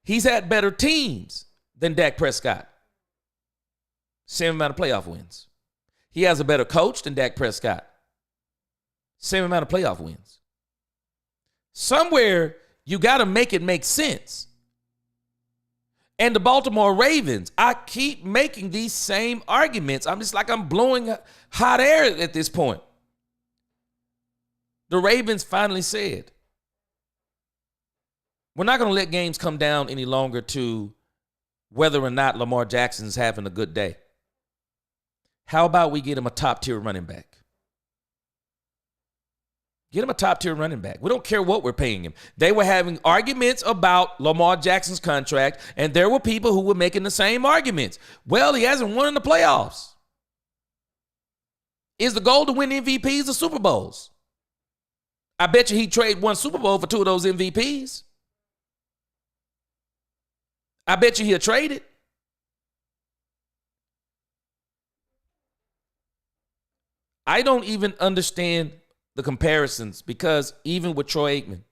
He's had better teams than Dak Prescott. Same amount of playoff wins. He has a better coach than Dak Prescott. Same amount of playoff wins. Somewhere, you got to make it make sense. And the Baltimore Ravens, I keep making these same arguments. I'm just like I'm blowing hot air at this point. The Ravens finally said, we're not going to let games come down any longer to whether or not Lamar Jackson's having a good day. How about we get him a top-tier running back? Get him a top-tier running back. We don't care what we're paying him. They were having arguments about Lamar Jackson's contract, and there were people who were making the same arguments. Well, he hasn't won in the playoffs. Is the goal to win MVPs or Super Bowls? I bet you he'd trade one Super Bowl for two of those MVPs. I bet you he'll trade it. I don't even understand the comparisons because even with Troy Aikman,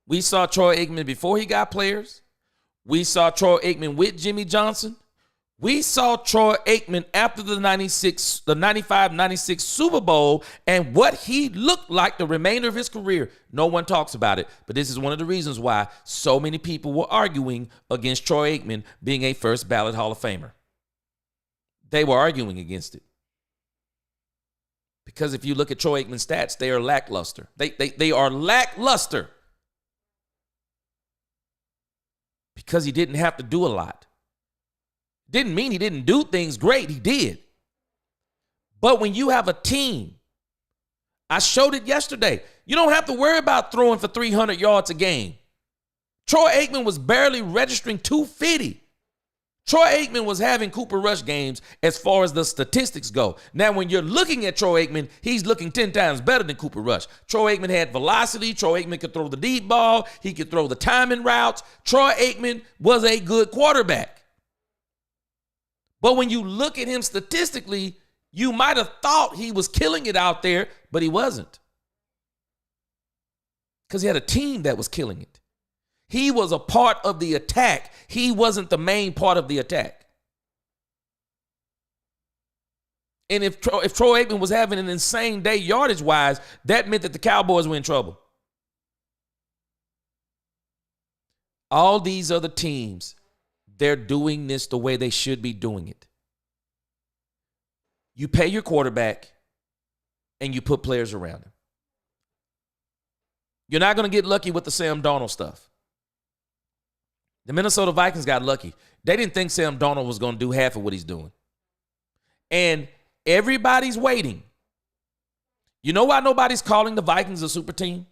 we saw Troy Aikman before he got players. We saw Troy Aikman with Jimmy Johnson. We saw Troy Aikman after the 95-96 Super Bowl and what he looked like the remainder of his career. No one talks about it, but this is one of the reasons why so many people were arguing against Troy Aikman being a first ballot Hall of Famer. They were arguing against it. Because if you look at Troy Aikman's stats, they are lackluster. They are lackluster. Because he didn't have to do a lot. Didn't mean he didn't do things great. He did. But when you have a team, I showed it yesterday. You don't have to worry about throwing for 300 yards a game. Troy Aikman was barely registering 250. Troy Aikman was having Cooper Rush games as far as the statistics go. Now, when you're looking at Troy Aikman, he's looking 10 times better than Cooper Rush. Troy Aikman had velocity. Troy Aikman could throw the deep ball. He could throw the timing routes. Troy Aikman was a good quarterback. But when you look at him statistically, you might have thought he was killing it out there, but he wasn't. Because he had a team that was killing it. He was a part of the attack. He wasn't the main part of the attack. And if Troy Aikman was having an insane day yardage-wise, that meant that the Cowboys were in trouble. All these other teams, they're doing this the way they should be doing it. You pay your quarterback and you put players around him. You're not going to get lucky with the Sam Darnold stuff. The Minnesota Vikings got lucky. They didn't think Sam Darnold was going to do half of what he's doing. And everybody's waiting. You know why nobody's calling the Vikings a super team?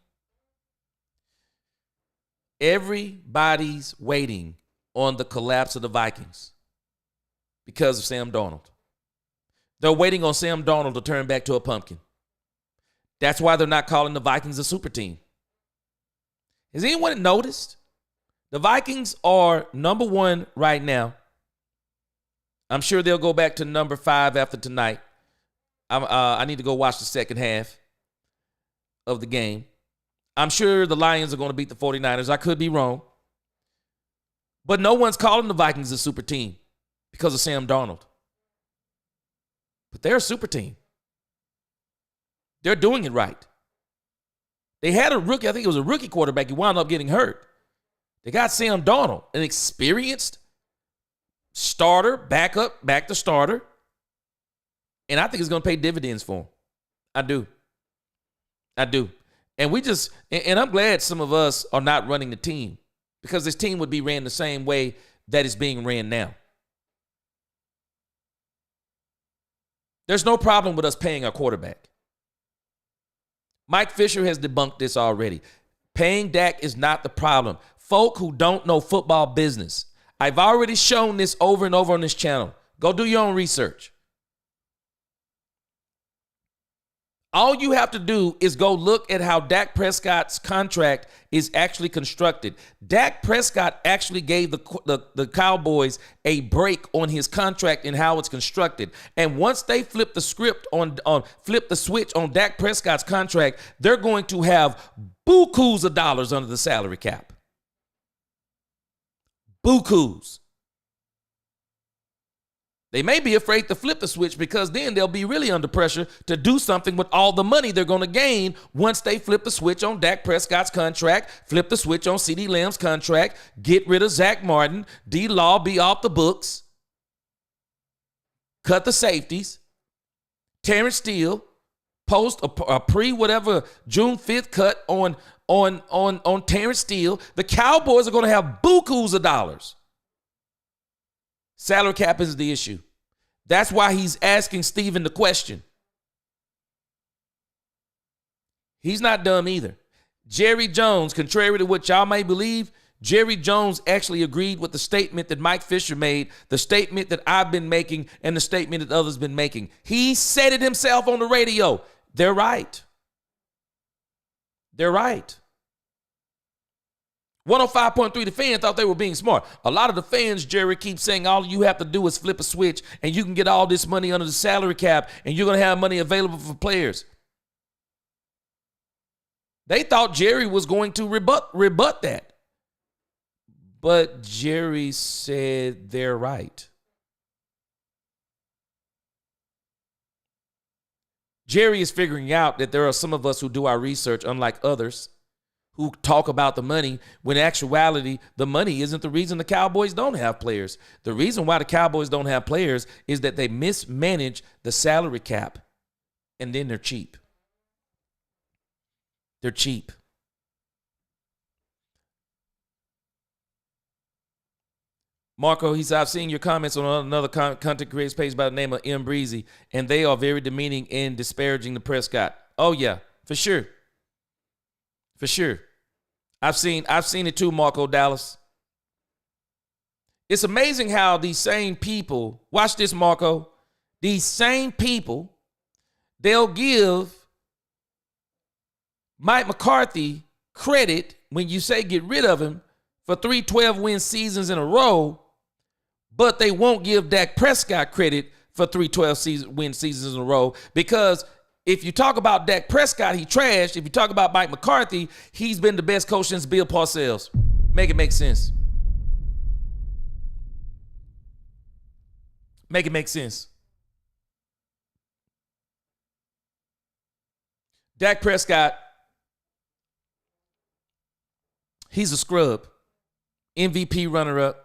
Everybody's waiting on the collapse of the Vikings because of Sam Darnold. They're waiting on Sam Darnold to turn back to a pumpkin. That's why they're not calling the Vikings a super team. Has anyone noticed? The Vikings are number 1 right now. I'm sure they'll go back to number 5 after tonight. I need to go watch the second half of the game. I'm sure the Lions are going to beat the 49ers. I could be wrong. But no one's calling the Vikings a super team because of Sam Darnold. But they're a super team. They're doing it right. They had a rookie, I think it was a rookie quarterback. He wound up getting hurt. They got Sam Darnold, an experienced starter, back to starter. And I think it's going to pay dividends for him. I do. And I'm glad some of us are not running the team because this team would be ran the same way that it's being ran now. There's no problem with us paying our quarterback. Mike Fisher has debunked this already. Paying Dak is not the problem. Folk who don't know football business. I've already shown this over and over on this channel. Go do your own research. All you have to do is go look at how Dak Prescott's contract is actually constructed. Dak Prescott actually gave the Cowboys a break on his contract and how it's constructed. And once they flip the switch on Dak Prescott's contract, they're going to have bukus of dollars under the salary cap. Bukus. They may be afraid to flip the switch because then they'll be really under pressure to do something with all the money they're going to gain once they flip the switch on Dak Prescott's contract, flip the switch on CeeDee Lamb's contract, get rid of Zach Martin, D-Law be off the books, cut the safeties, Terrence Steele, post a pre-whatever June 5th cut on Terrence Steele. The Cowboys are going to have bukus of dollars. Salary cap is the issue. That's why he's asking Steven the question. He's not dumb either. Jerry Jones, contrary to what y'all may believe, Jerry Jones actually agreed with the statement that Mike Fisher made, the statement that I've been making, and the statement that others have been making. He said it himself on the radio. They're right. They're right. 105.3, the fans thought they were being smart. A lot of the fans, Jerry, keep saying all you have to do is flip a switch and you can get all this money under the salary cap and you're going to have money available for players. They thought Jerry was going to rebut that. But Jerry said they're right. Jerry is figuring out that there are some of us who do our research, unlike others, who talk about the money, when in actuality, the money isn't the reason the Cowboys don't have players. The reason why the Cowboys don't have players is that they mismanage the salary cap, and then they're cheap. They're cheap. Marco, he said, I've seen your comments on another content creators page by the name of M. Breezy, and they are very demeaning and disparaging the Prescott. Oh, yeah, for sure. For sure. I've seen it too, Marco Dallas. It's amazing how these same people, watch this, Marco, these same people, they'll give Mike McCarthy credit when you say get rid of him for 3 12-win seasons in a row, but they won't give Dak Prescott credit for 3 12-win seasons in a row because if you talk about Dak Prescott, he trashed. If you talk about Mike McCarthy, he's been the best coach since Bill Parcells. Make it make sense. Make it make sense. Dak Prescott, he's a scrub. MVP runner-up.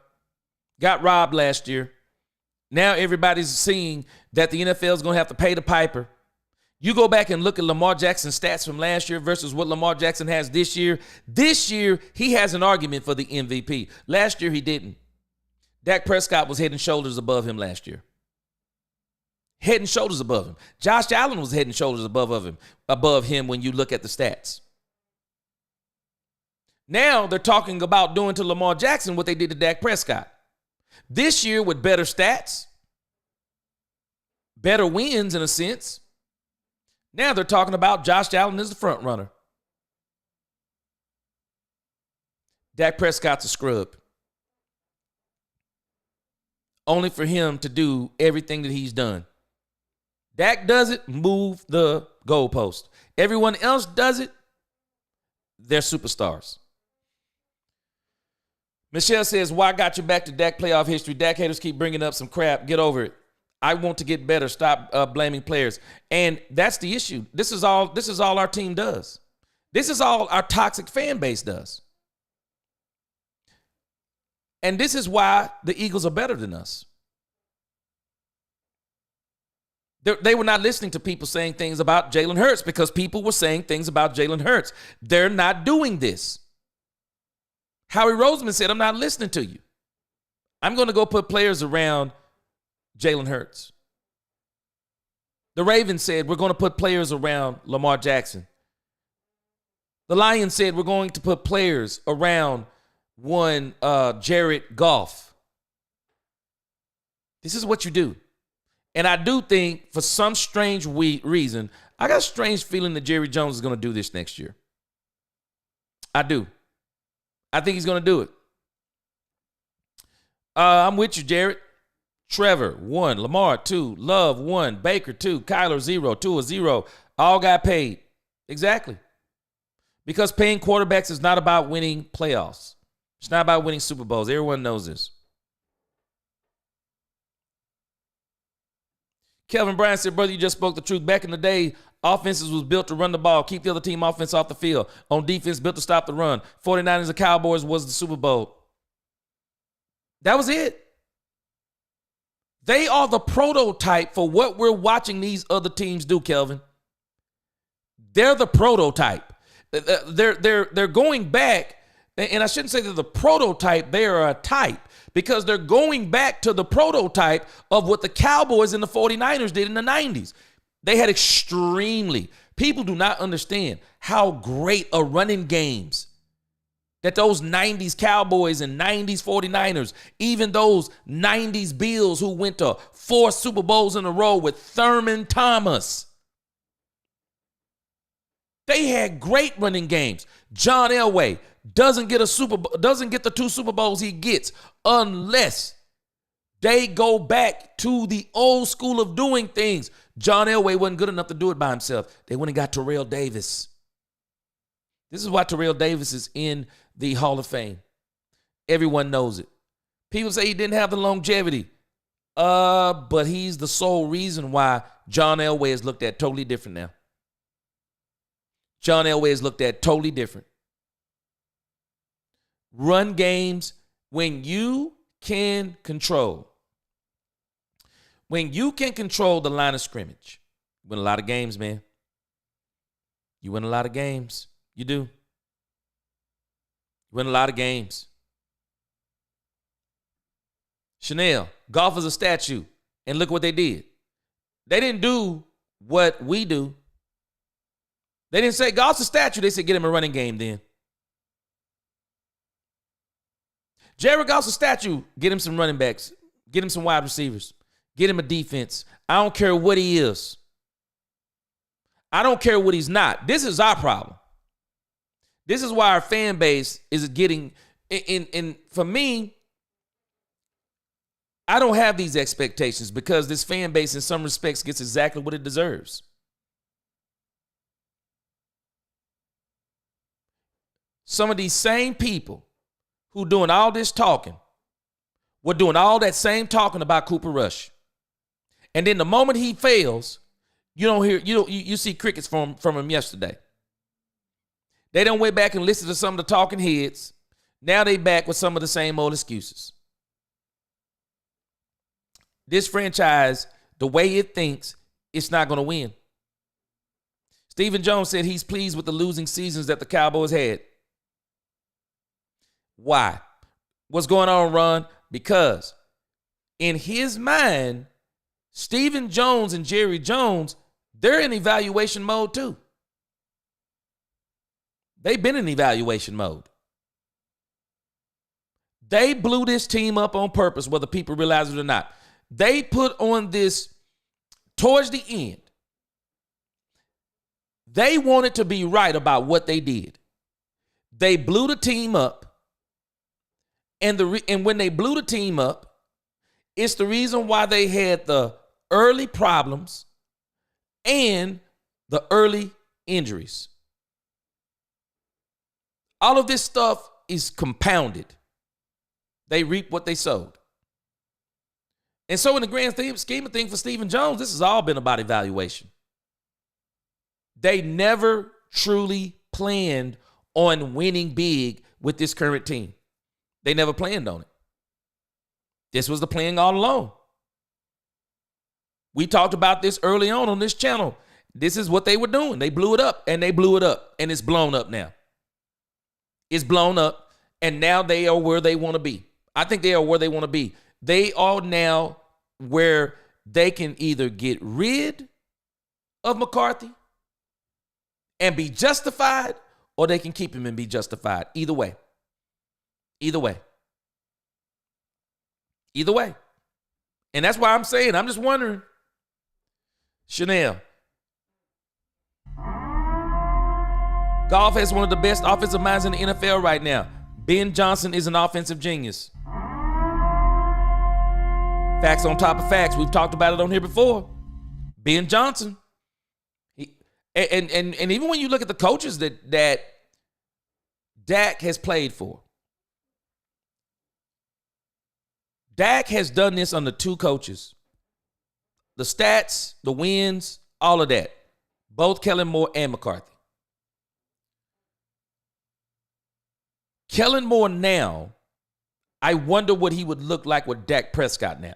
Got robbed last year. Now everybody's seeing that the NFL is going to have to pay the piper. You go back and look at Lamar Jackson's stats from last year versus what Lamar Jackson has this year. This year, he has an argument for the MVP. Last year, he didn't. Dak Prescott was head and shoulders above him last year. Head and shoulders above him. Josh Allen was head and shoulders above him when you look at the stats. Now they're talking about doing to Lamar Jackson what they did to Dak Prescott. This year with better stats, better wins in a sense. Now they're talking about Josh Allen as the front runner. Dak Prescott's a scrub. Only for him to do everything that he's done. Dak does it, move the goalpost. Everyone else does it, they're superstars. Michelle says, why got you back to Dak playoff history? Dak haters keep bringing up some crap. Get over it. I want to get better. Stop blaming players. And that's the issue. This is all our team does. This is all our toxic fan base does. And this is why the Eagles are better than us. They were not listening to people saying things about Jalen Hurts because people were saying things about Jalen Hurts. They're not doing this. Howie Roseman said, I'm not listening to you. I'm going to go put players around Jalen Hurts. The Ravens said, we're going to put players around Lamar Jackson. The Lions said we're going to put players around one Jared Goff. This is what you do. And I do think for some strange reason, I got a strange feeling that Jerry Jones is going to do this next year. I do. I think he's going to do it. I'm with you, Jared. Trevor, 1. Lamar, 2. Love, 1. Baker, 2. Kyler, 0. Tua, 0. All got paid. Exactly. Because paying quarterbacks is not about winning playoffs. It's not about winning Super Bowls. Everyone knows this. Kelvin Bryan said, brother, you just spoke the truth. Back in the day, offenses was built to run the ball, keep the other team offense off the field. On defense, built to stop the run. 49ers and Cowboys was the Super Bowl. That was it. They are the prototype for what we're watching these other teams do, Kelvin. They're the prototype. They're going back, and I shouldn't say they're the prototype, they are a type, because they're going back to the prototype of what the Cowboys and the 49ers did in the 90s. They had people do not understand how great a running games that those 90s Cowboys and 90s 49ers, even those 90s Bills who went to 4 Super Bowls in a row with Thurman Thomas. They had great running games. John Elway doesn't get the 2 Super Bowls he gets unless they go back to the old school of doing things. John Elway wasn't good enough to do it by himself. They went and got Terrell Davis. This is why Terrell Davis is in the Hall of Fame. Everyone knows it. People say he didn't have the longevity. But he's the sole reason why John Elway is looked at totally different now. John Elway is looked at totally different. Run games, when you can control the line of scrimmage, you win a lot of games, man. You win a lot of games. You do. You win a lot of games. Chanel, golf is a statue. And look what they did. They didn't do what we do. They didn't say golf's a statue. They said get him a running game then. Jared Goff's a statue. Get him some running backs. Get him some wide receivers. Get him a defense. I don't care what he is. I don't care what he's not. This is our problem. This is why our fan base is getting, and for me, I don't have these expectations because this fan base in some respects gets exactly what it deserves. Some of these same people who doing all this talking were doing all that same talking about Cooper Rush. And then the moment he fails, you see crickets from him yesterday. They done went back and listened to some of the talking heads. Now they back with some of the same old excuses. This franchise, the way it thinks, it's not going to win. Stephen Jones said he's pleased with the losing seasons that the Cowboys had. Why? What's going on, Ron? Because in his mind, Stephen Jones and Jerry Jones, they're in evaluation mode too. They've been in evaluation mode. They blew this team up on purpose, whether people realize it or not. They put on this towards the end. They wanted to be right about what they did. They blew the team up. And when they blew the team up, it's the reason why they had the early problems and the early injuries. All of this stuff is compounded. They reap what they sowed. And so in the grand scheme of things for Stephen Jones, this has all been about evaluation. They never truly planned on winning big with this current team. They never planned on it. This was the plan all along. We talked about this early on this channel. This is what they were doing. They blew it up, and it's blown up now. It's blown up, and now they are where they want to be. I think they are where they want to be. They are now where they can either get rid of McCarthy and be justified, or they can keep him and be justified. Either way. Either way. Either way. And that's why I'm saying, I'm just wondering, Chanel, Goff has one of the best offensive minds in the NFL right now. Ben Johnson is an offensive genius. Facts on top of facts. We've talked about it on here before. Ben Johnson. And even when you look at the coaches that Dak has played for, Dak has done this under two coaches. The stats, the wins, all of that. Both Kellen Moore and McCarthy. Kellen Moore now, I wonder what he would look like with Dak Prescott now.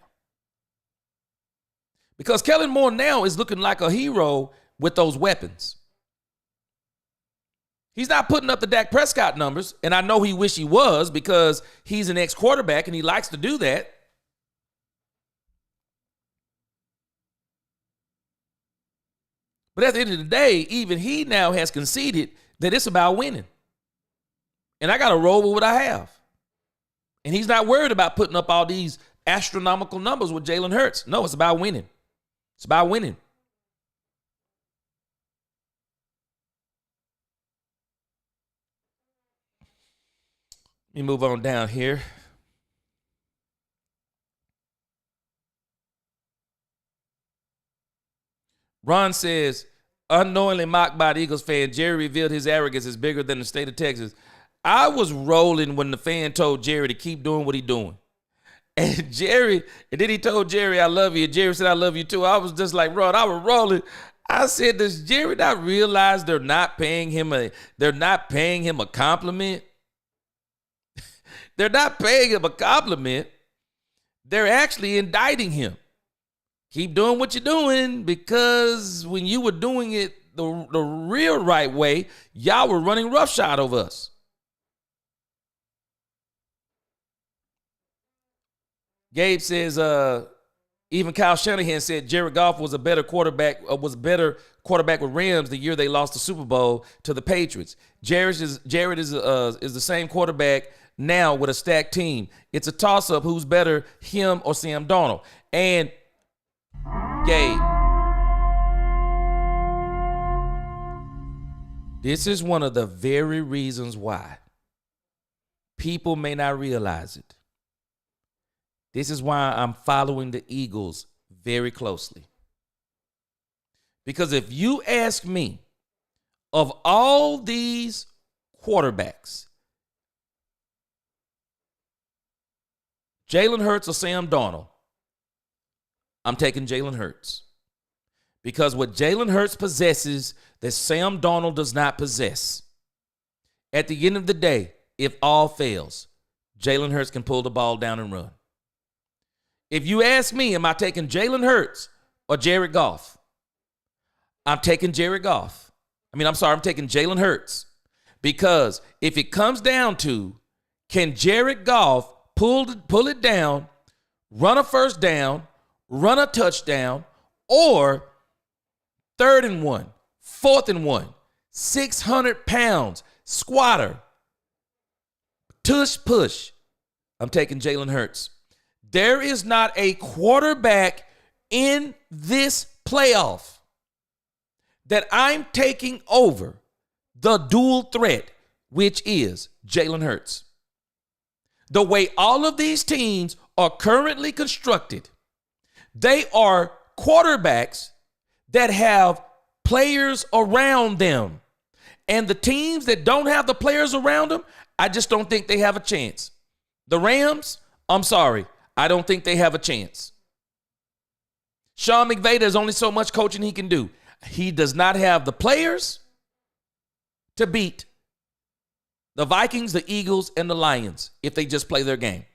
Because Kellen Moore now is looking like a hero with those weapons. He's not putting up the Dak Prescott numbers, and I know he wish he was because he's an ex-quarterback and he likes to do that. But at the end of the day, even he now has conceded that it's about winning. And I got to roll with what I have. And he's not worried about putting up all these astronomical numbers with Jalen Hurts. No, it's about winning. It's about winning. Let me move on down here. Ron says, unknowingly mocked by the Eagles fan, Jerry revealed his arrogance is bigger than the state of Texas. I was rolling when the fan told Jerry to keep doing what he's doing. And then he told Jerry, I love you. Jerry said, I love you too. I was just like, Rod, I was rolling. I said, does Jerry not realize they're not paying him a compliment? They're not paying him a compliment. They're actually indicting him. Keep doing what you're doing, because when you were doing it the real right way, y'all were running roughshod over us. Gabe says, even Kyle Shanahan said Jared Goff was a better quarterback with Rams the year they lost the Super Bowl to the Patriots. Jared is the same quarterback now with a stacked team. It's a toss-up who's better, him or Sam Darnold. And Gabe, this is one of the very reasons why people may not realize it. This is why I'm following the Eagles very closely. Because if you ask me, of all these quarterbacks, Jalen Hurts or Sam Darnold, I'm taking Jalen Hurts. Because what Jalen Hurts possesses that Sam Darnold does not possess. At the end of the day, if all fails, Jalen Hurts can pull the ball down and run. If you ask me, am I taking Jalen Hurts or Jared Goff? I'm taking Jared Goff. I'm taking Jalen Hurts. Because if it comes down to, can Jared Goff pull it down, run a first down, run a touchdown, or 3rd and 1, 4th and 1, 600 pounds, squatter, tush push, I'm taking Jalen Hurts. There is not a quarterback in this playoff that I'm taking over the dual threat, which is Jalen Hurts. The way all of these teams are currently constructed, they are quarterbacks that have players around them. And the teams that don't have the players around them, I just don't think they have a chance. The Rams, I'm sorry, I don't think they have a chance. Sean McVay, there's only so much coaching he can do. He does not have the players to beat the Vikings, the Eagles, and the Lions if they just play their game.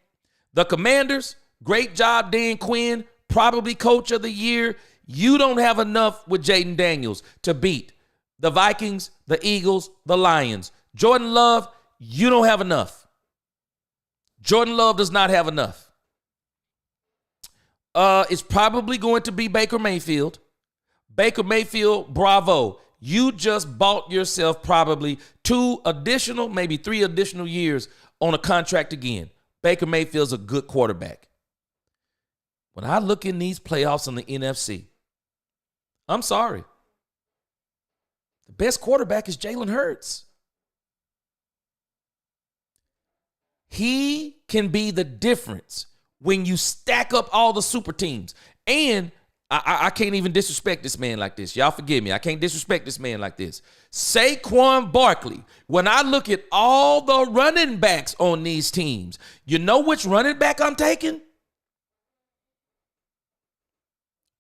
The Commanders, great job, Dan Quinn, probably coach of the year. You don't have enough with Jaden Daniels to beat the Vikings, the Eagles, the Lions. Jordan Love, you don't have enough. Jordan Love does not have enough. It's probably going to be Baker Mayfield. Baker Mayfield, bravo. you just bought yourself probably 2 additional, maybe 3 additional years on a contract again. Baker Mayfield's a good quarterback. When I look in these playoffs in the NFC, I'm sorry. The best quarterback is Jalen Hurts. He can be the difference when you stack up all the super teams. And I can't even disrespect this man like this. Y'all forgive me. I can't disrespect this man like this. Saquon Barkley. When I look at all the running backs on these teams, you know which running back I'm taking?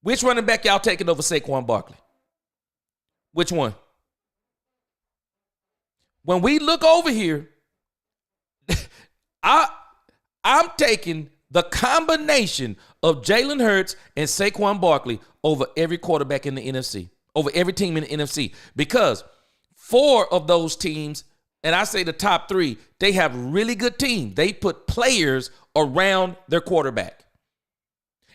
Which running back y'all taking over Saquon Barkley? Which one? When we look over here, I'm taking the combination of Jalen Hurts and Saquon Barkley over every quarterback in the NFC, over every team in the NFC, because 4 of those teams, and I say the top 3, they have really good teams. They put players around their quarterback.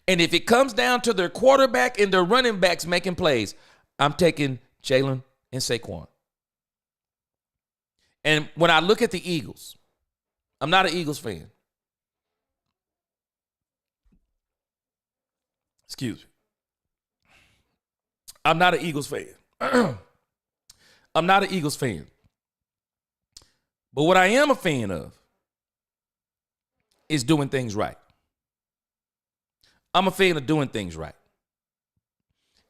And if it comes down to their quarterback and their running backs making plays, I'm taking Jalen and Saquon. And when I look at the Eagles, I'm not an Eagles fan. Excuse me. I'm not an Eagles fan. I'm not an Eagles fan. But what I am a fan of is doing things right. I'm a fan of doing things right.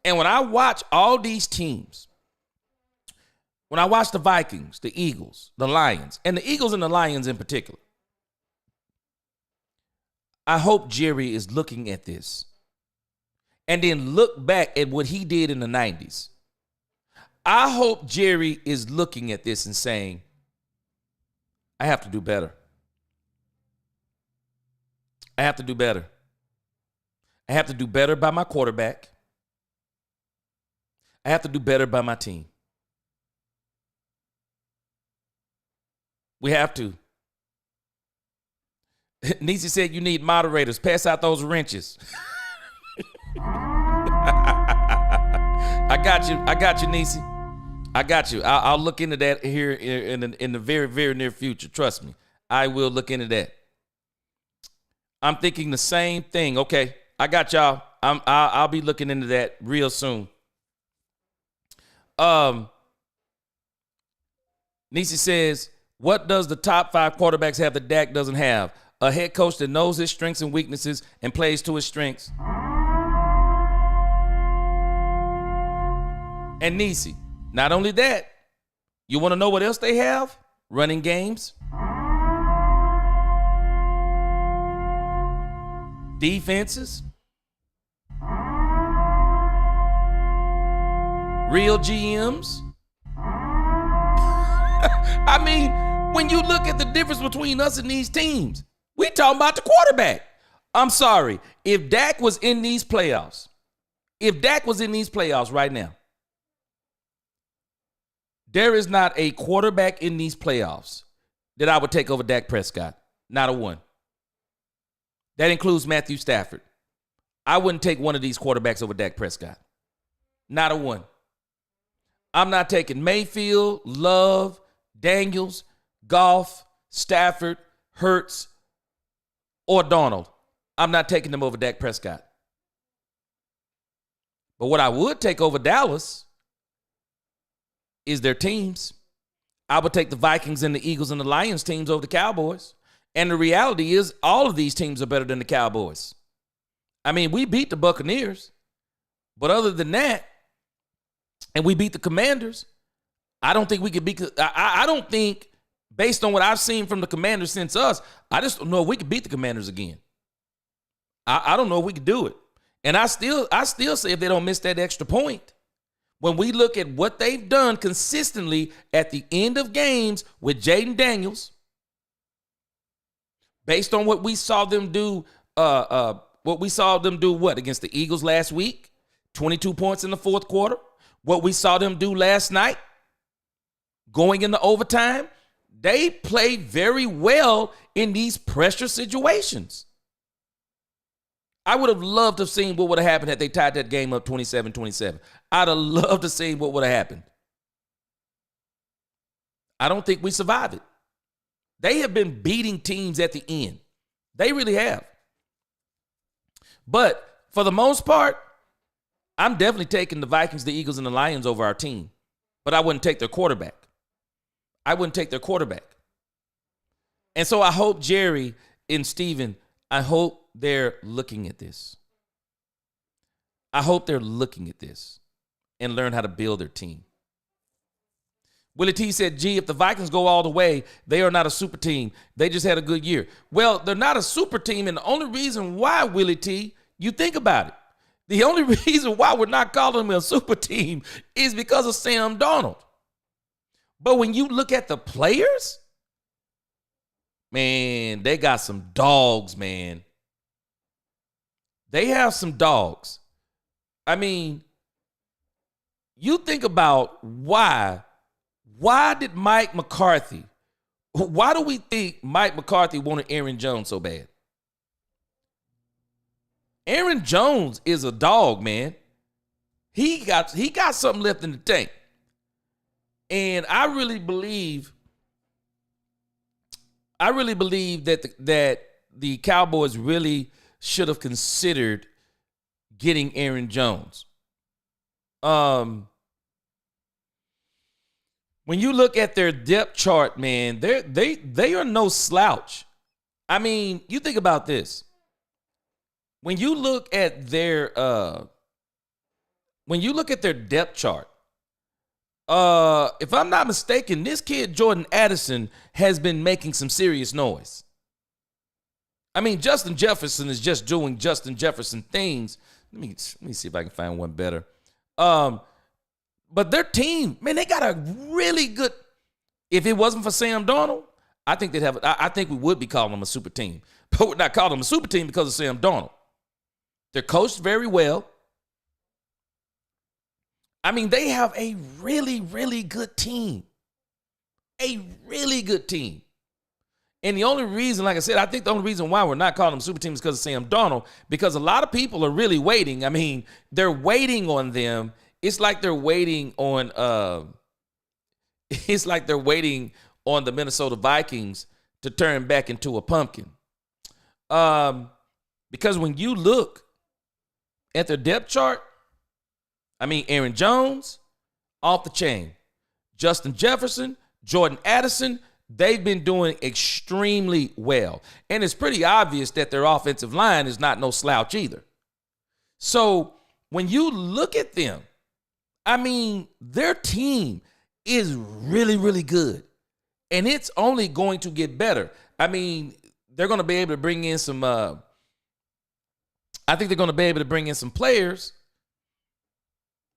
And when I watch all these teams, when I watch the Vikings, the Eagles, the Lions, and the Eagles and the Lions in particular, I hope Jerry is looking at this and then look back at what he did in the 90s. I hope Jerry is looking at this and saying, I have to do better. I have to do better. I have to do better by my quarterback. I have to do better by my team. We have to. Niecy said you need moderators. Pass out those wrenches. I got you, Niecy. I got you. I'll look into that here in the very, very near future. Trust me. I will look into that. I'm thinking the same thing. Okay, I got y'all. I'll be looking into that real soon. Niecy says, what does the top 5 quarterbacks have that Dak doesn't have? A head coach that knows his strengths and weaknesses and plays to his strengths. And Niecy, not only that, you want to know what else they have? Running games. Defenses. Real GMs. I mean, when you look at the difference between us and these teams, we talking about the quarterback. I'm sorry. If Dak was in these playoffs right now, there is not a quarterback in these playoffs that I would take over Dak Prescott. Not a one. That includes Matthew Stafford. I wouldn't take one of these quarterbacks over Dak Prescott. Not a one. I'm not taking Mayfield, Love, Daniels, Goff, Stafford, Hurts, or Donald. I'm not taking them over Dak Prescott. But what I would take over Dallas is their teams. I would take the Vikings and the Eagles and the Lions teams over the Cowboys. And the reality is all of these teams are better than the Cowboys. I mean, we beat the Buccaneers. But other than that, and we beat the Commanders, I don't think we could beat. I don't think, based on what I've seen from the Commanders since us, I just don't know if we could beat the Commanders again. I don't know if we could do it. And I still say if they don't miss that extra point, when we look at what they've done consistently at the end of games with Jaden Daniels, based on what we saw them do, against the Eagles last week, 22 points in the fourth quarter. What we saw them do last night, going into overtime, they played very well in these pressure situations. I would have loved to have seen what would have happened had they tied that game up 27-27. I'd have loved to see what would have happened. I don't think we survive it. They have been beating teams at the end. They really have. But for the most part, I'm definitely taking the Vikings, the Eagles, and the Lions over our team. But I wouldn't take their quarterback. And so I hope Jerry and Steven, I hope they're looking at this. I hope they're looking at this and learn how to build their team. Willie T said, gee, if the Vikings go all the way, they are not a super team. They just had a good year. Well, they're not a super team, and the only reason why, Willie T, you think about it, the only reason why we're not calling them a super team is because of Sam Darnold. But when you look at the players, man, they got some dogs, man. They have some dogs. I mean, you think about why did Mike McCarthy, why do we think Mike McCarthy wanted Aaron Jones so bad? Aaron Jones is a dog, man. He got something left in the tank. And I really believe that the Cowboys really should have considered getting Aaron Jones. When you look at their depth chart, man, they are no slouch. I mean, you think about this. When you look at their depth chart, if I'm not mistaken, this kid Jordan Addison has been making some serious noise. I mean, Justin Jefferson is just doing Justin Jefferson things. Let me see if I can find one better. But their team, man, they got a really good. If it wasn't for Sam Darnold, I think they'd have. I think we would be calling them a super team, but we're not calling them a super team because of Sam Darnold. They're coached very well. I mean, they have a really, really good team. A really good team. And the only reason, like I said, I think the only reason why we're not calling them super team is because of Sam Darnold, because a lot of people are really waiting. I mean, they're waiting on them. It's like they're waiting on the Minnesota Vikings to turn back into a pumpkin. Because when you look at their depth chart, I mean, Aaron Jones, off the chain. Justin Jefferson, Jordan Addison, they've been doing extremely well. And it's pretty obvious that their offensive line is not no slouch either. So when you look at them, I mean, their team is really, really good. And it's only going to get better. I mean, they're going to be able to bring in some, I think they're going to be able to bring in some players,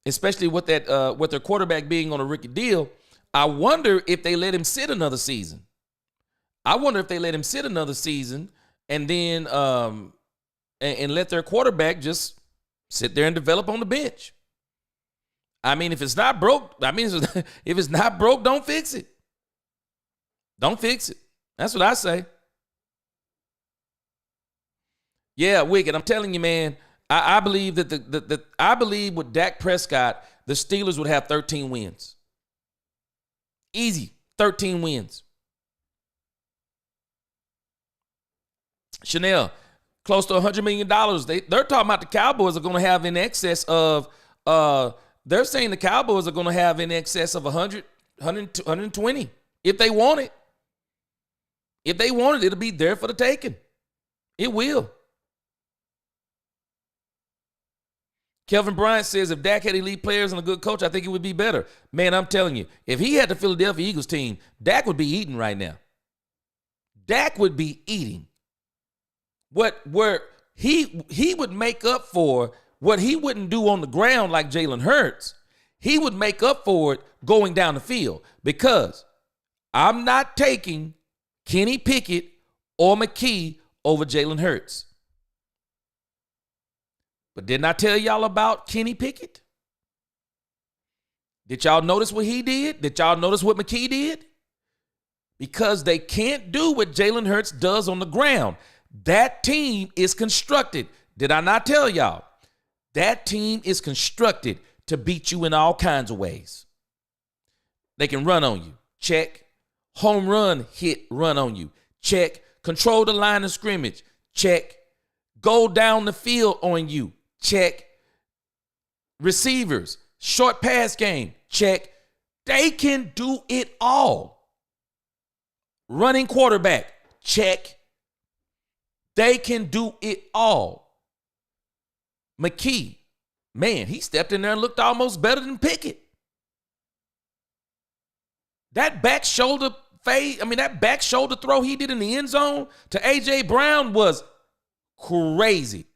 especially with that, with their quarterback being on a rookie deal. I wonder if they let him sit another season. And then and let their quarterback just sit there and develop on the bench. I mean, if it's not broke, if it's not broke, don't fix it. Don't fix it. That's what I say. Yeah, Wicked, I'm telling you, man, I believe that I believe with Dak Prescott, the Steelers would have 13 wins. Easy, 13 wins. Chanel, close to $100 million. They're talking about the Cowboys are going to have in excess of, they're saying the Cowboys are going to have in excess of 100, 120 if they want it. If they want it, it'll be there for the taking. It will. Kelvin Bryant says, if Dak had elite players and a good coach, I think it would be better. Man, I'm telling you, if he had the Philadelphia Eagles team, Dak would be eating right now. Dak would be eating. Where he would make up for what he wouldn't do on the ground like Jalen Hurts. He would make up for it going down the field, because I'm not taking Kenny Pickett or McKee over Jalen Hurts. But didn't I tell y'all about Kenny Pickett? Did y'all notice what he did? Did y'all notice what McKee did? Because they can't do what Jalen Hurts does on the ground. That team is constructed. Did I not tell y'all? That team is constructed to beat you in all kinds of ways. They can run on you. Check. Home run, hit, run on you. Check. Control the line of scrimmage. Check. Go down the field on you. Check. Receivers, short pass game. Check. They can do it all. Running quarterback. Check. They can do it all. McKee, man, he stepped in there and looked almost better than Pickett. That back shoulder that back shoulder throw he did in the end zone to A.J. Brown was crazy.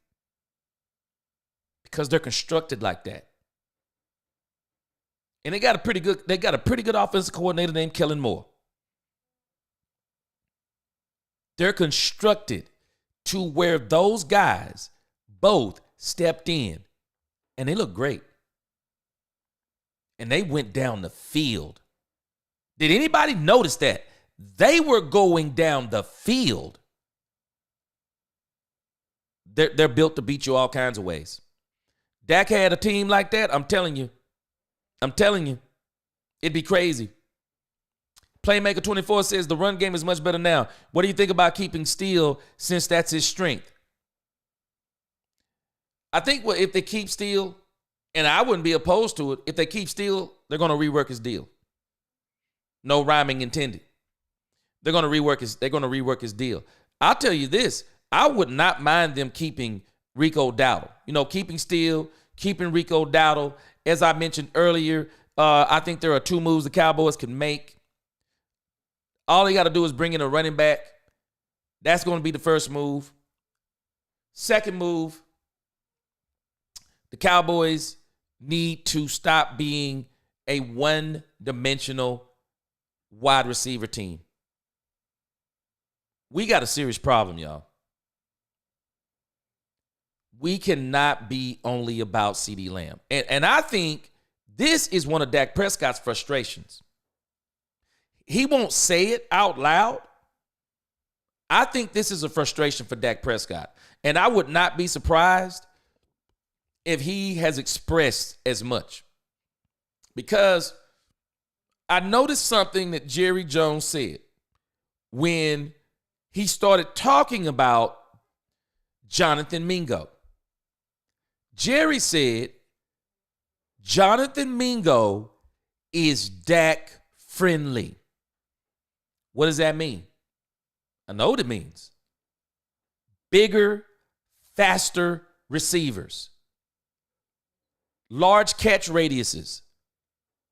Because they're constructed like that. And they got a pretty good offensive coordinator named Kellen Moore. They're constructed to where those guys both stepped in and they look great. And they went down the field. Did anybody notice that? They were going down the field. They're built to beat you all kinds of ways. Dak had a team like that, I'm telling you, it'd be crazy. Playmaker 24 says the run game is much better now. What do you think about keeping Steele since that's his strength? I think if they keep Steele, and I wouldn't be opposed to it, if they keep Steele, they're going to rework his deal. No rhyming intended. They're going to rework his deal. I'll tell you this, I would not mind them keeping Rico Dowdle. Keeping Steele, keeping Rico Dowdle. As I mentioned earlier, I think there are two moves the Cowboys can make. All they got to do is bring in a running back. That's going to be the first move. Second move, the Cowboys need to stop being a one-dimensional wide receiver team. We got a serious problem, y'all. We cannot be only about CeeDee Lamb. And I think this is one of Dak Prescott's frustrations. He won't say it out loud. I think this is a frustration for Dak Prescott. And I would not be surprised if he has expressed as much. Because I noticed something that Jerry Jones said when he started talking about Jonathan Mingo. Jerry said, Jonathan Mingo is Dak friendly. What does that mean? I know what it means. Bigger, faster receivers. Large catch radiuses.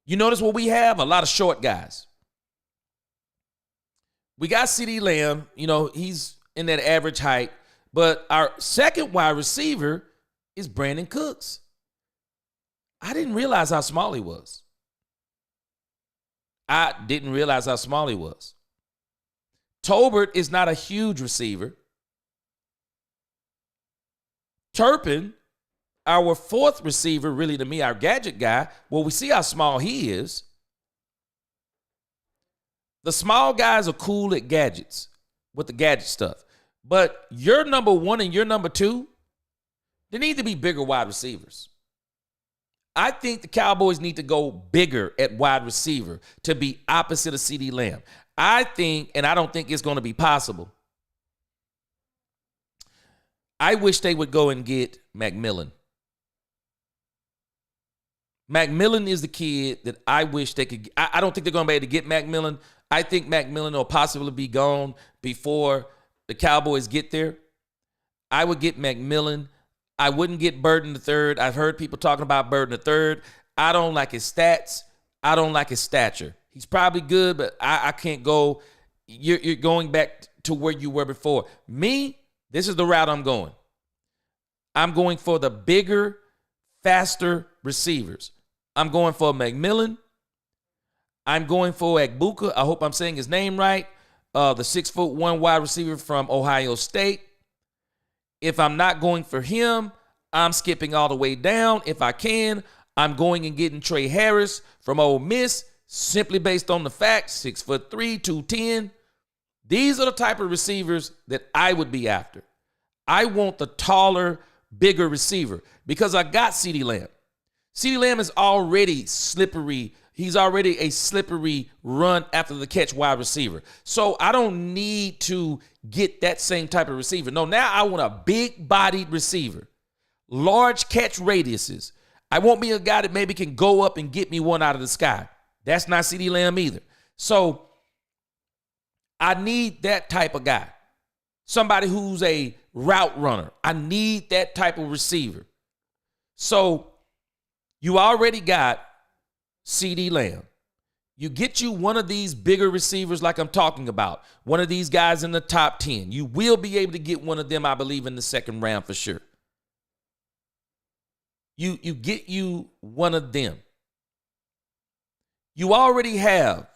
You notice what we have? A lot of short guys. We got CeeDee Lamb. He's in that average height. But our second wide receiver is Brandon Cooks. I didn't realize how small he was. Tolbert is not a huge receiver. Turpin, our fourth receiver, really to me, our gadget guy, well, we see how small he is. The small guys are cool at gadgets, with the gadget stuff. But your number one and your number two, they need to be bigger wide receivers. I think the Cowboys need to go bigger at wide receiver to be opposite of CeeDee Lamb. I think, and I don't think it's going to be possible, I wish they would go and get McMillan. McMillan is the kid that I wish they could. I don't think they're going to be able to get McMillan. I think McMillan will possibly be gone before the Cowboys get there. I would get McMillan. I wouldn't get Burden III. I've heard people talking about Burden III. I don't like his stats. I don't like his stature. He's probably good, but I can't go. You're going back to where you were before. Me, this is the route I'm going. I'm going for the bigger, faster receivers. I'm going for McMillan. I'm going for Agbuka. I hope I'm saying his name right. The 6'1" wide receiver from Ohio State. If I'm not going for him, I'm skipping all the way down. If I can, I'm going and getting Trey Harris from Ole Miss, simply based on the facts, 6'3", 210. These are the type of receivers that I would be after. I want the taller, bigger receiver because I got CeeDee Lamb. CeeDee Lamb is already slippery He's already a slippery run after the catch wide receiver. So I don't need to get that same type of receiver. No, now I want a big-bodied receiver, large catch radiuses. I want me a guy that maybe can go up and get me one out of the sky. That's not CeeDee Lamb either. So I need that type of guy. Somebody who's a route runner. I need that type of receiver. So you already got CeeDee Lamb. You get you one of these bigger receivers like I'm talking about, one of these guys in the top 10. You will be able to get one of them, I believe, in the second round for sure. You get you one of them. You already have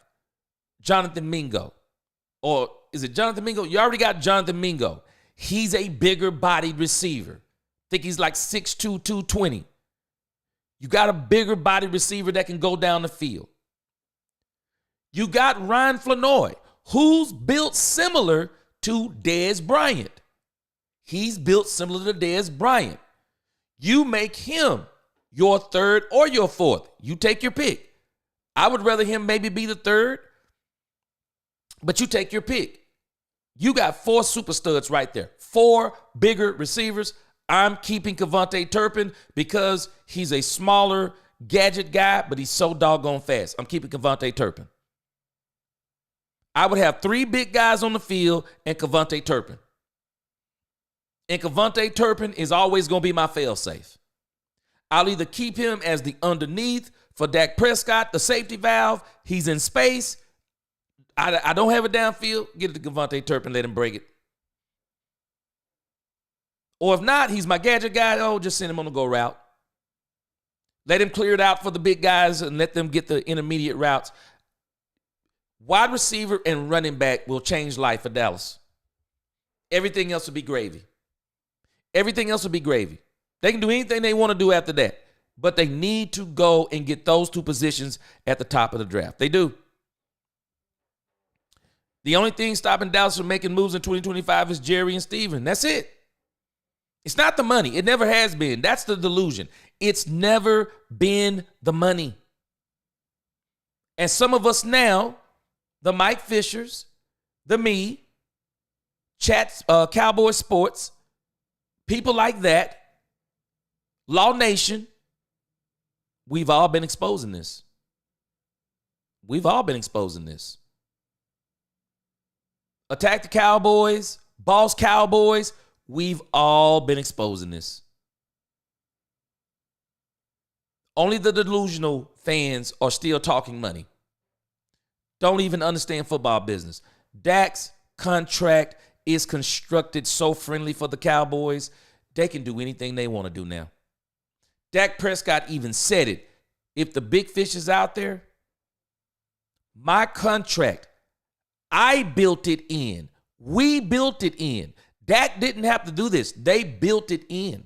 Jonathan Mingo. Or is it Jonathan Mingo? You already got Jonathan Mingo. He's a bigger bodied receiver. I think he's like 6'2", 220. You got a bigger bodied receiver that can go down the field. You got Ryan Flanoy, who's built similar to Dez Bryant. He's built similar to Dez Bryant. You make him your third or your fourth. You take your pick. I would rather him maybe be the third, but you take your pick. You got 4 super studs right there. 4 bigger receivers. I'm keeping Kevontae Turpin because he's a smaller gadget guy, but he's so doggone fast. I'm keeping Kevontae Turpin. I would have 3 big guys on the field and Kevontae Turpin. And Kevontae Turpin is always going to be my fail-safe. I'll either keep him as the underneath for Dak Prescott, the safety valve. He's in space. I don't have it downfield. Get it to Kevontae Turpin, let him break it. Or if not, he's my gadget guy. Oh, just send him on the go route. Let him clear it out for the big guys and let them get the intermediate routes. Wide receiver and running back will change life for Dallas. Everything else will be gravy. Everything else will be gravy. They can do anything they want to do after that, but they need to go and get those 2 positions at the top of the draft. They do. The only thing stopping Dallas from making moves in 2025 is Jerry and Steven. That's it. It's not the money. It never has been. That's the delusion. It's never been the money. And some of us now, the Mike Fishers, the me, Chats, Cowboys Sports, people like that, Law Nation, we've all been exposing this. We've all been exposing this. Attack the Cowboys, Boss Cowboys, we've all been exposing this. Only the delusional fans are still talking money. Don't even understand football business. Dak's contract is constructed so friendly for the Cowboys, they can do anything they want to do now. Dak Prescott even said it. If the big fish is out there, my contract, I built it in. We built it in. Dak didn't have to do this. They built it in.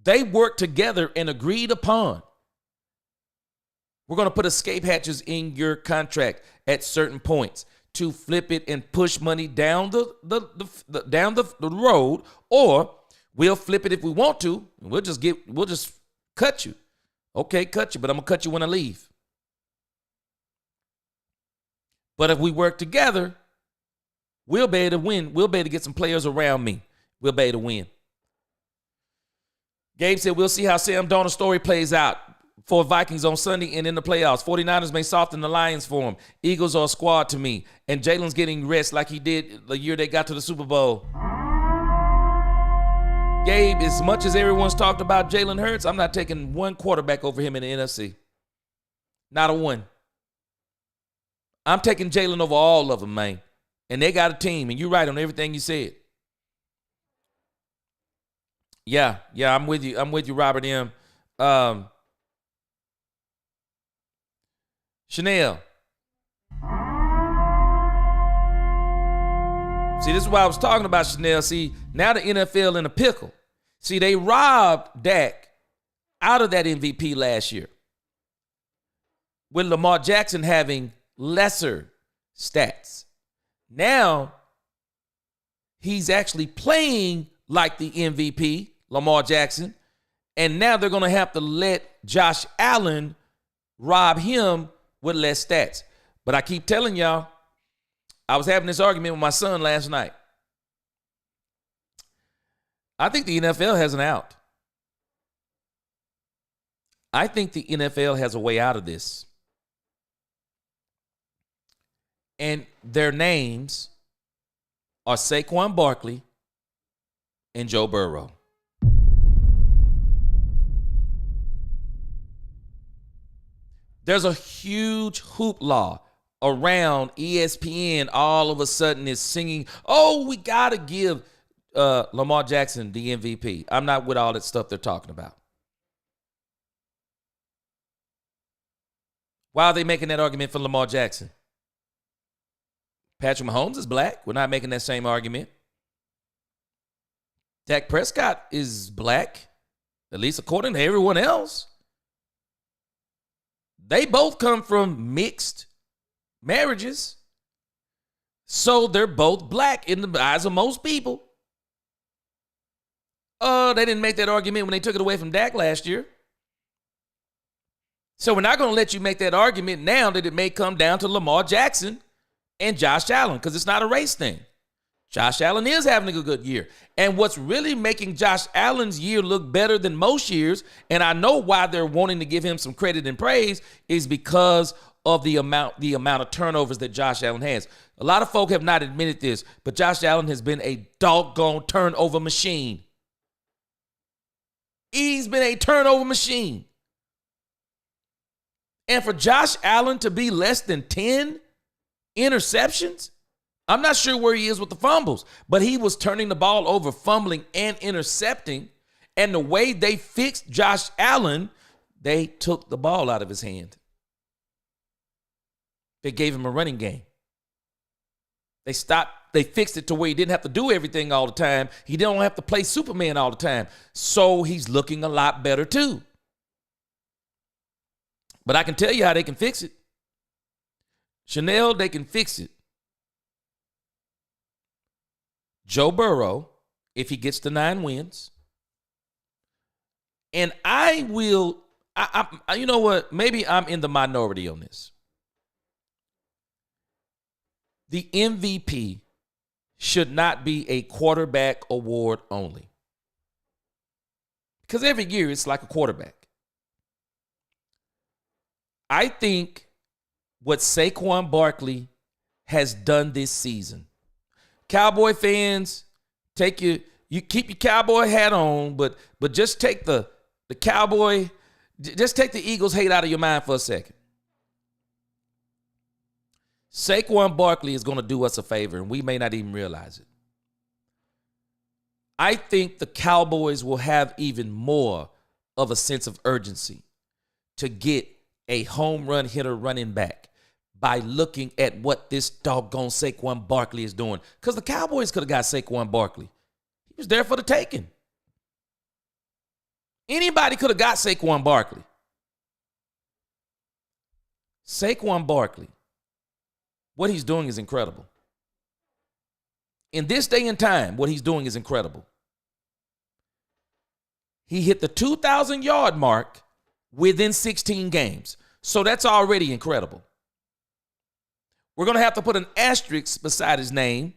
They worked together and agreed upon. We're going to put escape hatches in your contract at certain points to flip it and push money down the road, or we'll flip it if we want to. And we'll just cut you. Okay, cut you, but I'm going to cut you when I leave. But if we work together, we'll be able to win. We'll be able to get some players around me. We'll be able to win. Gabe said, we'll see how Sam Darnold's story plays out for Vikings on Sunday and in the playoffs. 49ers may soften the Lions for him. Eagles are a squad to me. And Jalen's getting rest like he did the year they got to the Super Bowl. Gabe, as much as everyone's talked about Jalen Hurts, I'm not taking one quarterback over him in the NFC. Not a one. I'm taking Jalen over all of them, man. And they got a team, and you're right on everything you said. Yeah, I'm with you. I'm with you, Robert M. Chanel. See, this is what I was talking about, Chanel. See, now the NFL in a pickle. See, they robbed Dak out of that MVP last year with Lamar Jackson having lesser stats. Now, he's actually playing like the MVP, Lamar Jackson, and now they're going to have to let Josh Allen rob him with less stats. But I keep telling y'all, I was having this argument with my son last night. I think the NFL has an out. I think the NFL has a way out of this. And their names are Saquon Barkley and Joe Burrow. There's a huge hoopla around ESPN. All of a sudden is singing, oh, we got to give Lamar Jackson the MVP. I'm not with all that stuff they're talking about. Why are they making that argument for Lamar Jackson? Patrick Mahomes is black. We're not making that same argument. Dak Prescott is black, at least according to everyone else. They both come from mixed marriages. So they're both black in the eyes of most people. They didn't make that argument when they took it away from Dak last year. So we're not going to let you make that argument now that it may come down to Lamar Jackson and Josh Allen, because it's not a race thing. Josh Allen is having a good year. And what's really making Josh Allen's year look better than most years, and I know why they're wanting to give him some credit and praise, is because of the amount of turnovers that Josh Allen has. A lot of folk have not admitted this, but Josh Allen has been a doggone turnover machine. He's been a turnover machine. And for Josh Allen to be less than 10 interceptions, I'm not sure where he is with the fumbles, but he was turning the ball over, fumbling and intercepting. And the way they fixed Josh Allen, they took the ball out of his hand. They gave him a running game. They fixed it to where he didn't have to do everything all the time. He didn't have to play Superman all the time. So he's looking a lot better too. But I can tell you how they can fix it. Chanel, they can fix it. Joe Burrow, if he gets to 9 wins. And I will, you know what? Maybe I'm in the minority on this. The MVP should not be a quarterback award only. Because every year it's like a quarterback. I think what Saquon Barkley has done this season. Cowboy fans, you keep your cowboy hat on, but just take the cowboy, just take the Eagles hate out of your mind for a second. Saquon Barkley is going to do us a favor, and we may not even realize it. I think the Cowboys will have even more of a sense of urgency to get a home run hitter running back by looking at what this doggone Saquon Barkley is doing. Because the Cowboys could have got Saquon Barkley. He was there for the taking. Anybody could have got Saquon Barkley. Saquon Barkley, what he's doing is incredible. In this day and time, what he's doing is incredible. He hit the 2,000-yard mark within 16 games. So that's already incredible. We're going to have to put an asterisk beside his name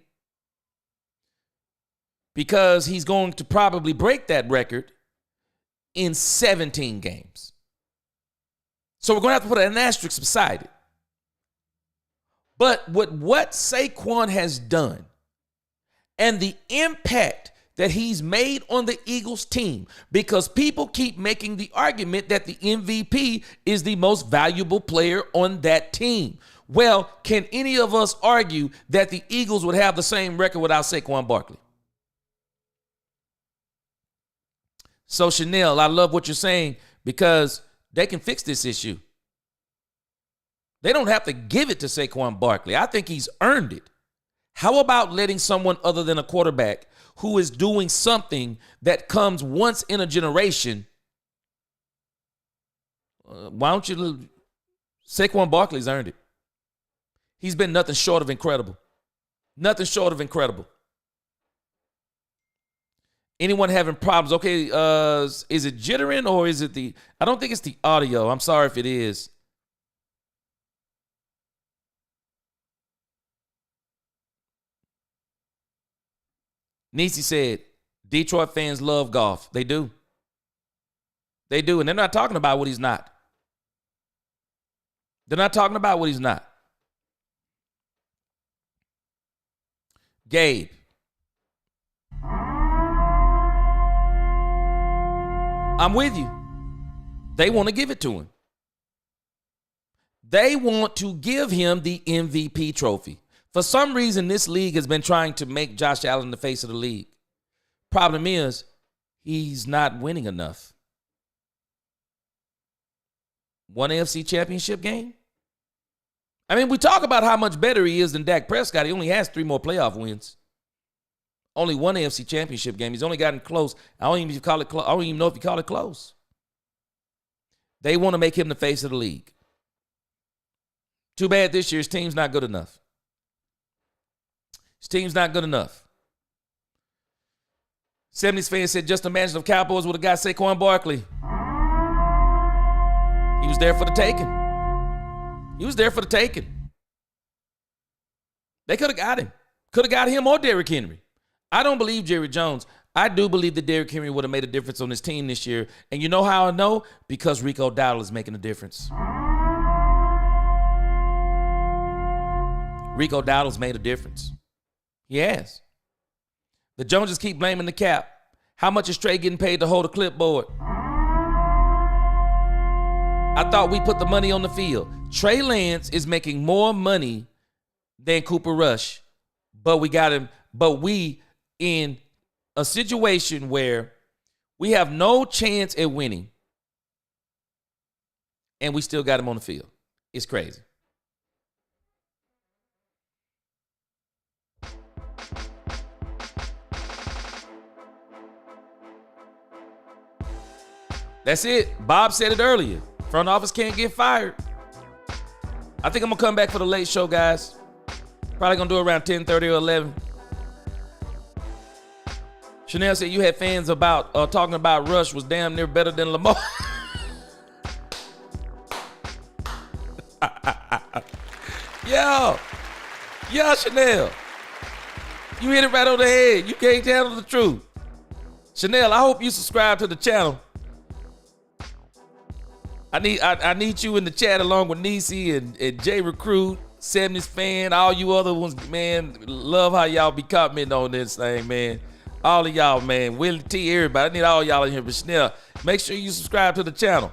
because he's going to probably break that record in 17 games. So we're going to have to put an asterisk beside it. But what Saquon has done and the impact that he's made on the Eagles team, because people keep making the argument that the MVP is the most valuable player on that team. Well, can any of us argue that the Eagles would have the same record without Saquon Barkley? So, Chanel, I love what you're saying because they can fix this issue. They don't have to give it to Saquon Barkley. I think he's earned it. How about letting someone other than a quarterback who is doing something that comes once in a generation? Why don't you? Saquon Barkley's earned it. He's been nothing short of incredible. Nothing short of incredible. Anyone having problems? Okay, is it jittering or is it I don't think it's the audio. I'm sorry if it is. Nisi said, Detroit fans love Goff. They do. They do. And they're not talking about what he's not. They're not talking about what he's not. Gabe. I'm with you. They want to give it to him. They want to give him the MVP trophy. For some reason, this league has been trying to make Josh Allen the face of the league. Problem is, he's not winning enough. One AFC championship game? I mean, we talk about how much better he is than Dak Prescott. He only has 3 more playoff wins. Only one AFC championship game. He's only gotten close. I don't even know if you call it close. They want to make him the face of the league. Too bad this year his team's not good enough. His team's not good enough. 70s fan said, just imagine if Cowboys would have got Saquon Barkley. He was there for the taking. He was there for the taking. They could have got him. Could have got him or Derrick Henry. I don't believe Jerry Jones. I do believe that Derrick Henry would have made a difference on his team this year. And you know how I know? Because Rico Dowdle is making a difference. Rico Dowdle's made a difference. He has. The Joneses keep blaming the cap. How much is Trey getting paid to hold a clipboard? I thought we put the money on the field. Trey Lance is making more money than Cooper Rush, but we got him. But we in a situation where we have no chance at winning, and we still got him on the field. It's crazy. That's it. Bob said it earlier. Front office can't get fired. I think I'm going to come back for the late show, guys. Probably going to do around 10:30 or 11. Chanel said you had fans about talking about Rush was damn near better than Lamar. Yo, Chanel. You hit it right on the head. You can't handle the truth. Chanel, I hope you subscribe to the channel. I need you in the chat along with Nisi and J Recruit, 70s fan, all you other ones, man. Love how y'all be commenting on this thing, man. All of y'all, man. Willie T, everybody. I need all y'all in here. But Chanel, make sure you subscribe to the channel.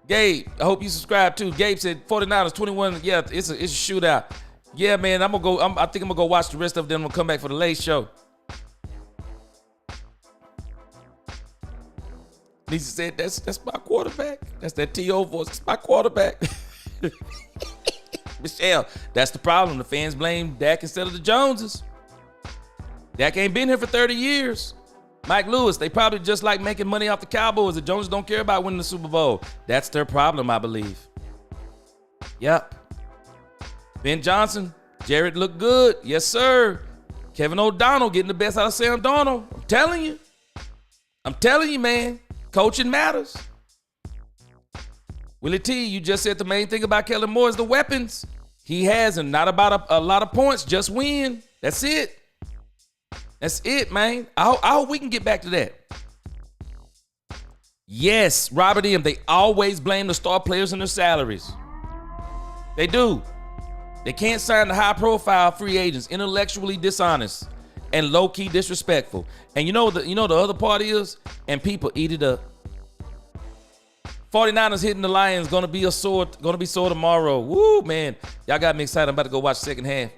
Gabe, I hope you subscribe too. Gabe said 49ers 21. Yeah, it's a shootout. Yeah, man. I think I'm gonna go watch the rest of them. I'm gonna come back for the late show. Lisa said, that's my quarterback. That's that T.O. voice. That's my quarterback. Michelle, that's the problem. The fans blame Dak instead of the Joneses. Dak ain't been here for 30 years. Mike Lewis, they probably just like making money off the Cowboys. The Joneses don't care about winning the Super Bowl. That's their problem, I believe. Yep. Ben Johnson, Jared looked good. Yes, sir. Kevin O'Donnell getting the best out of Sam Darnold. I'm telling you, man. Coaching matters. Willie T, you just said the main thing about Kellen Moore is the weapons. He has, and not about a lot of points, just win. That's it. That's it, man. I hope we can get back to that. Yes, Robert M., they always blame the star players and their salaries. They do. They can't sign the high-profile free agents, intellectually dishonest and low-key disrespectful. And you know the other part is, and people eat it up. 49ers hitting the Lions, gonna be sore tomorrow. Woo, man. Y'all got me excited. I'm about to go watch the second half.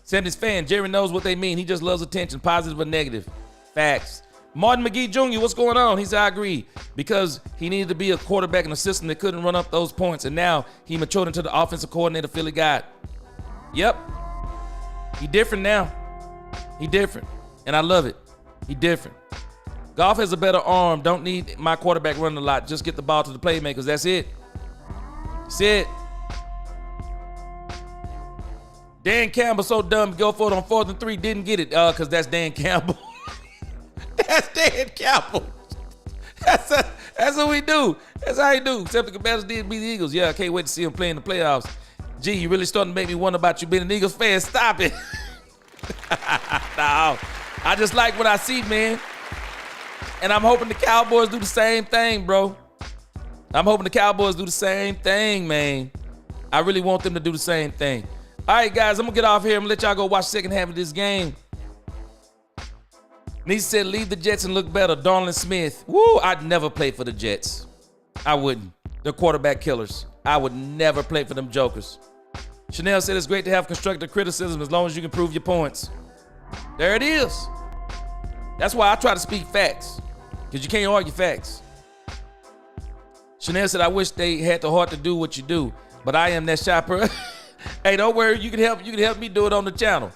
70s fan, Jerry knows what they mean. He just loves attention, positive or negative. Facts. Martin McGee Jr., what's going on? He said, I agree. Because he needed to be a quarterback in a system that couldn't run up those points. And now he matured into the offensive coordinator Philly got. Yep. He different now. He different. And I love it. He different. Goff has a better arm. Don't need my quarterback running a lot. Just get the ball to the playmakers. That's it. That's it. Dan Campbell so dumb. Go for it on 4th and 3. Didn't get it. Because that's Dan Campbell. That's Dan Campbell. That's what we do. That's how he do. Except the Commanders did beat the Eagles. Yeah, I can't wait to see him play in the playoffs. Gee, you really starting to make me wonder about you being an Eagles fan. Stop it. No, I just like what I see, man. And I'm hoping the Cowboys do the same thing, bro. I'm hoping the Cowboys do the same thing, man. I really want them to do the same thing. All right, guys, I'm going to get off here. I'm going to let y'all go watch the second half of this game. Niece said, leave the Jets and look better. Darlin Smith. Woo, I'd never play for the Jets. I wouldn't. They're quarterback killers. I would never play for them jokers. Chanel said, it's great to have constructive criticism as long as you can prove your points. There it is. That's why I try to speak facts, because you can't argue facts. Chanel said, I wish they had the heart to do what you do, but I am that shy person. Hey, don't worry. You can help me do it on the channel.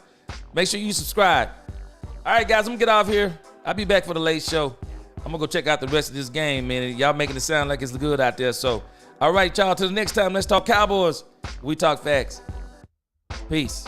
Make sure you subscribe. All right, guys, I'm going to get off here. I'll be back for the late show. I'm going to go check out the rest of this game, man. Y'all making it sound like it's good out there. So, all right, y'all, till the next time, let's talk Cowboys. We talk facts. Peace.